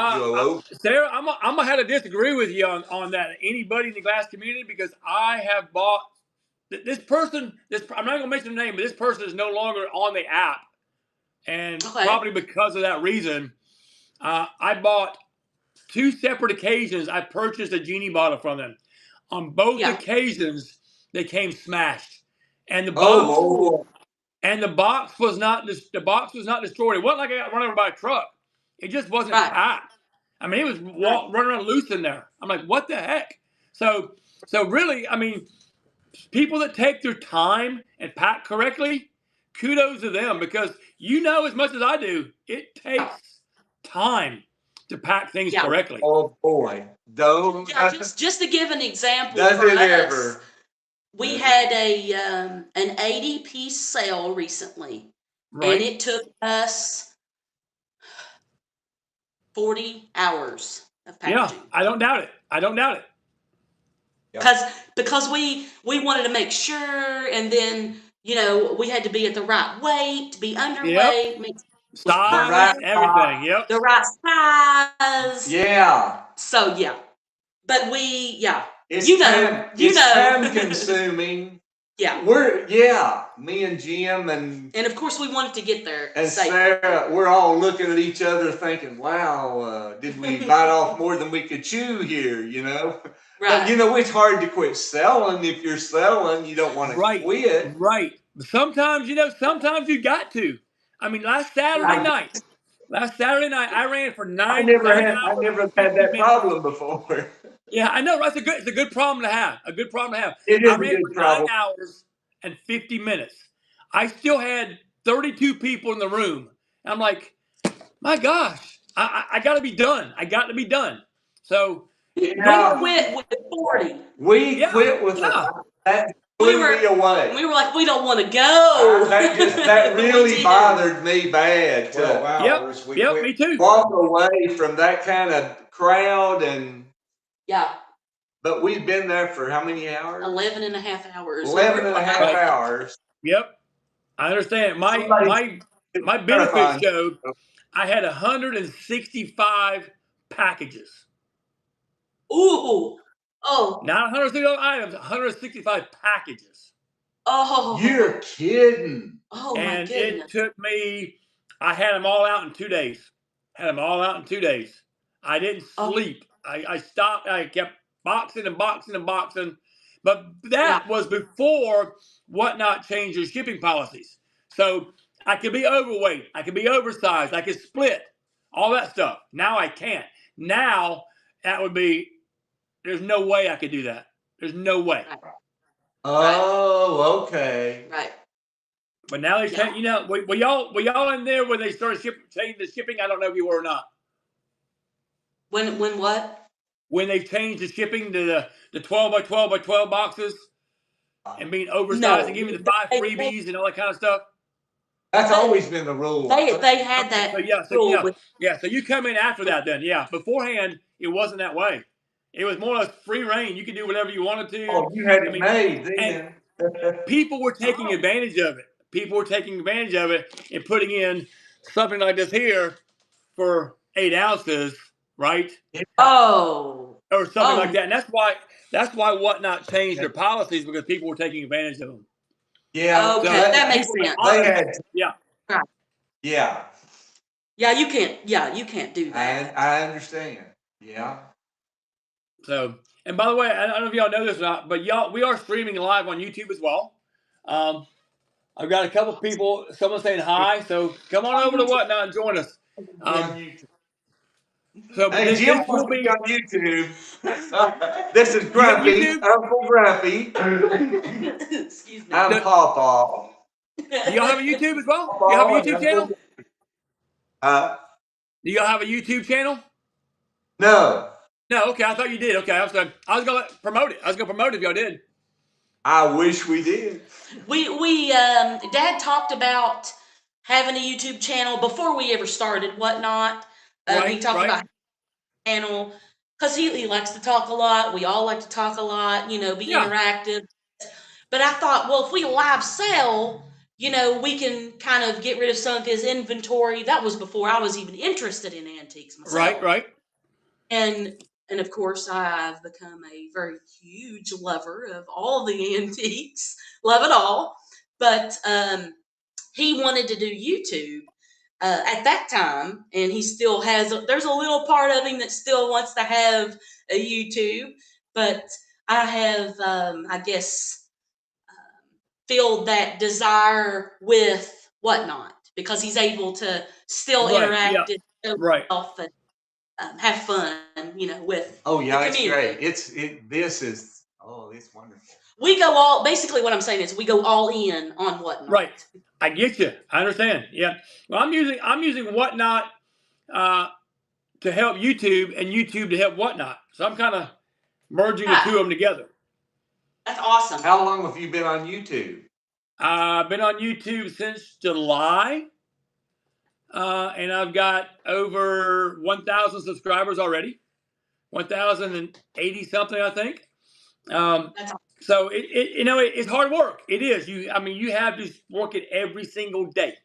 Sarah, I'm gonna have to disagree with you on that. Anybody in the glass community, because I have bought this person. I'm not gonna mention the name, but this person is no longer on the app, and probably because of that reason, I bought 2 separate occasions. I purchased a genie bottle from them. On both occasions, they came smashed. And the box was not destroyed. It wasn't like I got run over by a truck. It just wasn't packed. I mean, it was running around loose in there. I'm like, what the heck? So really, I mean, people that take their time and pack correctly, kudos to them, because as much as I do, it takes time to pack things correctly. Oh boy, just to give an example. Does it ever? We had an 80-piece sale recently, and it took us 40 hours of packaging. Yeah, I don't doubt it. Because we wanted to make sure, and then we had to be at the right weight, to be underweight, size, everything. Yep, the right size. Yeah. So but It's time consuming. Me and Jim and of course we wanted to get there. And Sarah, we're all looking at each other thinking, wow, did we bite off more than we could chew here, Right. But it's hard to quit selling. If you're selling, you don't want to quit. Right. Sometimes, sometimes you got to. I mean, last Saturday night, I ran for 9 I never had that problem before. Yeah, I know. Right? It's a good problem to have. It is I ran for 9 hours and 50 minutes. I still had 32 people in the room. I'm like, my gosh, I got to be done. I got to be done. So We Yeah, quit with 40. we yeah, quit with yeah. that We blew me were away. like, we don't want to go. That We really did. bothered me bad 12 to hours. We Yep, quit. me too. walk away from that kind of crowd Yeah, but we've been there for how many hours? 11 and a half hours. 11 and a half Right. hours. Yep, I understand. Somebody's My benefit marathon. showed I had 165 packages. Ooh. Oh. Not 165 items, 165 packages. Oh. You're kidding. Oh my And goodness. it took me, I had them all out in 2 days. Had them all out in 2 days. I didn't Oh. sleep. I stopped. I kept boxing and boxing and boxing. But that was before Whatnot changed their shipping policies. So I could be overweight. I could be oversized. I could split. All that stuff. Now I can't. Now that would be, there's no way I could do that. There's no way. Right. Oh, okay. Right. But now they change. You know, were y'all in there when they started changing the shipping? I don't know if you were or not. When what? When they changed the shipping to the 12 by 12 by 12 boxes and being oversized No. and giving the 5 freebies and all that kind of stuff. That's always been the rule. They had that rule with So you come in after that then. Yeah. Beforehand, it wasn't that way. It was more or less free reign. You could do whatever you wanted to. Oh, you had it made then. People were taking advantage of it. People were taking advantage of it and putting in something like this here for 8 ounces, right? Oh. Or something like that. And that's why Whatnot changed their policies, because people were taking advantage of them. Yeah. Okay, So that makes sense. They had. Yeah. Right. Yeah. Yeah, you can't do that. I understand. Yeah. So, and by the way, I don't know if y'all know this or not, but we are streaming live on YouTube as well. I've got a couple people, someone saying hi, so come on over to Whatnot and join us. So, but Hey, Jim this will be on YouTube. This is Grumpy, Uncle Grumpy. Excuse me. I'm Pawpaw. Do y'all have a YouTube as well? Do you have a YouTube channel? Do y'all have a YouTube channel? No. No, okay, I thought you did. Okay, I was gonna promote it. I was gonna promote it if y'all did. I wish we did. We Dad talked about having a YouTube channel before we ever started Whatnot. He talked about channel because he likes to talk a lot. We all like to talk a lot, be interactive. But I thought, well, if we live sell, we can kind of get rid of some of his inventory. That was before I was even interested in antiques myself. Right. And of course, I've become a very huge lover of all the antiques. Love it all. But he wanted to do YouTube at that time, and he still has. There's a little part of him that still wants to have a YouTube, but I have, I guess, filled that desire with Whatnot because he's able to still interact and show himself and have fun, with Oh yeah, the it's community. great. It's wonderful. We go basically what I'm saying is we go all in on Whatnot. Right. I get you. I understand. Yeah. Well, I'm using Whatnot to help YouTube and YouTube to help Whatnot. So I'm kind of merging the two of them together. That's awesome. How long have you been on YouTube? I've been on YouTube since July. And I've got over 1,000 subscribers already. 1,080 something, I think. So it's hard work. It is. You have to work it every single day.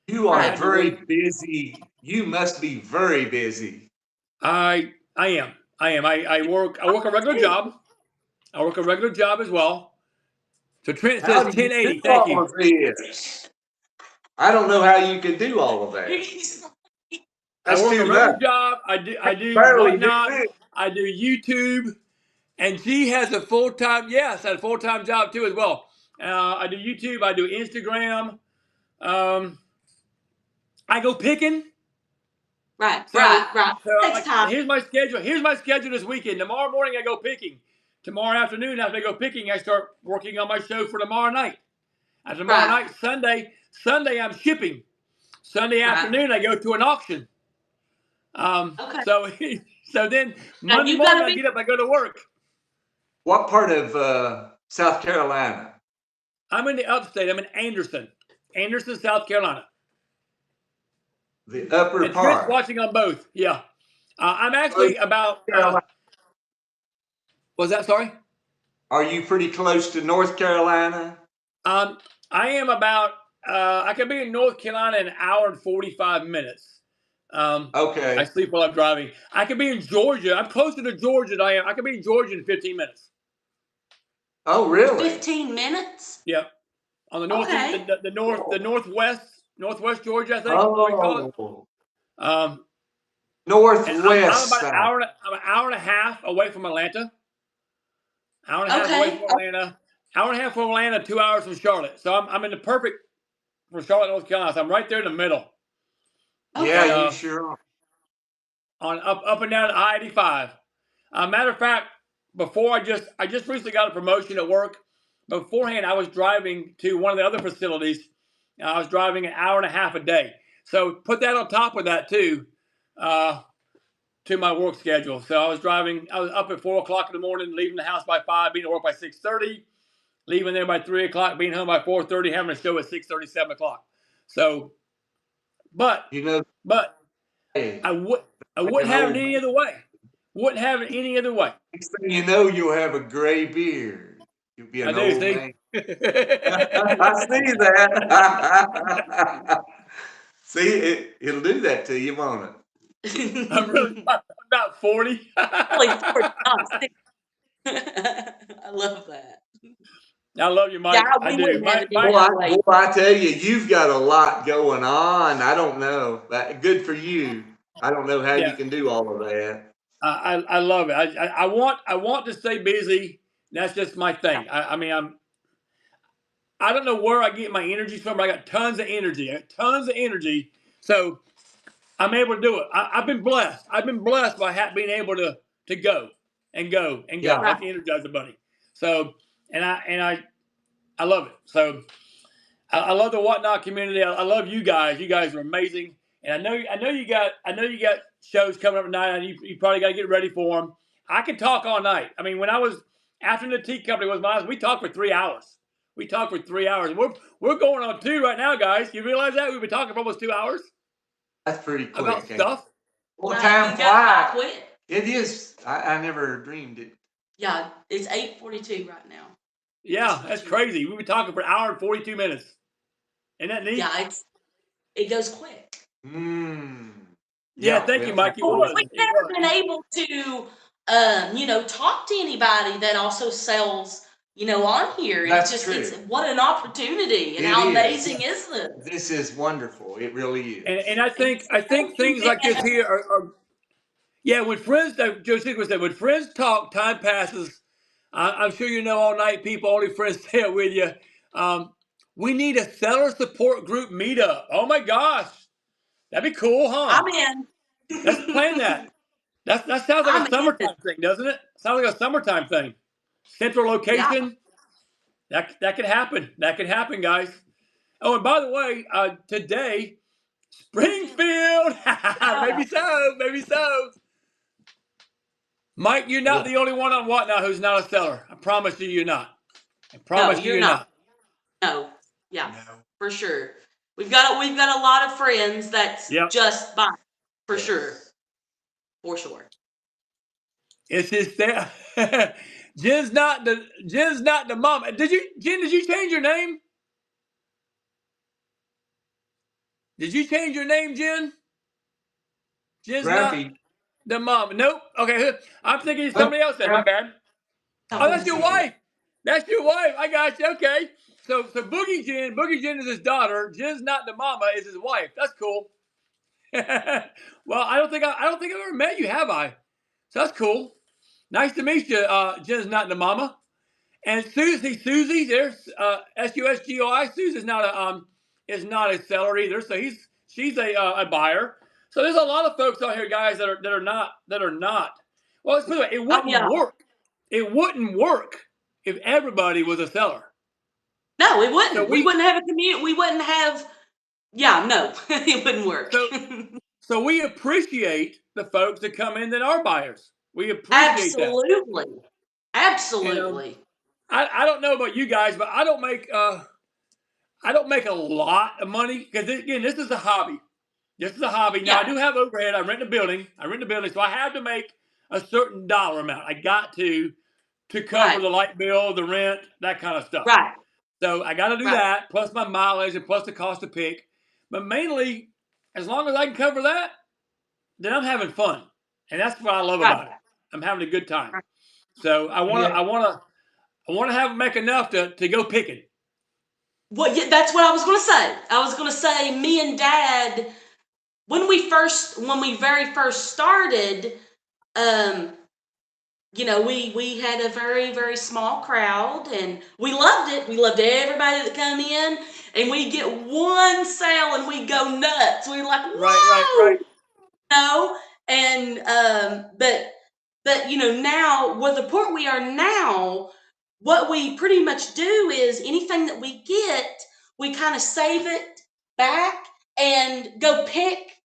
You are very busy. You must be very busy. I am. I work a regular job. I work a regular job as well. So Trent says 1080. Thank you. I don't know how you can do all of that. I work a regular job. I do Whatnot. I do YouTube. And she has a full-time, yes, a full-time job too as well. I do YouTube. I do Instagram. I go picking. Right. So here's my schedule. Here's my schedule this weekend. Tomorrow morning I go picking. Tomorrow afternoon after I go picking, I start working on my show for tomorrow night. Tomorrow Right. night, Sunday I'm shipping. Sunday Right. afternoon I go to an auction. Okay. So so then Now Monday you morning gotta I be get up, I go to work. What part of South Carolina? I'm in the upstate. I'm in Anderson, South Carolina. The upper And Trent's part. watching on both. Yeah. I'm actually about, Carolina. was that, sorry? Are you pretty close to North Carolina? I am about, I can be in North Carolina in an hour and 45 minutes. I Okay. sleep while I'm driving. I could be in Georgia. I'm closer to Georgia than I am. I could be in Georgia in 15 minutes. Oh, really? 15 minutes? Yeah. On the Okay. northwest Georgia, I think. What we call it. Oh, And I'm northwest about side. I'm an hour and a half away from Atlanta. Hour and a half Okay. away from Atlanta. Hour and a half from Atlanta, 2 hours from Charlotte. So I'm in the perfect for Charlotte, North Carolina. So I'm right there in the middle. Yeah, Okay. you sure are. On up and down I-85. Matter of fact, before I just recently got a promotion at work. Beforehand, I was driving to one of the other facilities. I was driving an hour and a half a day. So put that on top of that too, to my work schedule. So I was up at 4 o'clock in the morning, leaving the house by 5, being at work by 6:30, leaving there by 3 o'clock, being home by 4:30, having a show at 6:30, 7 o'clock. So, but Hey, I wouldn't have it any other way. Wouldn't have it any other way. next thing you know, you'll have a gray beard. You'll be an I do, old see? man. I see that. See, it'll do that to you, won't it? I'm about 40. Only 40, not 60. I love that. I love you, Mike. Yeah, I we do. wouldn't have it Mike, any Boy, I tell you, you've got a lot going on. I don't know. Good for you. I don't know how you Yeah. can do all of that. I love it. I want to stay busy. That's just my thing. I mean, I don't know where I get my energy from, but I got tons of energy. So I'm able to do it. I've been blessed. I've been blessed by being able to go and go and go Yeah. like the Energizer Bunny. So and I love it. So I love the Whatnot community. I love you guys. You guys are amazing. And I know you got shows coming up tonight. And you probably got to get ready for them. I can talk all night. I mean, when I was after the tea company was mine, we talked for 3 hours. We're going on 2 right now, guys. You realize that we've been talking for almost 2 hours That's pretty quick. about stuff. Well, Right, time you got flies. quick. It is. I never dreamed it. Yeah, it's 8:42 right now. Yeah, that's crazy. We've been talking for an hour and 42 minutes. Isn't that neat? Yeah, it goes quick. Yeah, thank you, Mike. It Well, was. we've never been able to, talk to anybody that also sells, on here. That's It's true. it's what an opportunity, and It how is. amazing is this? This is wonderful. It really is. And I think things like this here are yeah. When friends, Joe Sigler said, when friends talk, time passes. I'm sure you know all night, people. Only friends stay up with you. We need a seller support group meetup. Oh my gosh, that'd be cool, huh? I'm in. Let's plan that. That sounds like I'm a summertime thing, doesn't it? Sounds like a summertime thing. Central location. Yeah. That could happen. That could happen, guys. Oh, and by the way, today, Springfield. Maybe so. Mike, you're not the only one on Whatnot who's not a seller. I promise you, you're not. I promise you, you're not. No, yeah, for sure. We've got a lot of friends that's just buying, for sure. It's just there. Jen's not the mom. Jen, did you change your name? Did you change your name, Jen? Jen's Grumpy. not the mom. Nope. Okay, I'm thinking it's somebody else. Then my bad. Oh, that's your wife. That's your wife. I got you. Okay. So Boogie Jen is his daughter. Jen's not the mama. Is his wife. That's cool. Well, I don't think I've ever met you, have I? So that's cool. Nice to meet you. Jen's not the mama. And Susie, there's SUSGOI. Susie's is not a seller either. So she's a buyer. So there's a lot of folks out here, guys, that are not. Well, let's put it, it wouldn't work. It wouldn't work if everybody was a seller. No, it wouldn't. So we wouldn't have a community. We wouldn't have. Yeah, no, it wouldn't work. So we appreciate the folks that come in that are buyers. We appreciate that. Absolutely. And Absolutely. I don't know about you guys, but I don't make a lot of money because again, this is a hobby. This is a hobby. Now I do have overhead. I rent a building. So I have to make a certain dollar amount. I got to cover the light bill, the rent, that kind of stuff. Right. So I got to do that, plus my mileage and plus the cost to pick. But mainly, as long as I can cover that, then I'm having fun, and that's what I love about it. I'm having a good time. Right. So I want to make enough to go picking. Well, yeah, that's what I was going to say. I was going to say, me and Dad, when we very first started, you know, we had a very, very small crowd, and we loved it. We loved everybody that come in, and we get one sale and we go nuts. We're like, whoa! Right. No, and but you know, now with the point we are now, what we pretty much do is anything that we get, we kind of save it back and go pick,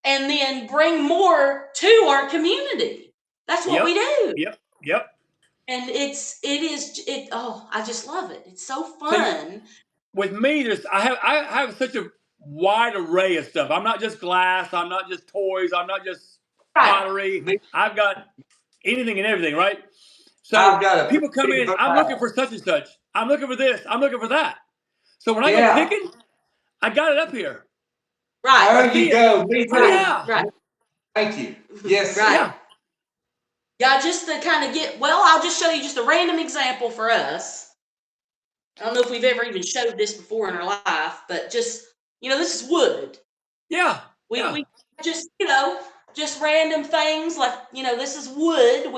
and then bring more to our community. That's what we do. Yep. And I just love it. It's so fun. With me, I have such a wide array of stuff. I'm not just glass. I'm not just toys. I'm not just pottery. I've got anything and everything, right? So people come in. I'm looking for such and such. I'm looking for this. I'm looking for that. So when I go picking, I got it up here. Right. There you go. Me too. Yeah. Right. Thank you. Yes. Right. Yeah, just to kind of I'll just show you just a random example for us. I don't know if we've ever even showed this before in our life, but just, you know, this is wood. Yeah. We just, you know, just random things like, you know, this is wood.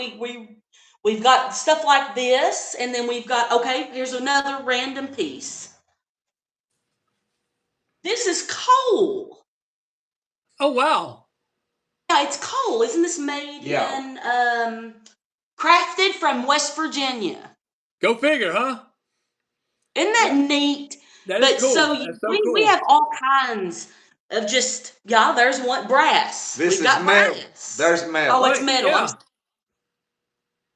We've got stuff like this, and then we've got, okay, here's another random piece. This is coal. Oh, wow. Yeah, it's coal. Isn't this made in, crafted from West Virginia? Go figure, huh? Isn't that neat? That is cool. So we have all kinds of just, there's one, brass. This We've is got metal. brass. There's metal. Oh, it's metal. Yeah.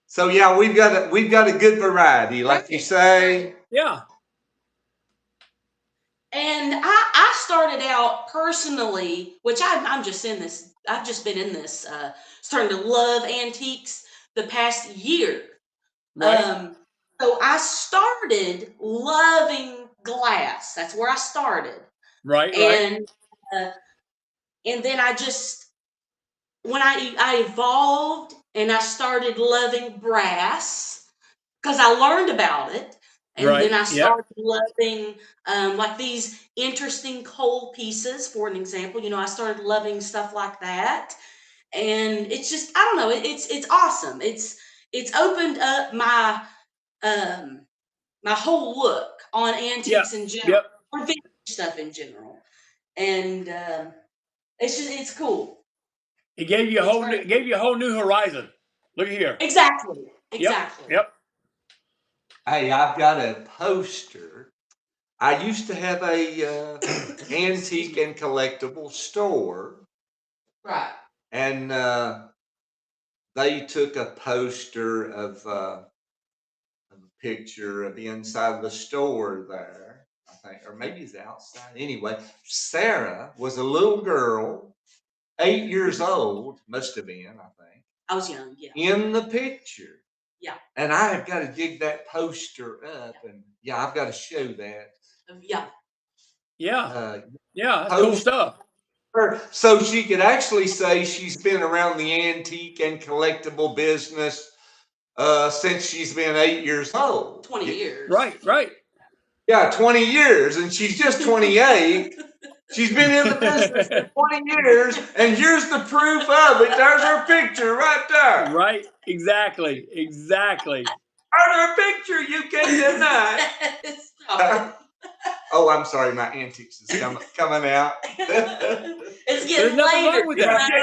So we've got a good variety, like you say. Yeah. And I started out personally, which I'm just in this, I've just been in this, starting to love antiques the past year. Right. So I started loving glass. That's where I started. Right. And then I just, when I evolved and I started loving brass because I learned about it. And then I started loving like these interesting coal pieces, for an example. You know, I started loving stuff like that. And it's just, I don't know, it's awesome. It's opened up my my whole look on antiques in general, or vintage stuff in general. And it's cool. It gave you a whole new horizon. Look at here. Exactly. Yep. Hey, I've got a poster. I used to have a antique and collectible store. Right. And they took a poster of a picture of the inside of the store there, I think, or maybe it's outside. Anyway, Sarah was a little girl, 8 years old, must have been, I think. I was young, yeah. In the picture. Yeah. And I have got to dig that poster up, and I've got to show that. Yeah. That's cool stuff. So she could actually say she's been around the antique and collectible business since she's been 8 years old. 20 years. Right. Yeah, 20 years, and she's just 28. She's been in the business for 20 years, and here's the proof of it. There's her picture right there. Right, exactly. There's her picture, you can't deny. Oh, I'm sorry, my antiques is coming out. It's getting later.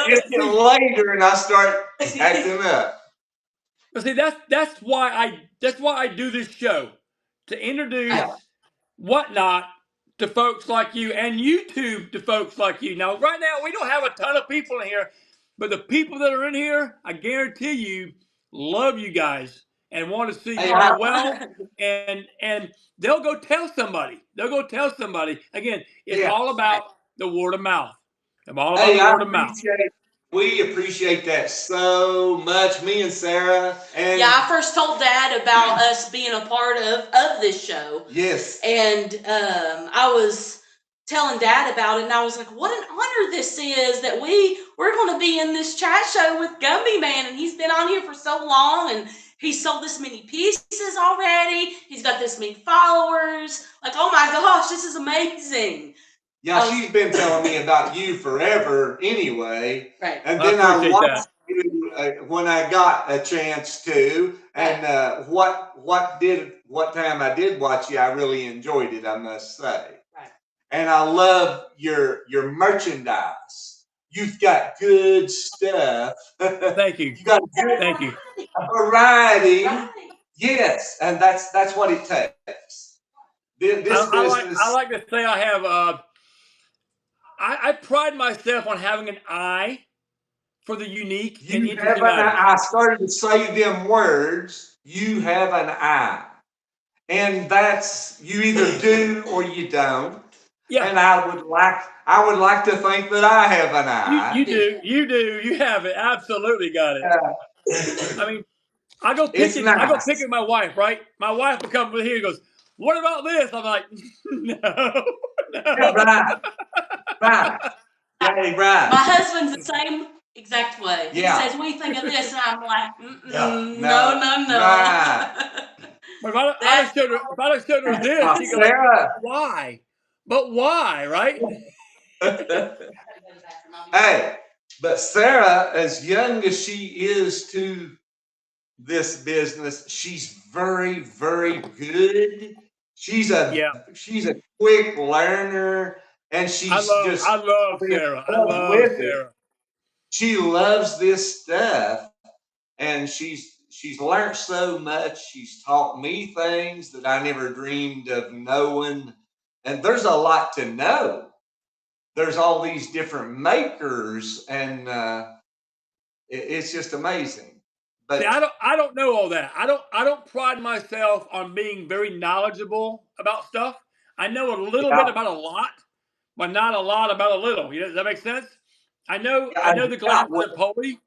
It's getting later, and I start acting up. But see, that's why I do this show, to introduce whatnot to folks like you and YouTube to folks like you. Now, right now, we don't have a ton of people in here, but the people that are in here, I guarantee you, love you guys and want to see you Hey, do well. And they'll go tell somebody. They'll go tell somebody. Again, it's yeah. all about the word of mouth. I'm all about Hey, the I word of mouth. we appreciate that so much, me and Sarah. And Yeah, I first told Dad about us being a part of this show. yes, And I was telling Dad about it, and I was like, what an honor this is that we're going to be in this chat show with Gumby Man, and he's been on here for so long, and he's sold this many pieces already. He's got this many followers. Like, oh my gosh, this is amazing. yeah, she's been telling me about you forever anyway. Right. And I then I appreciate watched you when I got a chance to. And what time I did watch you, I really enjoyed it, I must say. Right. And I love your merchandise. You've got good stuff. Thank you. You got good Thank you. variety. Right. Yes, and that's what it takes. This business. I like to say I have. I pride myself on having an eye for the unique and You have interesting an items. eye. I started to say them words. You have an eye, and that's you either do or you don't. Yeah. And I would like to think that I have an eye. You do. You have it. Absolutely got it. I mean, I go It's picking. I go nice. picking my wife. Right. My wife will come over here and goes, "What about this?" I'm like, "No, Yeah, right. Hey, right. My husband's the same exact way. Yeah. He says, what do you think of this? And I'm like, No. no. Right. But if I don't showed her this, she goes, Sarah. "Why? But why?" Right? Hey, but Sarah, as young as she is to this business, she's very, very good. She's a quick learner, and she's I love Sarah. I love Sarah. She loves this stuff, and she's learned so much. She's taught me things that I never dreamed of knowing, and there's a lot to know. There's all these different makers, and it's just amazing. But see, I don't know all that. I don't pride myself on being very knowledgeable about stuff. I know a little bit about a lot, but not a lot about a little. Does that make sense? I know the glass and pulley,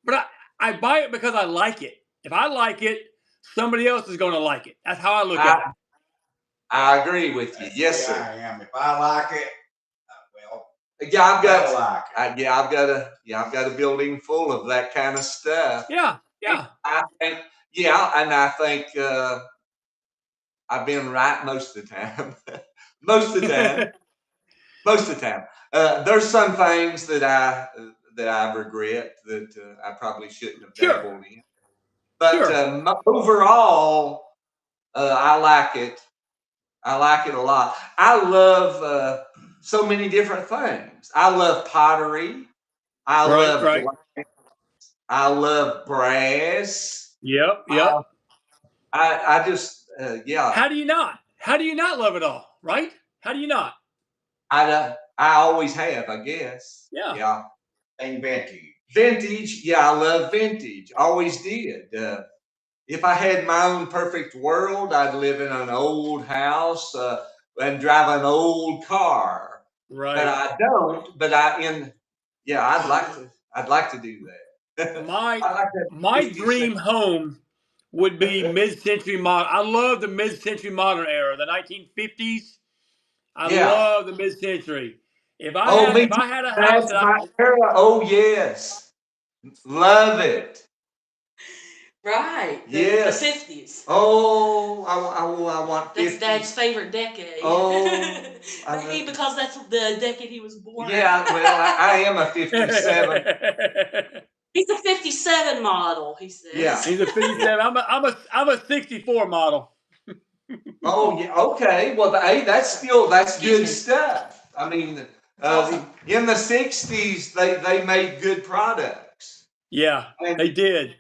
but I buy it because I like it. If I like it, somebody else is going to like it. That's how I look at it. I agree with you. Yes, sir. I am. If I like it, well, yeah, I've I like got a building full of that kind of stuff. Yeah. I think, I've been right most of the time. most of the time. There's some things that I regret that I probably shouldn't have dabbled in. But overall, I like it. I like it a lot. I love so many different things. I love pottery. I love glass. I love brass. Yep. I just How do you not? How do you not love it all? Right? How do you not? I always have, I guess. Yeah. and vintage. Vintage. Yeah, I love vintage. Always did. If I had my own perfect world, I'd live in an old house and drive an old car. Right. But I don't. But I'd like to do that. My dream home would be mid-century modern. I love the mid-century modern era, the 1950s. I love the mid-century. If I had a house era. Oh yes, love it. Right. Yes. The 50s. Oh, I want 50s. That's Dad's favorite decade. Oh, maybe because that's the decade he was born. Yeah, well, I am a 57. He's a 57 model, he says. Yeah. He's a 57. I'm a 64 model. Oh yeah. Okay. Well, hey, that's good stuff. I mean, Awesome. In the 60s, they made good products. Yeah, they did.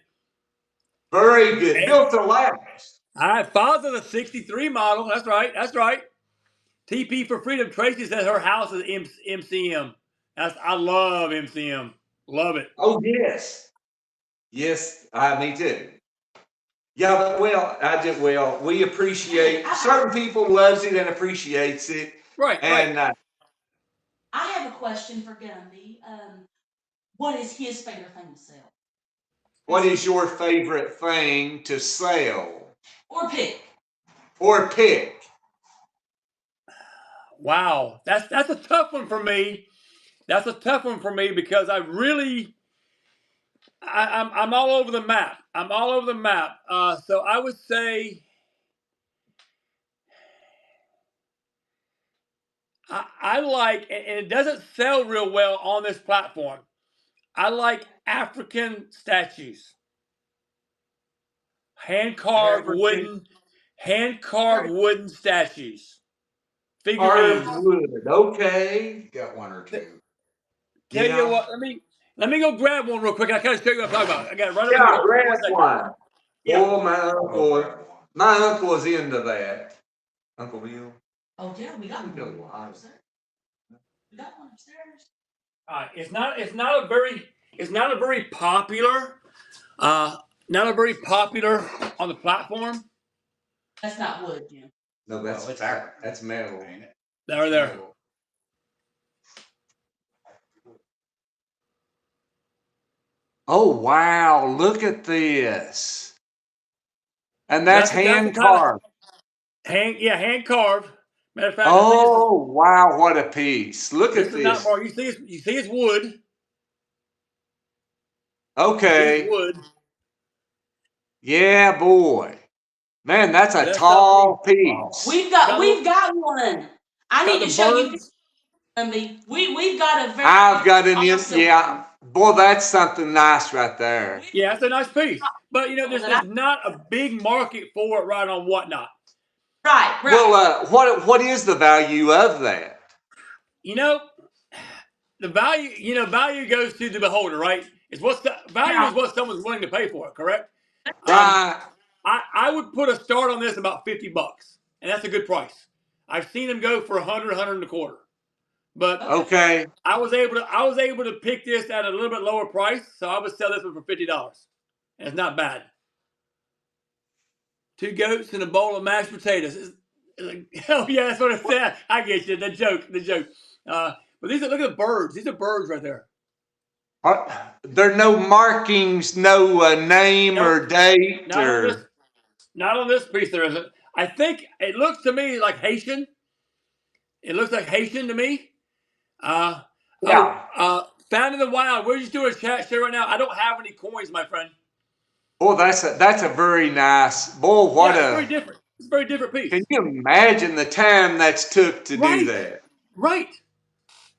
Very good. Built to last. All right, father's a 63 model. That's right. TP for Freedom. Tracy says her house is MCM. I love MCM. Love it. Oh, yes. Yes, me too. Yeah, but we appreciate, certain people loves it and appreciates it. Right, And right. I have a question for Gumby. What is his favorite thing to sell? What is your favorite thing to sell? Or pick? Or pick? Wow, that's a tough one for me. That's a tough one for me because I'm all over the map. I'm all over the map. So I would say I like, and it doesn't sell real well on this platform. I like African statues, hand carved wooden statues, figurines. Carved wood. Okay. Got one or two. Tell Yeah. you what, let me go grab one real quick. I kind of show you what I'm talking about. I got it right over Yeah, here. grab 1 second. one. Yeah. Oh, my uncle is into that. Uncle Bill. Oh yeah, we got No, one upstairs. We got one upstairs. It's not a very popular on the platform. That's not wood, Jim. No, that's Well, it's that's metal. Ain't it? There. Oh wow, look at this. And that's hand the kind of carved. hand carved. Matter of fact, Oh wow, what a piece. Look this at is not this. more. You see it's wood. Okay. It's wood. Yeah, boy. Man, that's a That's tall piece. We've got one. I need to show you, birds. Gumby. We've got a very I've got an awesome yeah. Boy, that's something nice right there. Yeah, it's a nice piece. But that there's not a big market for it right on Whatnot. Right. Well, what is the value of that? The value goes to the beholder, right? It's what's the value is what someone's willing to pay for it, correct? Right. I would put a start on this about $50, and that's a good price. I've seen them go for 100 and a quarter, but Okay. I was able to pick this at a little bit lower price, so I would sell this one for $50, and it's not bad. 2 goats and a bowl of mashed potatoes. Oh yeah, that's what it said. I get you. The joke. But look at the birds. These are birds right there. There are no markings, no name or date Not on this piece. There isn't. I think it looks to me like Haitian. It looks like Haitian to me. Yeah. Found in the wild. We're just doing a chat show right now. I don't have any coins, my friend. Boy, that's a very nice. Boy, what it's very different. It's a very different piece. Can you imagine the time that's took to do that? Right.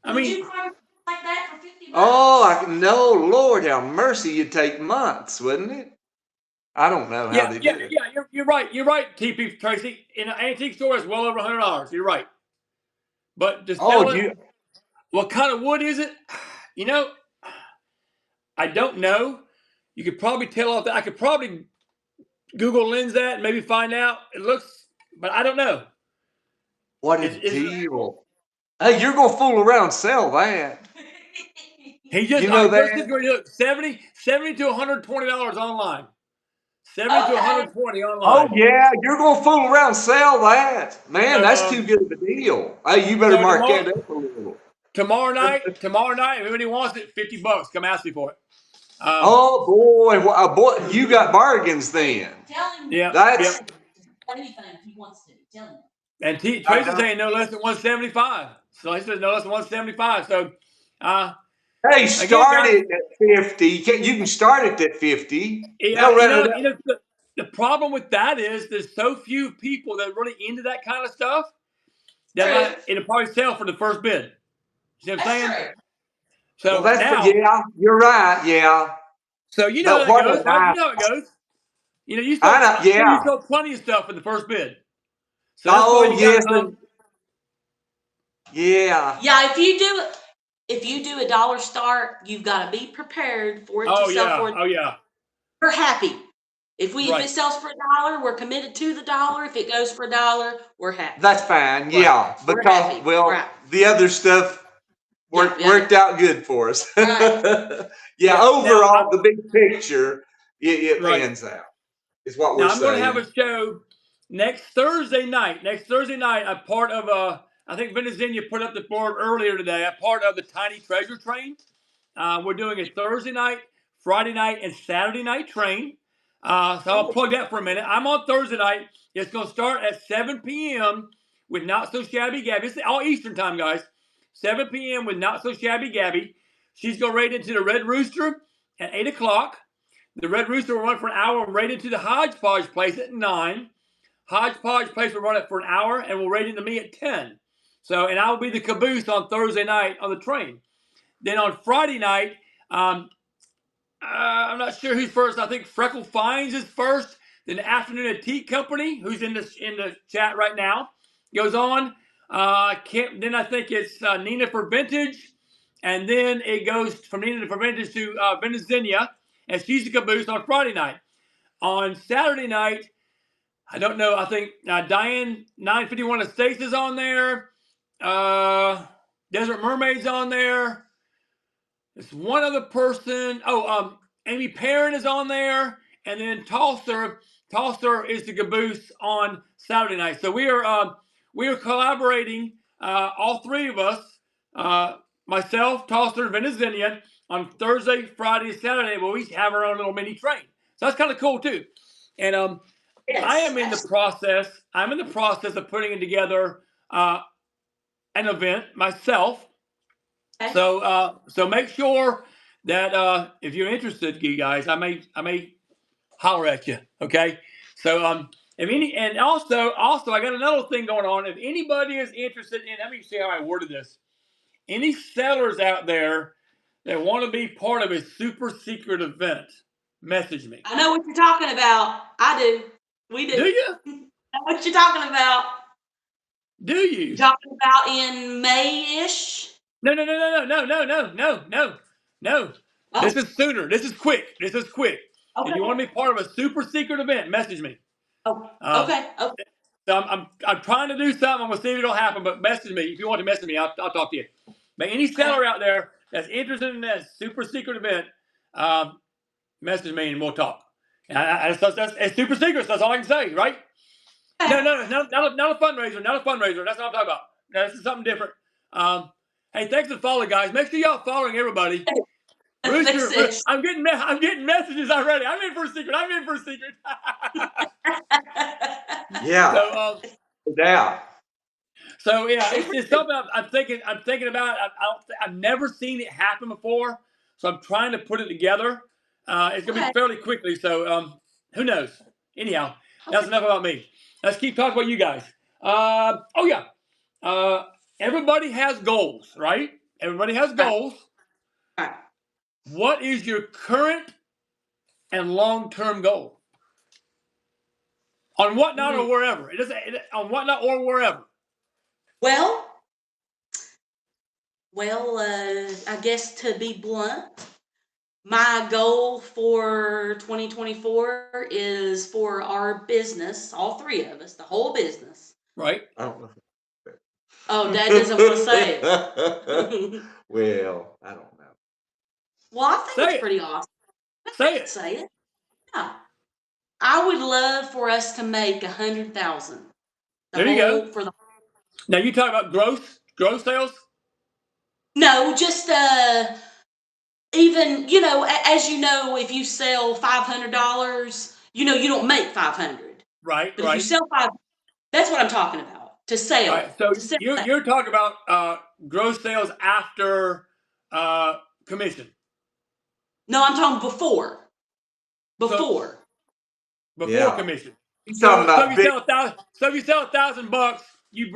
Would you carve like that for $50? Oh, no, Lord have mercy, you'd take months, wouldn't it? I don't know how they do it. Yeah, you're right. You're right, TP Tracy. In an antique store, it's well over $100. You're right. But to sell it, what kind of wood is it? I don't know. You could probably tell off that. I could probably Google lens that and maybe find out. It looks, but I don't know. What a deal. Hey, you're going to fool around and sell that. He just, that? 70 to $120 online. 70 to 120 online. Oh, yeah, you're going to fool around and sell that. Man, that's too good of a deal. Hey, you better mark that up a little. Tomorrow night, if anybody wants it, $50. Come ask me for it. Oh, boy, you got bargains then. Tell him. Yeah. That's anything if he wants to. Tell him. And Tracy's saying no less than 175. So he says no less than 175. So, hey, start it at 50. You can start it at 50. Yeah, the problem with that is there's so few people that are really into that kind of stuff that it'll probably sell for the first bid. You see what I'm saying? True. So yeah, you're right. Yeah. So you know how it goes. Right? You know how it goes. You sell plenty of stuff in the first bid. So yeah. Yeah, if you do a dollar start, you've got to be prepared for it to sell for. Oh yeah. We're happy. If Right. it sells for $1, we're committed to the $1. If it goes for $1, we're happy. That's fine. Right. Yeah, We're because happy. well, Right. the other stuff worked out good for us. Right. Yeah, Yeah. overall, the big picture, it Right. pans out. Is what Now we're I'm going to saying. have a show next Thursday night. Next Thursday night, I'm part of I think Venezuela put up the board earlier today. I'm part of the Tiny Treasure Train. We're doing a Thursday night, Friday night, and Saturday night train. So I'll plug that for a minute. I'm on Thursday night. It's going to start at 7 p.m. with Not So Shabby Gabby. It's all Eastern time, guys. 7 p.m. with Not So Shabby Gabby. She's going right into the Red Rooster at 8 o'clock. The Red Rooster will run for an hour right into the Hodgepodge Place at 9. Hodgepodge Place will run it for an hour and will right into me at 10. So, and I'll be the caboose on Thursday night on the train. Then on Friday night, I'm not sure who's first. I think Freckle Fines is first. Then the Afternoon Antique Company, who's in the chat right now, goes on. Then I think it's Nina for Vintage, and then it goes from Nina for Vintage to Venezuela, and she's the caboose on Friday night. On Saturday night, I don't know. I think Diane 951 Estates is on there. Desert Mermaid's on there. There's one other person. Oh, Amy Perrin is on there, and then Tosser is the caboose on Saturday night. So we are collaborating, all three of us, myself, Tosser, and Venezuela, on Thursday, Friday, and Saturday. But we each have our own little mini train, so that's kind of cool too. And Yes. I am in the process. I'm in the process of putting together an event myself. Okay. So make sure that if you're interested, you guys, I may holler at you. Okay. So and also I got another thing going on. If anybody is interested in, let me see how I worded this. Any sellers out there that want to be part of a super secret event, message me. I know what you're talking about. I do. We do. Do you? I know what you're talking about. Do you? You're talking about in May-ish? No. Oh. This is sooner. This is quick. Okay. If you want to be part of a super secret event, message me. Oh, okay. So I'm trying to do something. I'm gonna see if it'll happen, but message me if you want to message me. I'll talk to you. But any seller out there that's interested in that super secret event, message me and we'll talk. And it's super secret. So that's all I can say, right? No, not a fundraiser. Not a fundraiser. That's not what I'm talking about. No, this is something different. Hey, thanks for following, guys. Make sure y'all following everybody. Rooster, I'm getting messages already. I'm in for a secret. Yeah. So, so yeah, it's something I'm thinking about. I've never seen it happen before, so I'm trying to put it together. It's gonna be fairly quickly. So who knows? Anyhow, that's enough about me. Let's keep talking about you guys. Everybody has goals, right? Everybody has goals. Right. What is your current and long-term goal? On Whatnot or wherever. On Whatnot or wherever. Well, I guess to be blunt, my goal for 2024 is for our business, all three of us, the whole business. Right. I don't know. Oh, Dad doesn't want to say it. Well, I don't know. Well, I think it's pretty awesome. Say it. Yeah. I would love for us to make 100,000. There you go. Now you talk about gross sales? No, just even, as you know, if you sell $500, you don't make 500. Right. But if you sell 500, that's what I'm talking about. To sell. Right. So you're talking about gross sales after commission. No, I'm talking before. Before Commission. So if you sell $1,000, you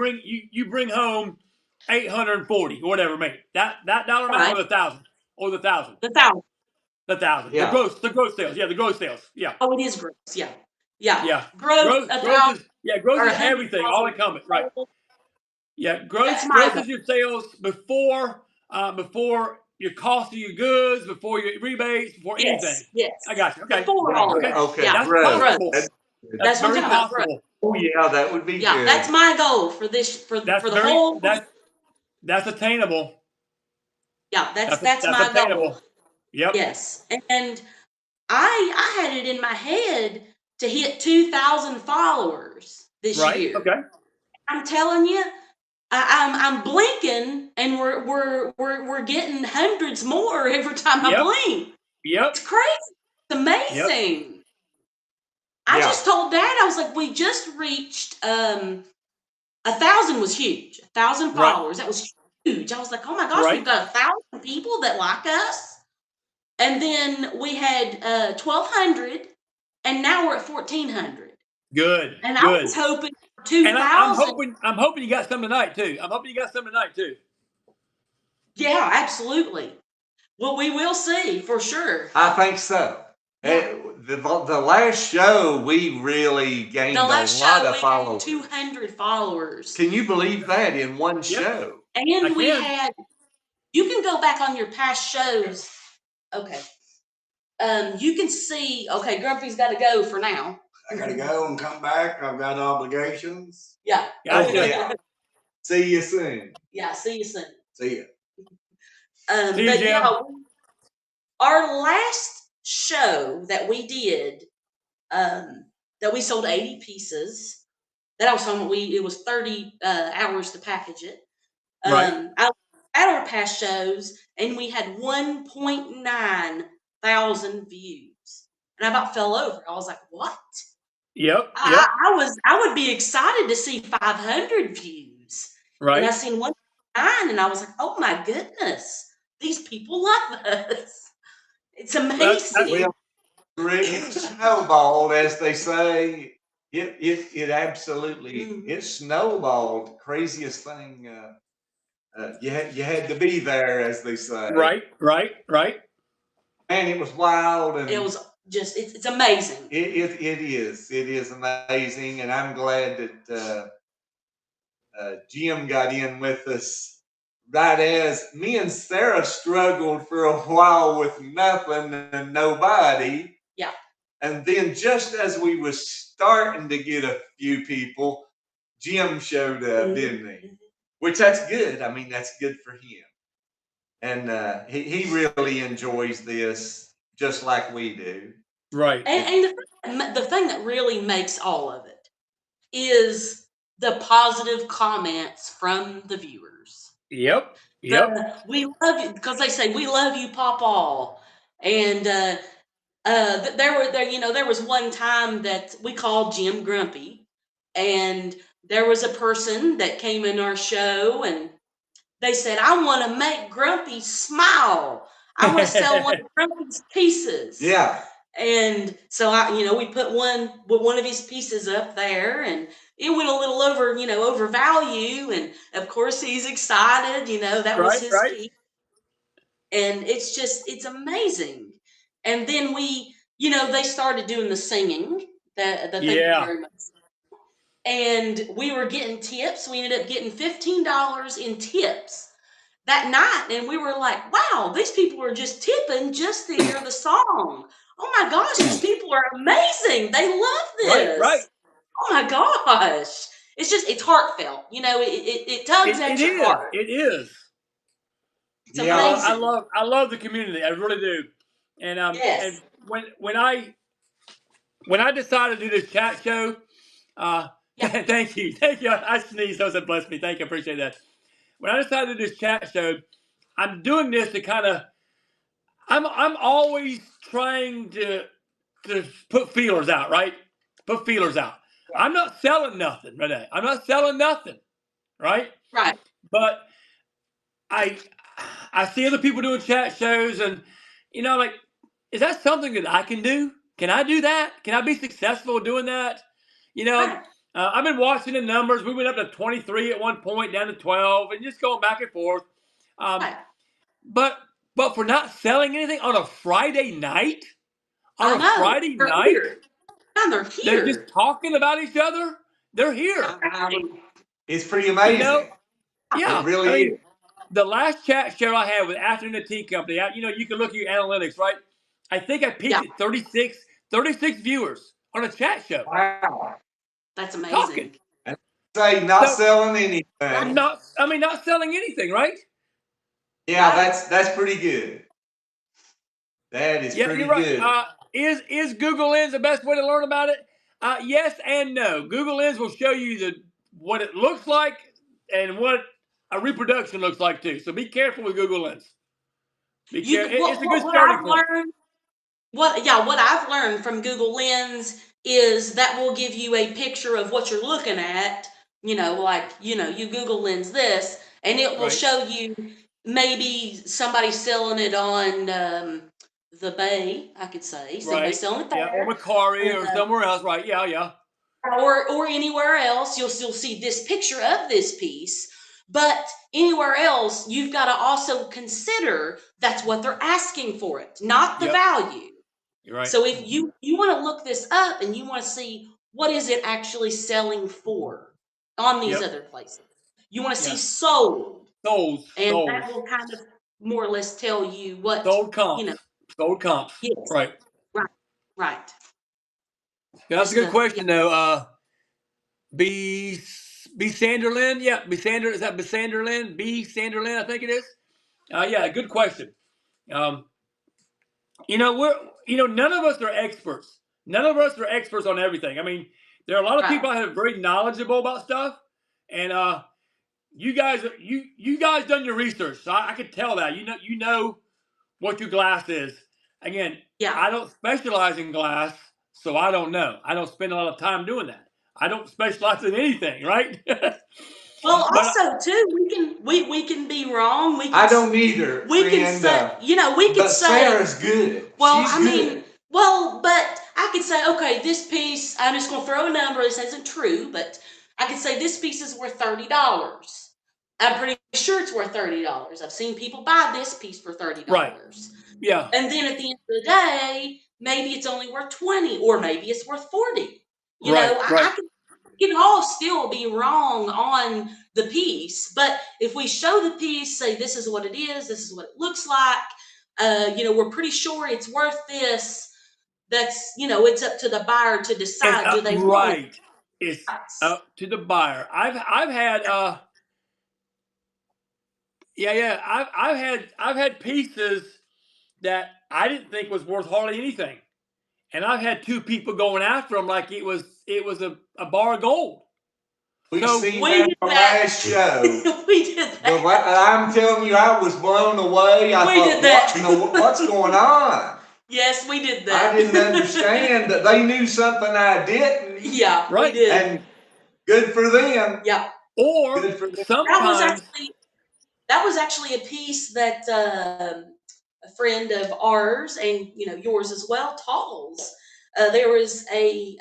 bring home 840 or whatever, mate. That dollar amount or the thousand. The 1,000. The 1,000. Yeah. The gross sales. Yeah, the gross sales. Yeah. Oh, it is gross. Yeah. Yeah. Gross is everything, all encompassed, right? Yeah, gross is your sales before your cost of your goods, before your rebates, before anything. Yes. I got you. Okay. Before all of that. Okay, Yeah. That's great. possible. Gross. That's That's what I'm very talking about, gross. possible. Oh yeah, that would be Yeah, good. that's my goal for this for That's the very whole. that's attainable. Yeah, that's That's my goal. attainable. Yep. Yes, and I had it in my head to hit 2,000 followers this Right. year. Okay. I'm telling you, I'm blinking, and we're getting hundreds more every time I Yep. blink. Yep. It's crazy. It's amazing. Yep. I Yeah. just told Dad, I was like, we just reached 1,000 was huge. 1,000 Right. followers. That was huge. I was like, oh my gosh, Right. we've got 1,000 people that like us. And then we had 1,200, and now we're at 1,400. Good. And I Good. was hoping for And I'm 2,000. hoping you got some tonight too. I'm hoping you got some tonight too. Yeah, absolutely. Well, we will see for sure. I think so. Yeah. The last show, we really gained The a last lot show, of we followers. had 200 followers. Can you believe that in one show? And we can. had, you can go back on your past shows. Okay. You can see, okay, Grumpy's got to go for now. I gotta go and come back. I've got obligations. Yeah. Gotcha. Yeah. See you soon. Yeah, see you soon. See ya. See you, But Jim. yeah, our last show that we did, that we sold 80 pieces. That was on it was 30 hours to package it. Right. At our past shows, and we had 1.9 thousand views, and I about fell over. I was like, "What?" Yep. I would be excited to see 500 views, and I Right. seen 1.9, and I was like, "Oh my goodness, these people love us." It's amazing. Well, it snowballed, as they say. It absolutely it snowballed. Craziest thing. You had to be there, as they say. Right. And it was wild, and It was just it's amazing. It is amazing, and I'm glad that Jim got in with us right as me and Sarah struggled for a while with nothing and nobody. Yeah. And then just as we was starting to get a few people, Jim showed up, didn't he? Which that's good. I mean, that's good for him. And he really enjoys this just like we do. Right. And the thing that really makes all of it is the positive comments from the viewers. Yep. We love you, because they say we love you, Pawpaw. And there was one time that we called Jim Grumpy, and there was a person that came in our show, and they said, "I want to make Grumpy smile. I want to sell one of Grumpy's pieces." Yeah. And so we put one of his pieces up there, and it went a little over value, and of course he's excited. That was his piece, and it's amazing. And then they started doing the singing. That thank you very much. And we were getting tips. We ended up getting $15 in tips that night, and we were like, "Wow, these people are just tipping just to hear the song. Oh my gosh, these people are amazing. They love this. Right. Oh my gosh." It's heartfelt. It tugs at your heart. It is. It's amazing. I love the community. I really do. And Yes. and when I decided to do this chat show, thank you. I sneezed. Those that blessed me. Thank you. I appreciate that. When I decided to do this chat show, I'm doing this to kind of. I'm always trying to put feelers out, right? Put feelers out. I'm not selling nothing, Renee. I'm not selling nothing, right? Right. But I see other people doing chat shows, and like, is that something that I can do? Can I do that? Can I be successful doing that? Right. I've been watching the numbers. We went up to 23 at one point, down to 12, and just going back and forth. Right. But for not selling anything on a Friday night, I know. Friday They're night, here. And they're here. they're just talking about each other. They're here. It's pretty amazing. Yeah, It really is. the last chat show I had with Afternoon Antique Company, you can look at your analytics, right? I think I peaked at 36 viewers on a chat show. Wow. That's Talking. amazing. Say not So- selling anything. Not selling anything, right? Yeah, Right. that's pretty good. That is Yeah, pretty you're right. good. Is Google Lens the best way to learn about it? Yes and no. Google Lens will show you what it looks like and what a reproduction looks like too. So be careful with Google Lens. Be careful. It's a good starting point. What I've learned from Google Lens is that will give you a picture of what you're looking at. You Google Lens this, and it will Right. show you maybe somebody selling it on the Bay. I could say somebody selling it there, or Macquarie or somewhere else. Right? Yeah. Or anywhere else. You'll still see this picture of this piece. But anywhere else, you've got to also consider that's what they're asking for it, not the value. You're right. So if you want to look this up and you want to see what is it actually selling for on these other places, you want to see sold. Sold. That will kind of more or less tell you what sold comps. Sold comps. Yes. Right. Right. Yeah, that's a good question though. B Sanderlin, is that B Sanderlin? B Sanderlin, I think it is. Yeah, good question. None of us are experts. None of us are experts on everything. I mean, there are a lot of people that are very knowledgeable about stuff, and you guys done your research, so I could tell that. You know what your glass is. Again, I don't specialize in glass, so I don't know. I don't spend a lot of time doing that. I don't specialize in anything, right? Well, also too, we can be wrong. I don't either. We can say, we could say Sarah's good. Well, She's I mean, good. but I could say, okay, this piece. I'm just going to throw a number. This isn't true, but I could say this piece is worth $30. I'm pretty sure it's worth $30. I've seen people buy this piece for $30. Right. Yeah. And then at the end of the day, maybe it's only worth 20, or maybe it's worth 40. I can all still be wrong on the piece, but if we show the piece, say this is what it is, this is what it looks like, we're pretty sure it's worth this. That's it's up to the buyer to decide. Do they want it? It's up to the buyer. I've had I've had pieces that I didn't think was worth hardly anything, and I've had two people going after them like it was a bar of gold. We've seen that on the last show. We did that. But I'm telling you, I was blown away. I thought, what's going on? Yes, we did that. I didn't understand that they knew something I didn't. Yeah, right. We did. And good for them. Yeah. Or sometimes that was actually a piece that a friend of ours and yours as well, Tall's. There was it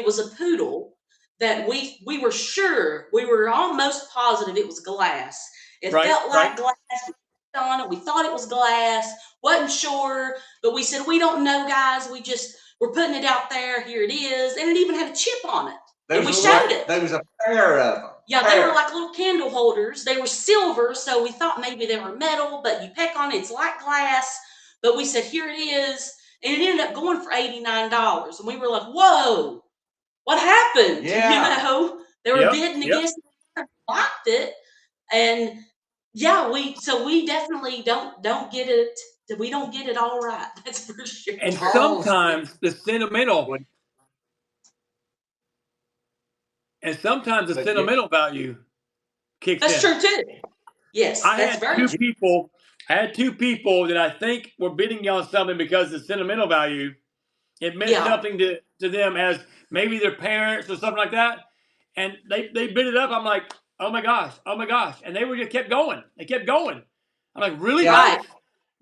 was a poodle that we were sure, we were almost positive it was glass. It felt like glass. On it, we thought it was glass, wasn't sure, but we said, we don't know, guys, we're putting it out there, here it is, and it even had a chip on it. And we showed it. There was a pair of them. Yeah, they were like little candle holders. They were silver, so we thought maybe they were metal, but you peck on it, it's like glass. But we said, here it is, and it ended up going for $89, and we were like, whoa, what happened? Yeah. They were bidding against it, blocked it, and yeah, we definitely don't get it. We don't get it all right. That's for sure. And sometimes the sentimental value kicks in. That's true too. Yes, I had two people that I think were bidding on something because of the sentimental value. It meant something to them as maybe their parents or something like that. And they bid it up. I'm like, oh my gosh. And they just kept going. They kept going. I'm like, really? Yeah.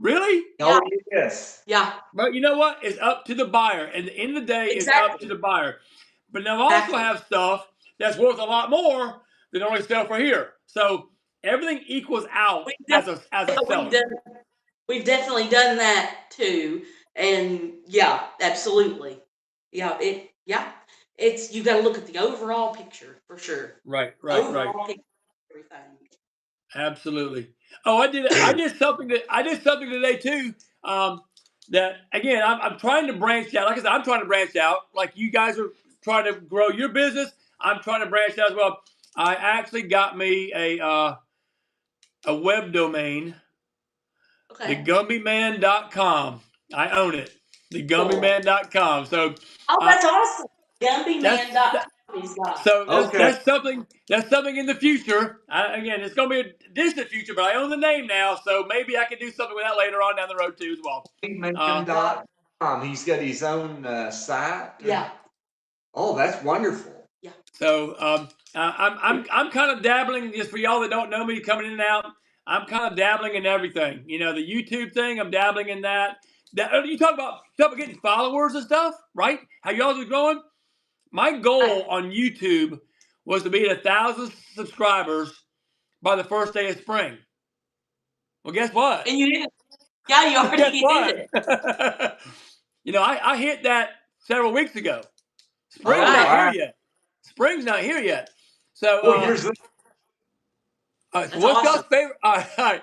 Really? Oh, yes. Yeah. But you know what? It's up to the buyer. At the end of the day, it's up to the buyer. But now I also have stuff that's worth a lot more than only sell for here. So everything equals out as a seller. We've definitely done that too. And yeah, absolutely. Yeah, it's you got to look at the overall picture for sure. Right. Picture, everything. Absolutely. Oh, I did something today too. That again, I'm trying to branch out. Like I said, I'm trying to branch out. Like you guys are trying to grow your business. I'm trying to branch out as well. I actually got me a web domain, Okay. thegumbyman.com. I own it. Thegumbyman.com. So Oh, uh, that's awesome. that's GumbyMan.com he's got. so Okay. that's something in the future. Again, it's going to be a distant future, but I own the name now, so maybe I can do something with that later on down the road too as well. Man.com. He's got his own site. Yeah. Oh, that's wonderful. So I'm kind of dabbling. Just for y'all that don't know me, coming in and out, I'm kind of dabbling in everything. You know, the YouTube thing, I'm dabbling in that. You talk about getting followers and stuff, right? How y'all are growing. My goal on YouTube was to be at 1,000 subscribers by the first day of spring. Well, guess what? And you did it. Yeah, you already did it. You know, I hit that several weeks ago. Spring's All not right. here yet. Spring's not here yet. So, Here's the so That's what's y'all's awesome. favorite? All right.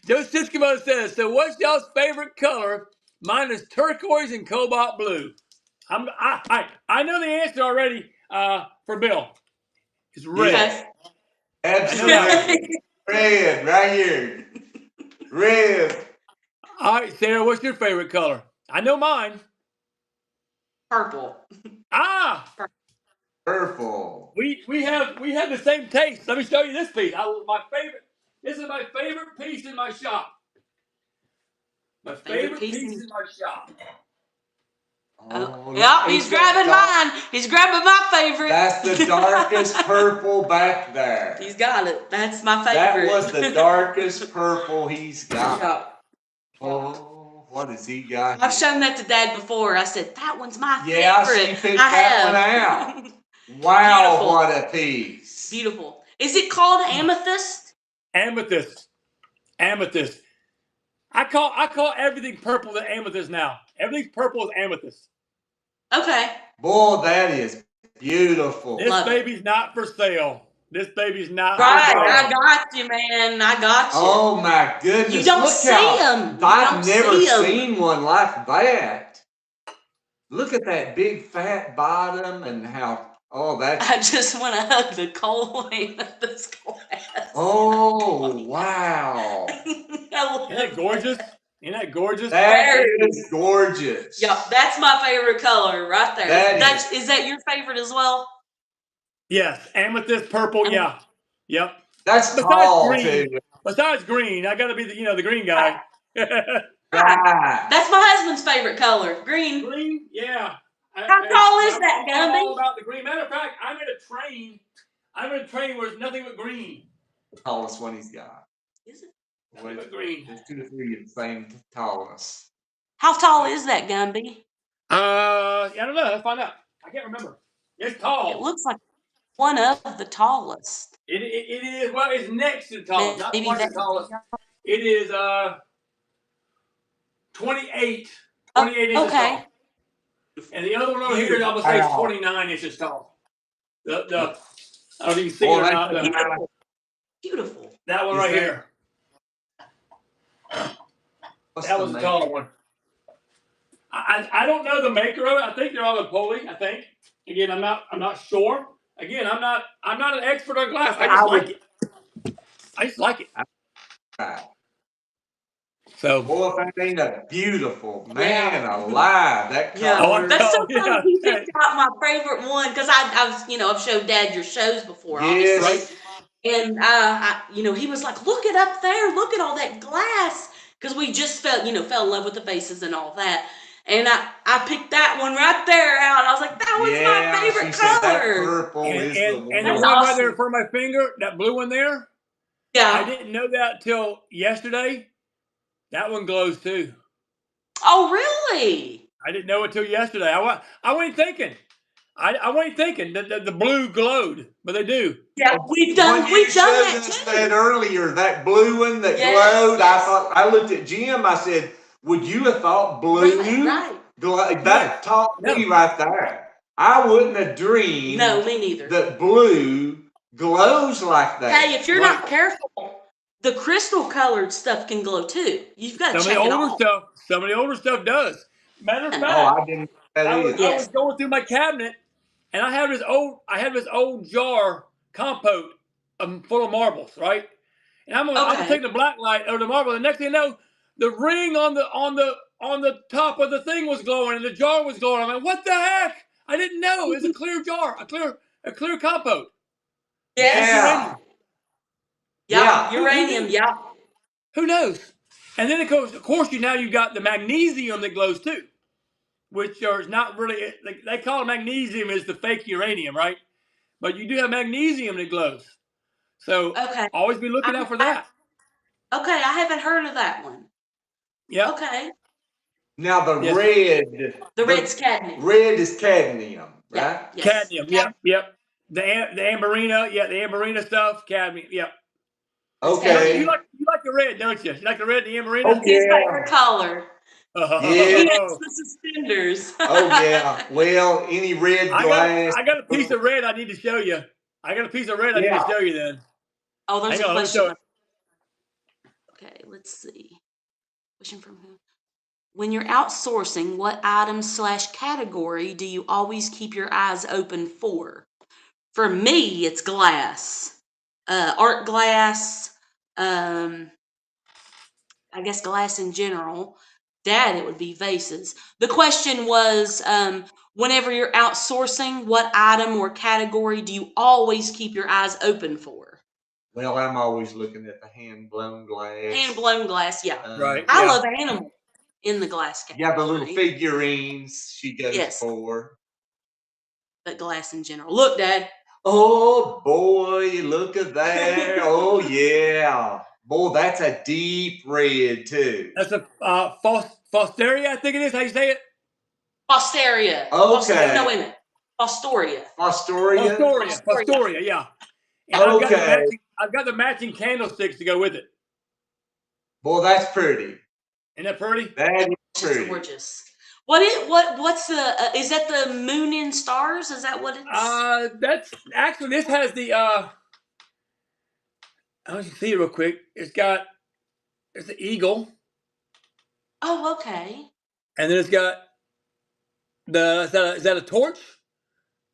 Joe Siskimo says, so what's y'all's favorite color? Mine is turquoise and cobalt blue. I know the answer already for Bill. It's red. Okay. absolutely red right here. Red. All right, Sarah, what's your favorite color? I know mine. Purple. Ah, Purple. we have the same taste. Let me show you this piece. My favorite. This is my favorite piece in my shop. My favorite piece in my shop. Oh, Yeah, he's grabbing mine. He's grabbing my favorite. That's the darkest purple back there. He's got it. That's my That favorite. was the darkest purple he's got. Yeah. Oh, what has he got? I've here? shown that to Dad before. I said, that one's my Yeah, favorite. she picked that one out. Wow, Beautiful. what a piece. Beautiful. Is it called amethyst? Amethyst. Amethyst. I call everything purple the amethyst now. Everything's purple is amethyst. Okay. Boy, that is beautiful. This Love it. baby's not for sale. This baby's not Right. for I sale. got you, man. I got you. Oh my goodness. You don't Look see how- 'em. You I've don't never see 'em. seen one like that. Look at that big fat bottom and how, oh, that's, I just want to hug the cold weight of this glass. oh, wow. I love Isn't that gorgeous? Isn't that gorgeous? That is gorgeous. Yeah, that's my favorite color right there. That Is that your favorite as well? Yes, amethyst purple. Yeah, yep. That's Besides tall, green. too. Besides green, I got to be the green guy. Right. That's my husband's favorite color, green. Green, yeah. How tall is that, I'm all Gumby? about the green. Matter of fact, I'm in a train where there's nothing but green. Tallest one he's got. Is it? Nothing but green. There's 2 or 3 of the same tallness. How tall is that, Gumby? I don't know. Let's find out. I can't remember. It's tall. It looks like one of the tallest. It is. Well, it's next to the tallest. Not Maybe quite the that- tallest. It is 28 inches okay. tall. And the other one over here, I'm gonna say is 29 inches tall. I don't know if you can see it or not. Beautiful. Beautiful. That one Is right that- here. What's That the was a maker? tall one. I don't know the maker of it. I think they're all in Poland. I think. Again, I'm not sure. Again, I'm not an expert on glass. I just like it. I just like it. Right. So. Boy, that ain't a beautiful man alive. That Yeah, color. that's so Yeah. funny. You picked out my favorite one because I've showed Dad your shows before, Yes. obviously. And he was like, "Look it up there! Look at all that glass!" Because we just fell in love with the faces and all that. And I picked that one right there out. I was like, "That was my favorite she said that color." purple is the one. And the That's one right awesome. there in front of my finger, that blue one there. I Yeah. didn't know that till yesterday. That one glows too. Oh, really? I didn't know it till yesterday. I wasn't thinking. I wasn't thinking that the blue glowed, but they do. Yeah, we've done When you showed that us too. that earlier, that blue one that Yes, glowed, yes. I looked at Jim, I said, would you have thought blue? Right. That taught me right there. I wouldn't have dreamed No, me neither. that blue glows like that. Hey, if you're not careful, the crystal colored stuff can glow too. You've got to Some of check the it older all. stuff, some of the older stuff does. Matter of Oh, Oh, fact, I didn't know that I either. was going through my cabinet, and I have this old jar compote full of marbles, right? And I was Okay. taking the black light over the marble. The next thing you know, the ring on the top of the thing was glowing, and the jar was glowing. I'm like, what the heck? I didn't know. It's a clear jar, a clear compote. Yes. Yeah. Yeah. Yeah. Uranium. Yeah. Who knows? And then of course, you've got the magnesium that glows too, which is not really. They call it magnesium is the fake uranium, right? But you do have magnesium that glows. So Okay. always be looking out for that. Okay. I haven't heard of that one. Yeah. Okay. Now the Yes. red. The red's cadmium. Red is cadmium, Yeah. right? Yes. Cadmium. Yep. The amberina. Yeah. The amberina stuff. Cadmium. Yep. Okay. You like the red, don't you? You like the red, the amberina? Oh, His yeah. favorite color. Yeah. Yes, the suspenders. Oh yeah. Well, any red glass. I got a piece of red I need to show you. I got a piece of red I need to show you then. Oh, there's Hang a on, let me question. show it. Okay, let's see. Question from who? When you're outsourcing, what item/category do you always keep your eyes open for? For me, it's glass, art glass. I guess glass in general. Dad, it would be vases. The question was, whenever you're outsourcing, what item or category do you always keep your eyes open for? Well, I'm always looking at the hand blown glass. Hand blown glass, yeah. Right. I yeah. love animals in the glass category. Yeah, the little figurines she goes Yes. for. But glass in general. Look, Dad. Oh boy, look at that. Oh yeah. Boy, that's a deep red too. That's a Fosteria, I think it is. How you say it? Fosteria. Okay. No, wait a minute. Fostoria. Fostoria? Fostoria, yeah. And Okay. I've got the matching candlesticks to go with it. Boy, that's pretty. Isn't that pretty? That is It's pretty. gorgeous. What's the is that the moon and stars? Is that what it's That's actually this has the I want you to see it real quick. It's the eagle, Oh, okay. and then it's got is that a torch?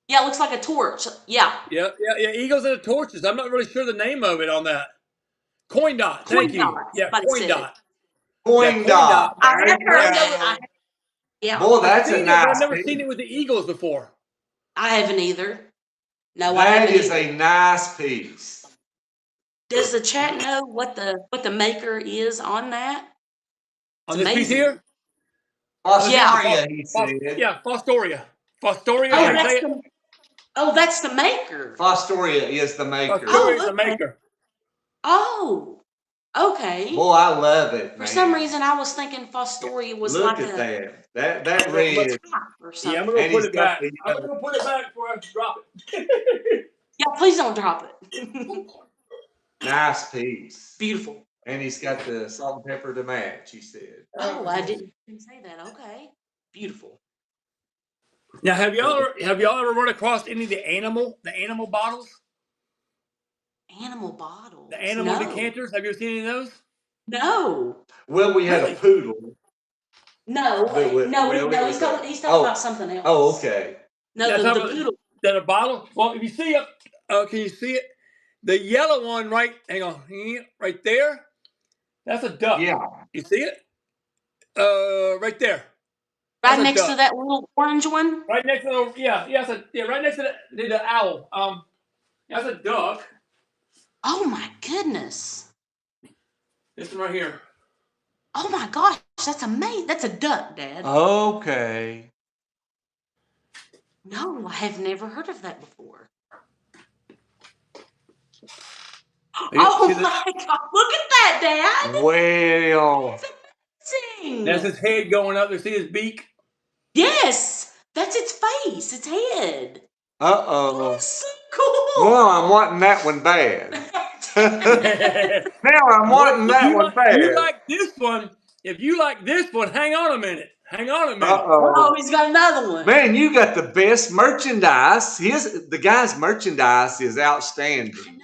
Yeah, it looks like a torch. Yeah. Yeah, eagles and the torches. I'm not really sure the name of it on that. Coin dot. Thank you. dot, Yeah, somebody coin said. dot. Coin dot. I There have you heard go. of it. Yeah. Boy, that's I've a seen it, but I've nice never piece. seen it with the eagles before. I haven't either. No, I That haven't is either. a nice piece. Does the chat know what the maker is on that? On It's this piece amazing. here? Fostoria, he said. Yeah, Fostoria. Fostoria, Oh, how you say it? that's the maker. Fostoria is the maker. Fostoria is the okay. maker. Oh, okay. Boy, I love it, For man. some reason, I was thinking Fostoria was Look like at a that red. or something. Yeah, I'm gonna And put he's it got back. the, I'm gonna put it back before I drop it. Yeah, please don't drop it. Nice piece. Beautiful. And he's got the salt and pepper to match, he said. Oh, I didn't say that. Okay. Beautiful. Now, have y'all ever run across any of the animal bottles, Animal bottles. the animal No. decanters? Have you ever seen any of those? No. Well, we had Really? a poodle. No. He's talking about something else. Oh, okay. No, Yeah, the talking about- poodle. That a bottle? Well, if you see it, can you see it? The yellow one, right? Hang on, right there. That's a duck. Yeah. You see it? Right there. Right That's a next to duck. that little orange one? Right next to right next to the owl. That's a duck. Oh my goodness. This one right here. Oh my gosh, that's amazing. That's a duck, Dad. Okay. No, I have never heard of that before. Oh my God, look at that, Dad. Well. Amazing. That's his head going up. You see his beak? Yes, that's its face, its head. Uh-oh. That's so cool. Well, I'm wanting that one bad. Now I'm wanting that one bad. If you like this one, hang on a minute. Uh-oh. Oh, he's got another one. Man, you got the best merchandise. The guy's merchandise is outstanding. I know.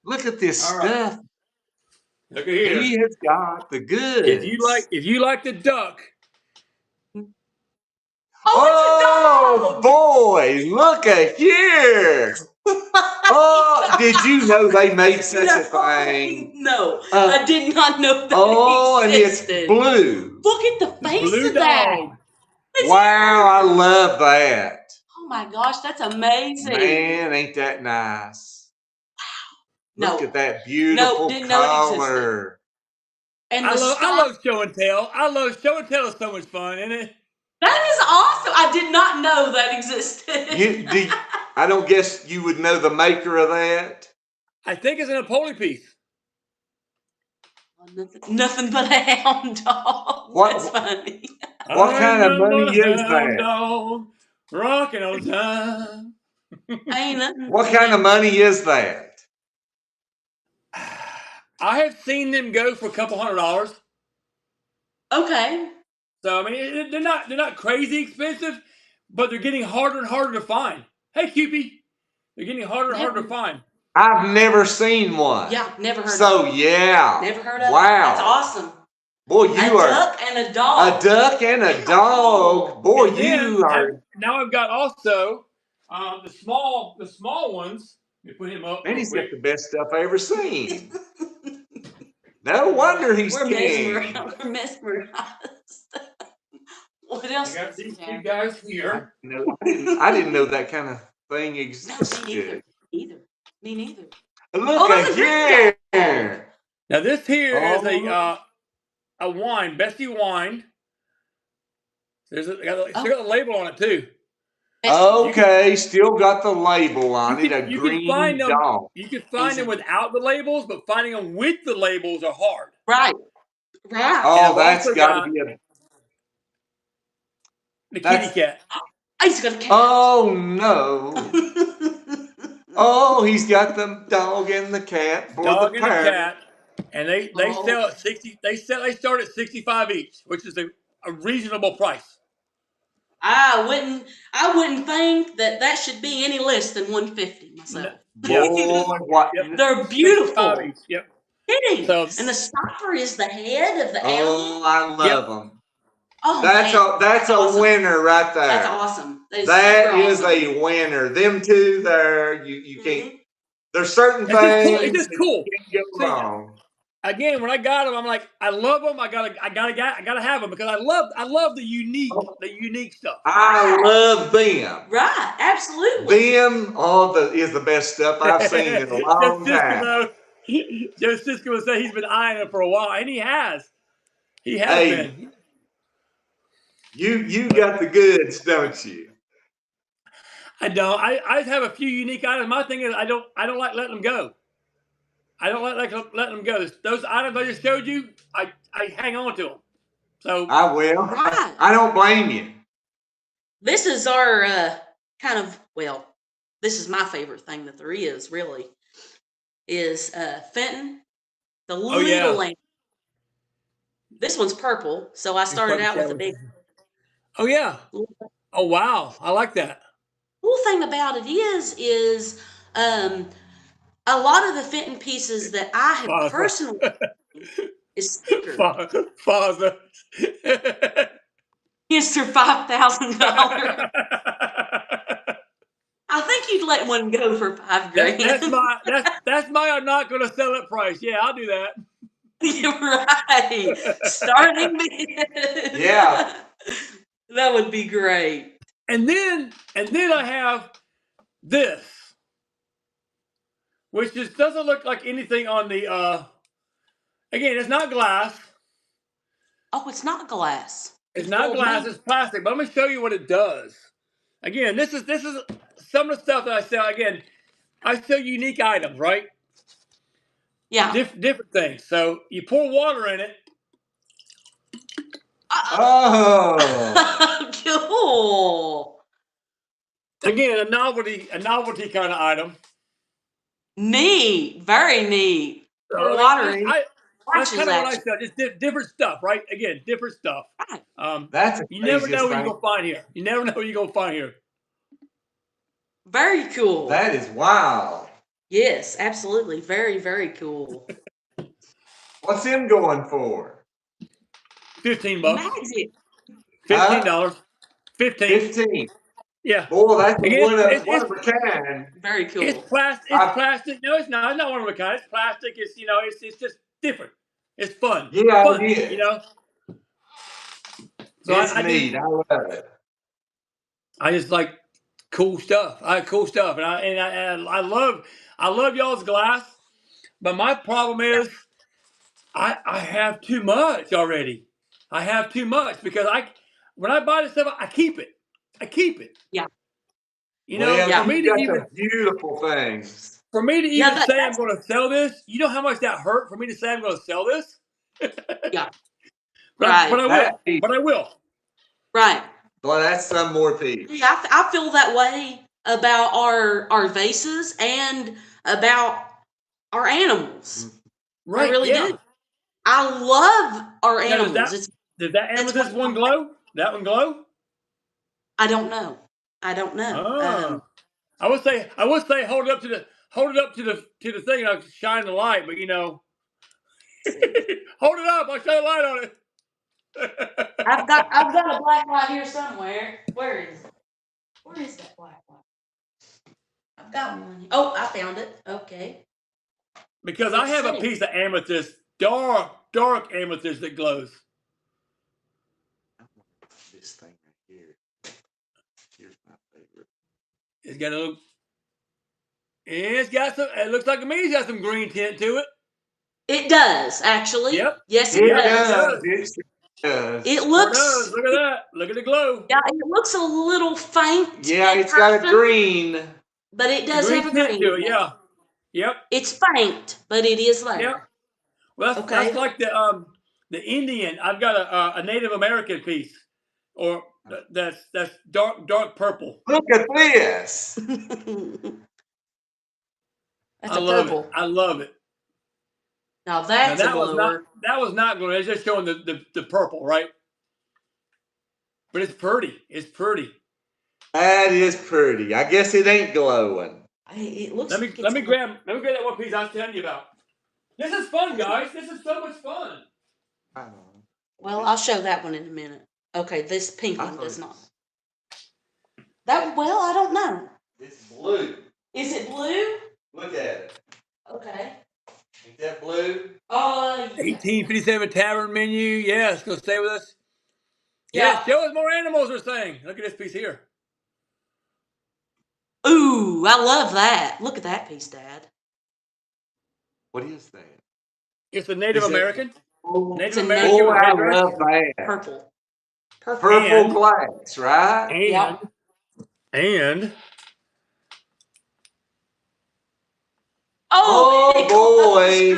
Look at this All right. stuff. Look at here. He has got the goods. If you like the duck, Oh, boy, look at here. Oh, did you know they made such a thing? No, I did not know that and it's existed. blue. Look at the face blue of that. dog. Wow, I love that. Oh my gosh, that's amazing. Man, ain't that nice? No. Look at that beautiful didn't know it existed. color. And I love show and tell. I love show and tell. Is so much fun, isn't it? that is awesome. I did not know that existed. I don't guess you would know the maker of that. I think it's in a Napoli piece. Nothing but a hound dog. That's funny. What kind of money is that? Dog, rocking all the time. Ain't nothing. What kind of money is that? I have seen them go for a couple $100. Okay. So I mean, they're not crazy expensive, but they're getting harder and harder to find. Hey, Cupid, they're getting harder and harder to find. I've never seen one. Yeah, never heard of it. So yeah. Never heard of it. Wow. That's awesome. Boy, you are a duck and a dog. a duck and a dog. Boy, And then, you are. Now I've got also the small ones. Let me put him up. Man, he's got the best stuff I ever seen. No wonder he's king. We're mesmerized. What else? I got these two guys here. I didn't know that kind of thing No, existed. me neither. Look at here. Now this here is a wine, Bessie wine. It's still got the label on it too. Okay, still got the label on it. A green dog. You can find them without the labels, but finding them with the labels are hard. Right. Oh, that's got to be the kitty cat. He's got a cat. Oh no. Oh, he's got the dog and the cat for Dog the and the parent. cat, and they sell at 60. They start at 65 each, which is a reasonable price. I wouldn't think that should be any less than 150 myself. Boy, what? They're beautiful. Each, yep. Kidding. So, and the stopper is the head of the animal. Oh, I love them. Oh, that's awesome. A winner right there. That's awesome. That is awesome. a winner. Them two there, you can't. There's certain things. It's just cool. That can't go wrong. Again, when I got them, I'm like, I love them. I gotta have them because I love the unique stuff. I love them. Right, absolutely. Them is the best stuff I've seen in a long time. Joe Sisko would say he's been eyeing them for a while, and he has. He has been. You got the goods, don't you? I don't. I have a few unique items. My thing is I don't like letting them go. I don't like letting them go. Those items I just showed you, I hang on to them. So I will. Right. I don't blame you. This is our this is my favorite thing that there is, really, is Fenton, the little lamp. This one's purple, so I started out with a big. Oh yeah. Oh wow, I like that. Cool thing about it is a lot of the Fenton pieces that I have personally is stickers. Father. Here's your $5,000. I think you'd let one go for $5,000. That's my I'm not going to sell it price. Yeah, I'll do that. You're right. Starting bid. Yeah. That would be great. And then I have this, which just doesn't look like anything on the. Again, it's not glass. Oh, it's not glass. It's not glass. It's plastic. But I'm going to show you what it does. Again, this is some of the stuff that I sell. Again, I sell unique items, right? Yeah. Different things. So you pour water in it. Oh. Cool. Again, a novelty kind of item. Neat. Very neat. So, Water. That's kind of what I sell. Just different stuff, right? Again, different stuff. That's you never know what you're gonna find here. You never know what you're gonna find here. Very cool. That is wild. Yes, absolutely. Very, very cool. What's him going for? $15. Magic. $15. 15. 15. Yeah. Boy, that's Again, one of a kind. Very it's cool. plastic. It's plastic. No, it's not. It's not one of a kind. It's plastic. It's it's just different. It's fun. Yeah, Fun. it is. So It's neat. I love it. I just like cool stuff. I like cool stuff, and I love y'all's glass. But my problem is I have too much already. I have too much because when I buy this stuff, I keep it. I keep it. Yeah. Well, Yeah. you got some beautiful things. For me to Yeah, even say I'm going to sell this, you know how much that hurt for me to say I'm going to sell this? Yeah. But Right. I will. But I will. Right. Well, that's some more piece. Yeah, I feel that way about our vases and about our animals. Right. I really do. I love our Now, animals. does that amethyst one glow? That one glow? I don't know. Oh. I would say hold it up to the thing and I'll shine the light, but hold it up, I'll shine a light on it. I've got a black light here somewhere. Where is it? Where is that black light? I've got one. Oh, I found it. Okay. Because I have a piece of amethyst, dark amethyst that glows. This thing right here. Here's my favorite. It's got a little. It's got some. It looks like to me it's got some green tint to it. It does actually. Yep. Yes, it does. It does. It looks. It does. Look at that. Look at the glow. Yeah, it looks a little faint. Yeah, it's got a green. But it does have a green to it. Yeah. Yep. It's faint, but it is there. Yep. Well, that's like the Indian. I've got a Native American piece, or that's dark purple. Look at this. That's a purple. I love it. Now that's a blower. That was not glowing. It's just showing the purple, right? But it's pretty. It's pretty. That is pretty. I guess it ain't glowing. It looks. Let me grab that one piece I was telling you about. This is fun, guys. This is so much fun. Well, I'll show that one in a minute. Okay, this pink one does not. I don't know. It's blue. Is it blue? Look at it. Okay. Ain't that blue? 1857 tavern menu. Yeah, it's gonna stay with us. Yeah. Show us more animals. We're saying. Look at this piece here. Ooh, I love that. Look at that piece, Dad. What is that? It's a Native American. It's a American. Oh, I love that. Purple. Purple glass, right? And oh boy.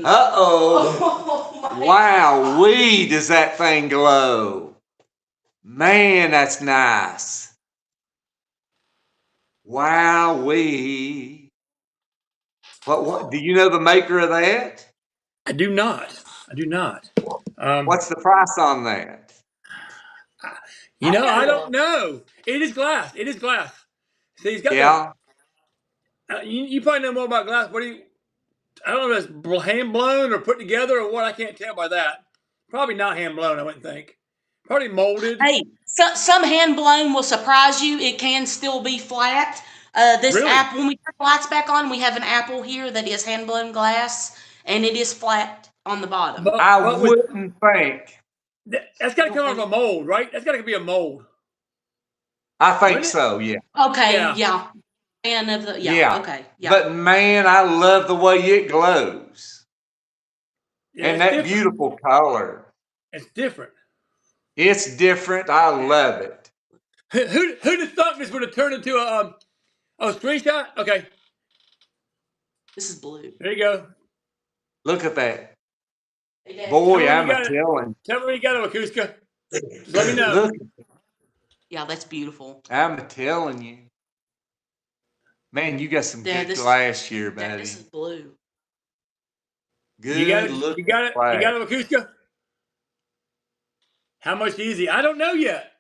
Uh-oh. Oh, wow, does that thing glow. Man, that's nice. Wow-wee. What do you know the maker of that? I do not. What's the price on that? I don't know. It is glass. See, he's got you probably know more about glass. I don't know if it's hand blown or put together or what. I can't tell by that. Probably not hand blown, I wouldn't think. Probably molded. Hey, some hand blown will surprise you. It can still be flat. This apple, when we turn the lights back on, we have an apple here that is hand blown glass, and it is flat on the bottom. I wouldn't think. That's got to come out of a mold, right? That's got to be a mold. I think so, yeah. Okay, yeah. And of the okay, yeah. But man, I love the way it glows. Yeah, and that beautiful color. It's different. It's different. I love it. Who'd have thought this would have turned into a screenshot? Okay. This is blue. There you go. Look at that. Boy, I'm a telling. Tell me what you got, Akuska. Just let me know. Look. Yeah, that's beautiful. I'm a telling you. Man, you got some good glass here, buddy. This is blue. Good. You got it. You got it, Akuska. How much easy? I don't know yet.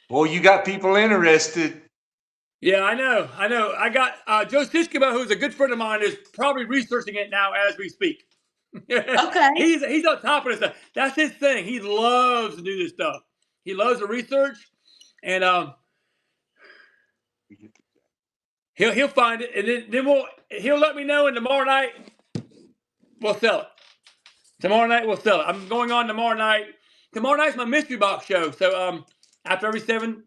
Well, you got people interested. Yeah, I know. I got Joe Siskimo, who's a good friend of mine, is probably researching it now as we speak. Okay. He's on top of this stuff. That's his thing. He loves to do this stuff. He loves the research, and he'll find it, and then he'll let me know. And tomorrow night we'll sell it. Tomorrow night we'll sell it. I'm going on tomorrow night. Tomorrow night's my mystery box show. So after every seven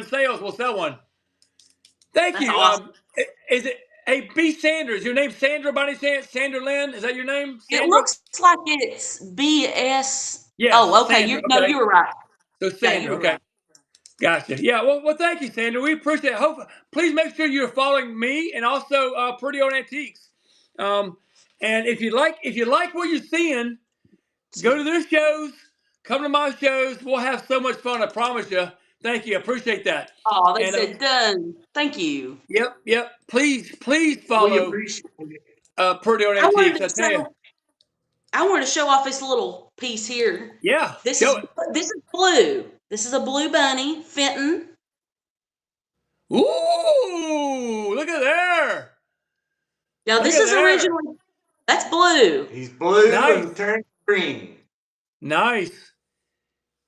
sales, we'll sell one. Thank That's you. awesome. Is it? Hey, B. Sanders, your name Sandra by any chance? Sandra Lynn, is that your name? It Sandra? looks like it's BS. Yes. Oh, okay. Sandra, No, okay. you were right. So Yeah, Sandra, you were okay. right. Gotcha. Yeah. Well, thank you, Sandra. We appreciate it. Please make sure you're following me and also Pretty Old Antiques. And if you like what you're seeing, go to their shows. Come to my shows. We'll have so much fun. I promise you. Thank you. I appreciate that. Oh, they And said done. Thank you. yep. Please We follow appreciate it. Pretty Old I Antiques. wanted I tell you. to show off this little piece here. Yeah. This Show is it. this is blue. This is a blue bunny, Fenton. Ooh! Look at there. Now Look this at is there. originally that's blue. He's blue Nice. and turned green. Nice.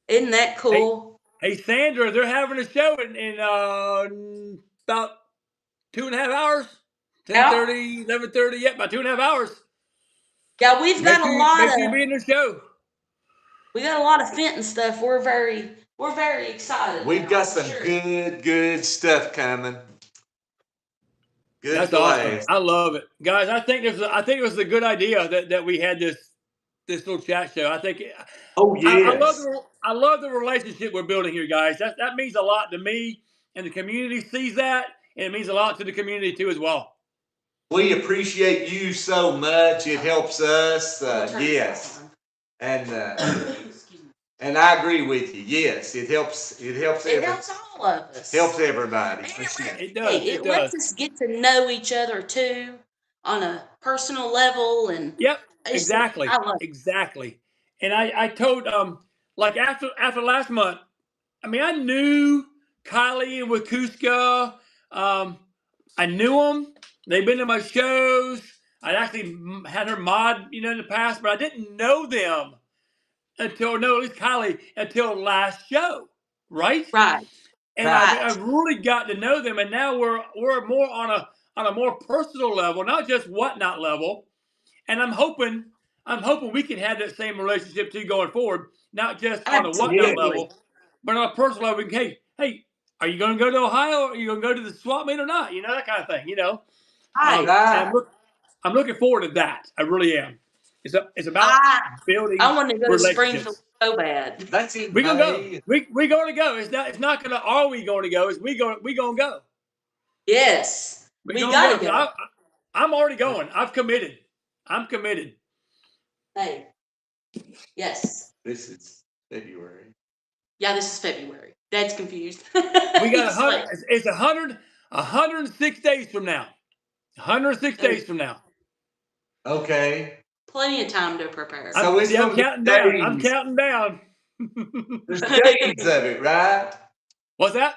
Isn't that cool? Hey, Sandra, they're having a show in about 2.5 hours. 10:30, 11:30. Yep, about 2.5 hours. Yeah, we've got a lot Make sure you of be in the show. Fenton stuff. We're very excited. We've now, got for some sure. good stuff coming. Good That's glass. awesome. I love it, guys. I think it was a good idea that we had this little chat show. I think Oh yes. I love the relationship we're building here, guys. That means a lot to me, and the community sees that, and it means a lot to the community too as well. We appreciate you so much. It helps us. I'll turn Yes. this And I agree with you. Yes, it helps. It helps. on. It helps all of us. Helps everybody. And For sure. It does. it lets us get to know each other too on a personal level, and Yep, it's exactly. I love it. Exactly. And I told like after last month, I mean I knew Kylie and Wakuska. I knew them. They've been to my shows. I'd actually had her mod, in the past, but I didn't know them at least Kylie until last show, right? Right. And Right. I've really got to know them, and now we're more on a more personal level, not just whatnot level. And I'm hoping we can have that same relationship too going forward, not just on a whatnot Absolutely. level, but on a personal level. Hey, are you going to go to Ohio? Or are you going to go to the swap meet or not? That kind of thing. Right. And I'm looking forward to that. I really am. It's about building I want to go to relationships. Springfield so bad. That's it. We're gonna go. We're going to go. It's not gonna. Are we going to go? It's we gonna go. Yes. We gotta go. I'm already going. I'm committed. Hey. Yes. This is February. Yeah, this is February. Dad's confused. We got He's like, it's 106 days from now. 106 days from now. Okay. plenty of time to prepare. So it's I'm gonna be counting down. days. I'm counting down. There's days of it, right? What's that?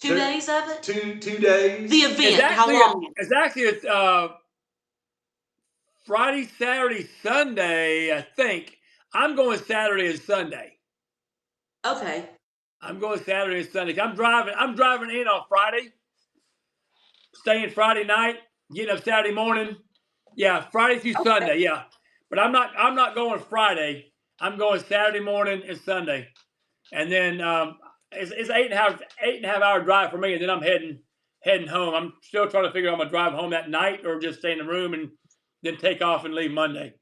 2 days of it? Two days. The event, how long? It's actually Friday, Saturday, Sunday. I think I'm going Saturday and Sunday. Okay. I'm going Saturday and Sunday. I'm driving in on Friday, staying Friday night, getting up Saturday morning. Yeah, Friday through Sunday. Yeah, but I'm not going Friday. I'm going Saturday morning and Sunday, and then it's 8.5 hour drive for me, and then I'm heading home. I'm still trying to figure out I'm gonna drive home that night or just stay in the room and then take off and leave Monday.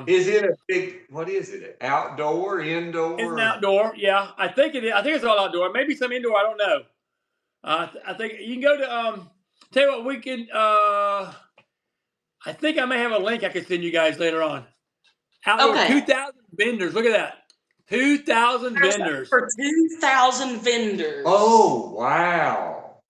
Is it a big? What is it? Outdoor, indoor? It's an outdoor. Yeah, I think it is. I think it's all outdoor. Maybe some indoor. I don't know. I think you can go to. Tell you what, we can. I think I may have a link I can send you guys later on. Outdoor, Okay. 2,000 vendors. Look at that. 2,000 vendors. For 2,000 vendors. Oh wow!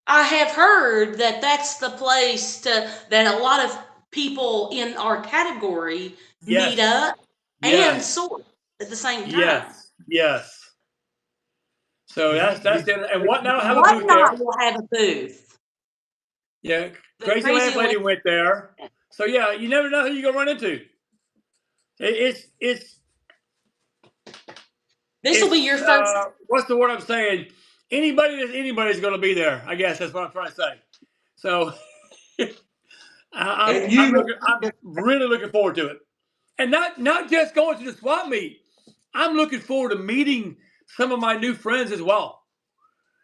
I have heard that that's the place that a lot of people in our category Yes. meet up and Yes. sort at the same time. Yes. So that's it. And Whatnot have a What booth there. not will have a booth. Yeah, The Crazy Crazy Lamp Lady Lamp- went there. So yeah, you never know who you're gonna run into. It's This will be your first. what's the word I'm saying? Anybody's gonna be there. I guess that's what I'm trying to say. So And I'm really looking forward to it, and not just going to the swap meet. I'm looking forward to meeting some of my new friends as well.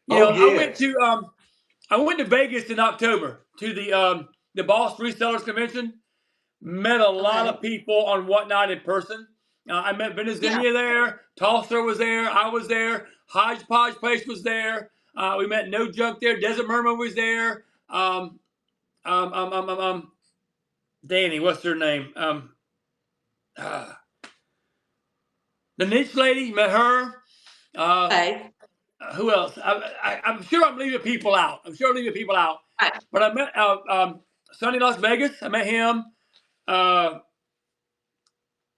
You know, yes. I went to Vegas in October to the Boss Resellers Convention. Met a lot of people on Whatnot in person. I met Venezuela there. Tulsa was there. I was there. Hodgepodge Place was there. We met No Junk there. Desert Merman was there. Danny, what's her name? The niche lady, met her. Okay. Who else? I'm sure I'm leaving people out. Right. But I met Sonny Las Vegas. I met him.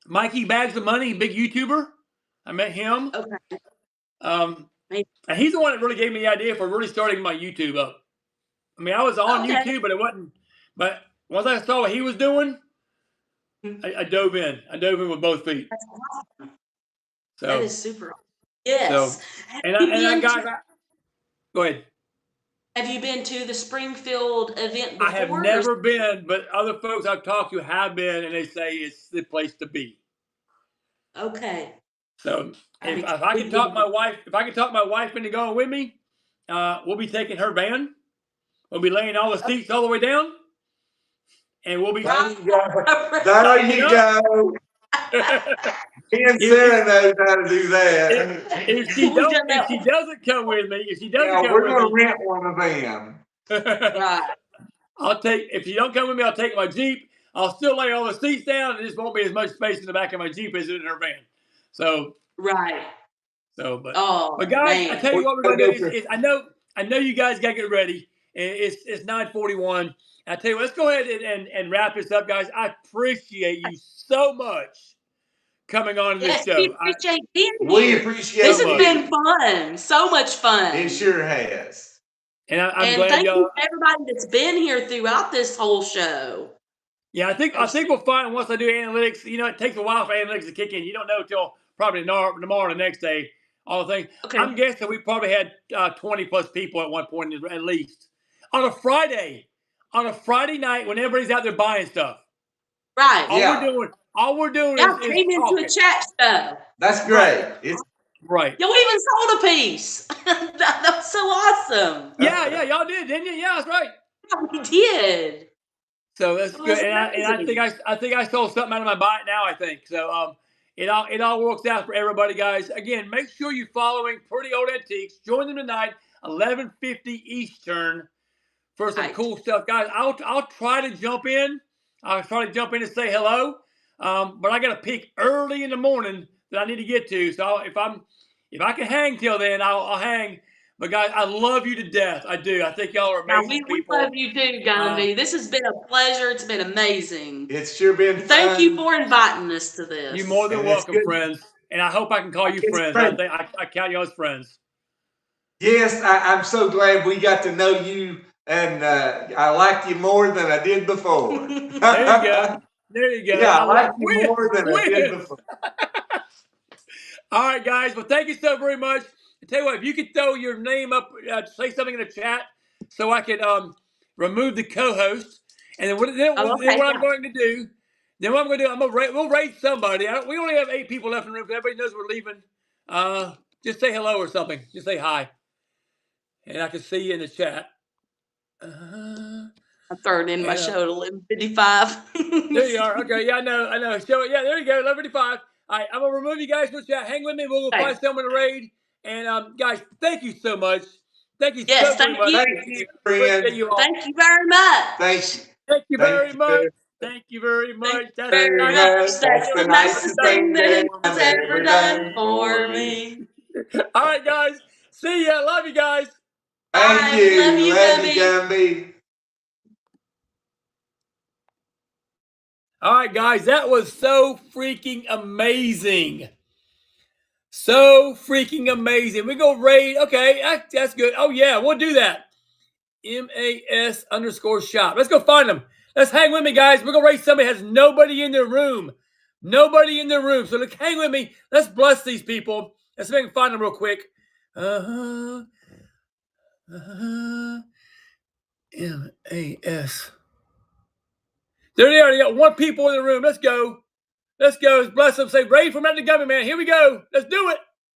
Mikey Bags of Money, big YouTuber. I met him. Okay. And he's the one that really gave me the idea for really starting my YouTube up. I mean, I was on YouTube, but it wasn't. But once I saw what he was doing, I dove in. I dove in with both feet. That's awesome. So That is super. Yes. So, go ahead. Have you been to the Springfield event before? I have never been, but other folks I've talked to have been, and they say it's the place to be. Okay. So if I can talk my wife into going with me, we'll be taking her van. We'll be laying all the seats all the way down, and we'll be. There you go. Me and Sarah knows how to do that. If she doesn't come with me, we're gonna rent one of them. Right. If you don't come with me, I'll take my Jeep. I'll still lay all the seats down, and there just won't be as much space in the back of my Jeep as in her van. So right. But guys, man. I tell you what we're gonna do. I know you guys gotta get ready. It's 9:41. I tell you what, let's go ahead and wrap this up, guys. I appreciate you so much coming on this show. We appreciate being here. We appreciate this has been fun. So much fun. It sure has. And I'm glad thank y'all. you to everybody that's been here throughout this whole show. Yeah, I think we'll find once I do analytics. You know, it takes a while for analytics to kick in. You don't know until probably tomorrow or the next day. All the things. Okay. I'm guessing we probably had 20 plus people at one point at least on a Friday night when everybody's out there buying stuff. Right. All we're doing Y'all is came into a chat show. That's great. It's right. Y'all even sold a piece. that was so awesome. Yeah, y'all did, didn't you? Yeah, that's right. Yeah, we did. So that's good. And I think I sold something out of my buy it now. I think so. It all works out for everybody, guys. Again, make sure you're following Pretty Old Antiques. Join them tonight, 11:50 Eastern, for some cool stuff, guys. I'll try to jump in. I'll try to jump in and say hello. But I got to pick early in the morning that I need to get to. So if I can hang till then, I'll hang. But guys, I love you to death. I do. I think y'all are amazing people. We love you too, Gumby. This has been a pleasure. It's been amazing. It's sure been fun. Thank you for inviting us to this. You're more than welcome, friends. And I hope I can call you friends. I count you as friends. Yes, I'm so glad we got to know you, and I like you more than I did before. There you go. There you go. Yeah, I like you more than I did before. All right, guys. Well, thank you so very much. I tell you what, if you could throw your name up, say something in the chat, so I could remove the co-host, and then what I'm going to do. Then what I'm going to do, we'll rate somebody. We only have 8 people left in the room. Everybody knows we're leaving. Just say hello or something. Just say hi, and I can see you in the chat. I'm throwing in my show at 11:55. There you are. Okay, yeah, I know. Show it. Yeah, there you go. 11:55. All right, I'm gonna remove you guys from the chat. Hang with me. We'll go find someone to raid. And guys, thank you so much. Thank you so much. Thank you, friend. Thank you very much. Thank you very much. Thank you very much. That's the nicest thing that anyone's ever done for me. All right, guys. See ya. Love you guys. Thank you. Love you, Gumby. All right, guys. That was so freaking amazing. So freaking amazing. We go raid. Okay, that's good. Oh, yeah, we'll do that. MAS_shop. Let's go find them. Let's hang with me, guys. We're going to raid somebody that has nobody in their room. Nobody in their room. So look, hang with me. Let's bless these people. Let's see if I can find them real quick. MAS. There they are. They got one people in the room. Let's go. Let's go. Let's bless them. Say, raid from out the Gumby, man. Here we go. Let's do it.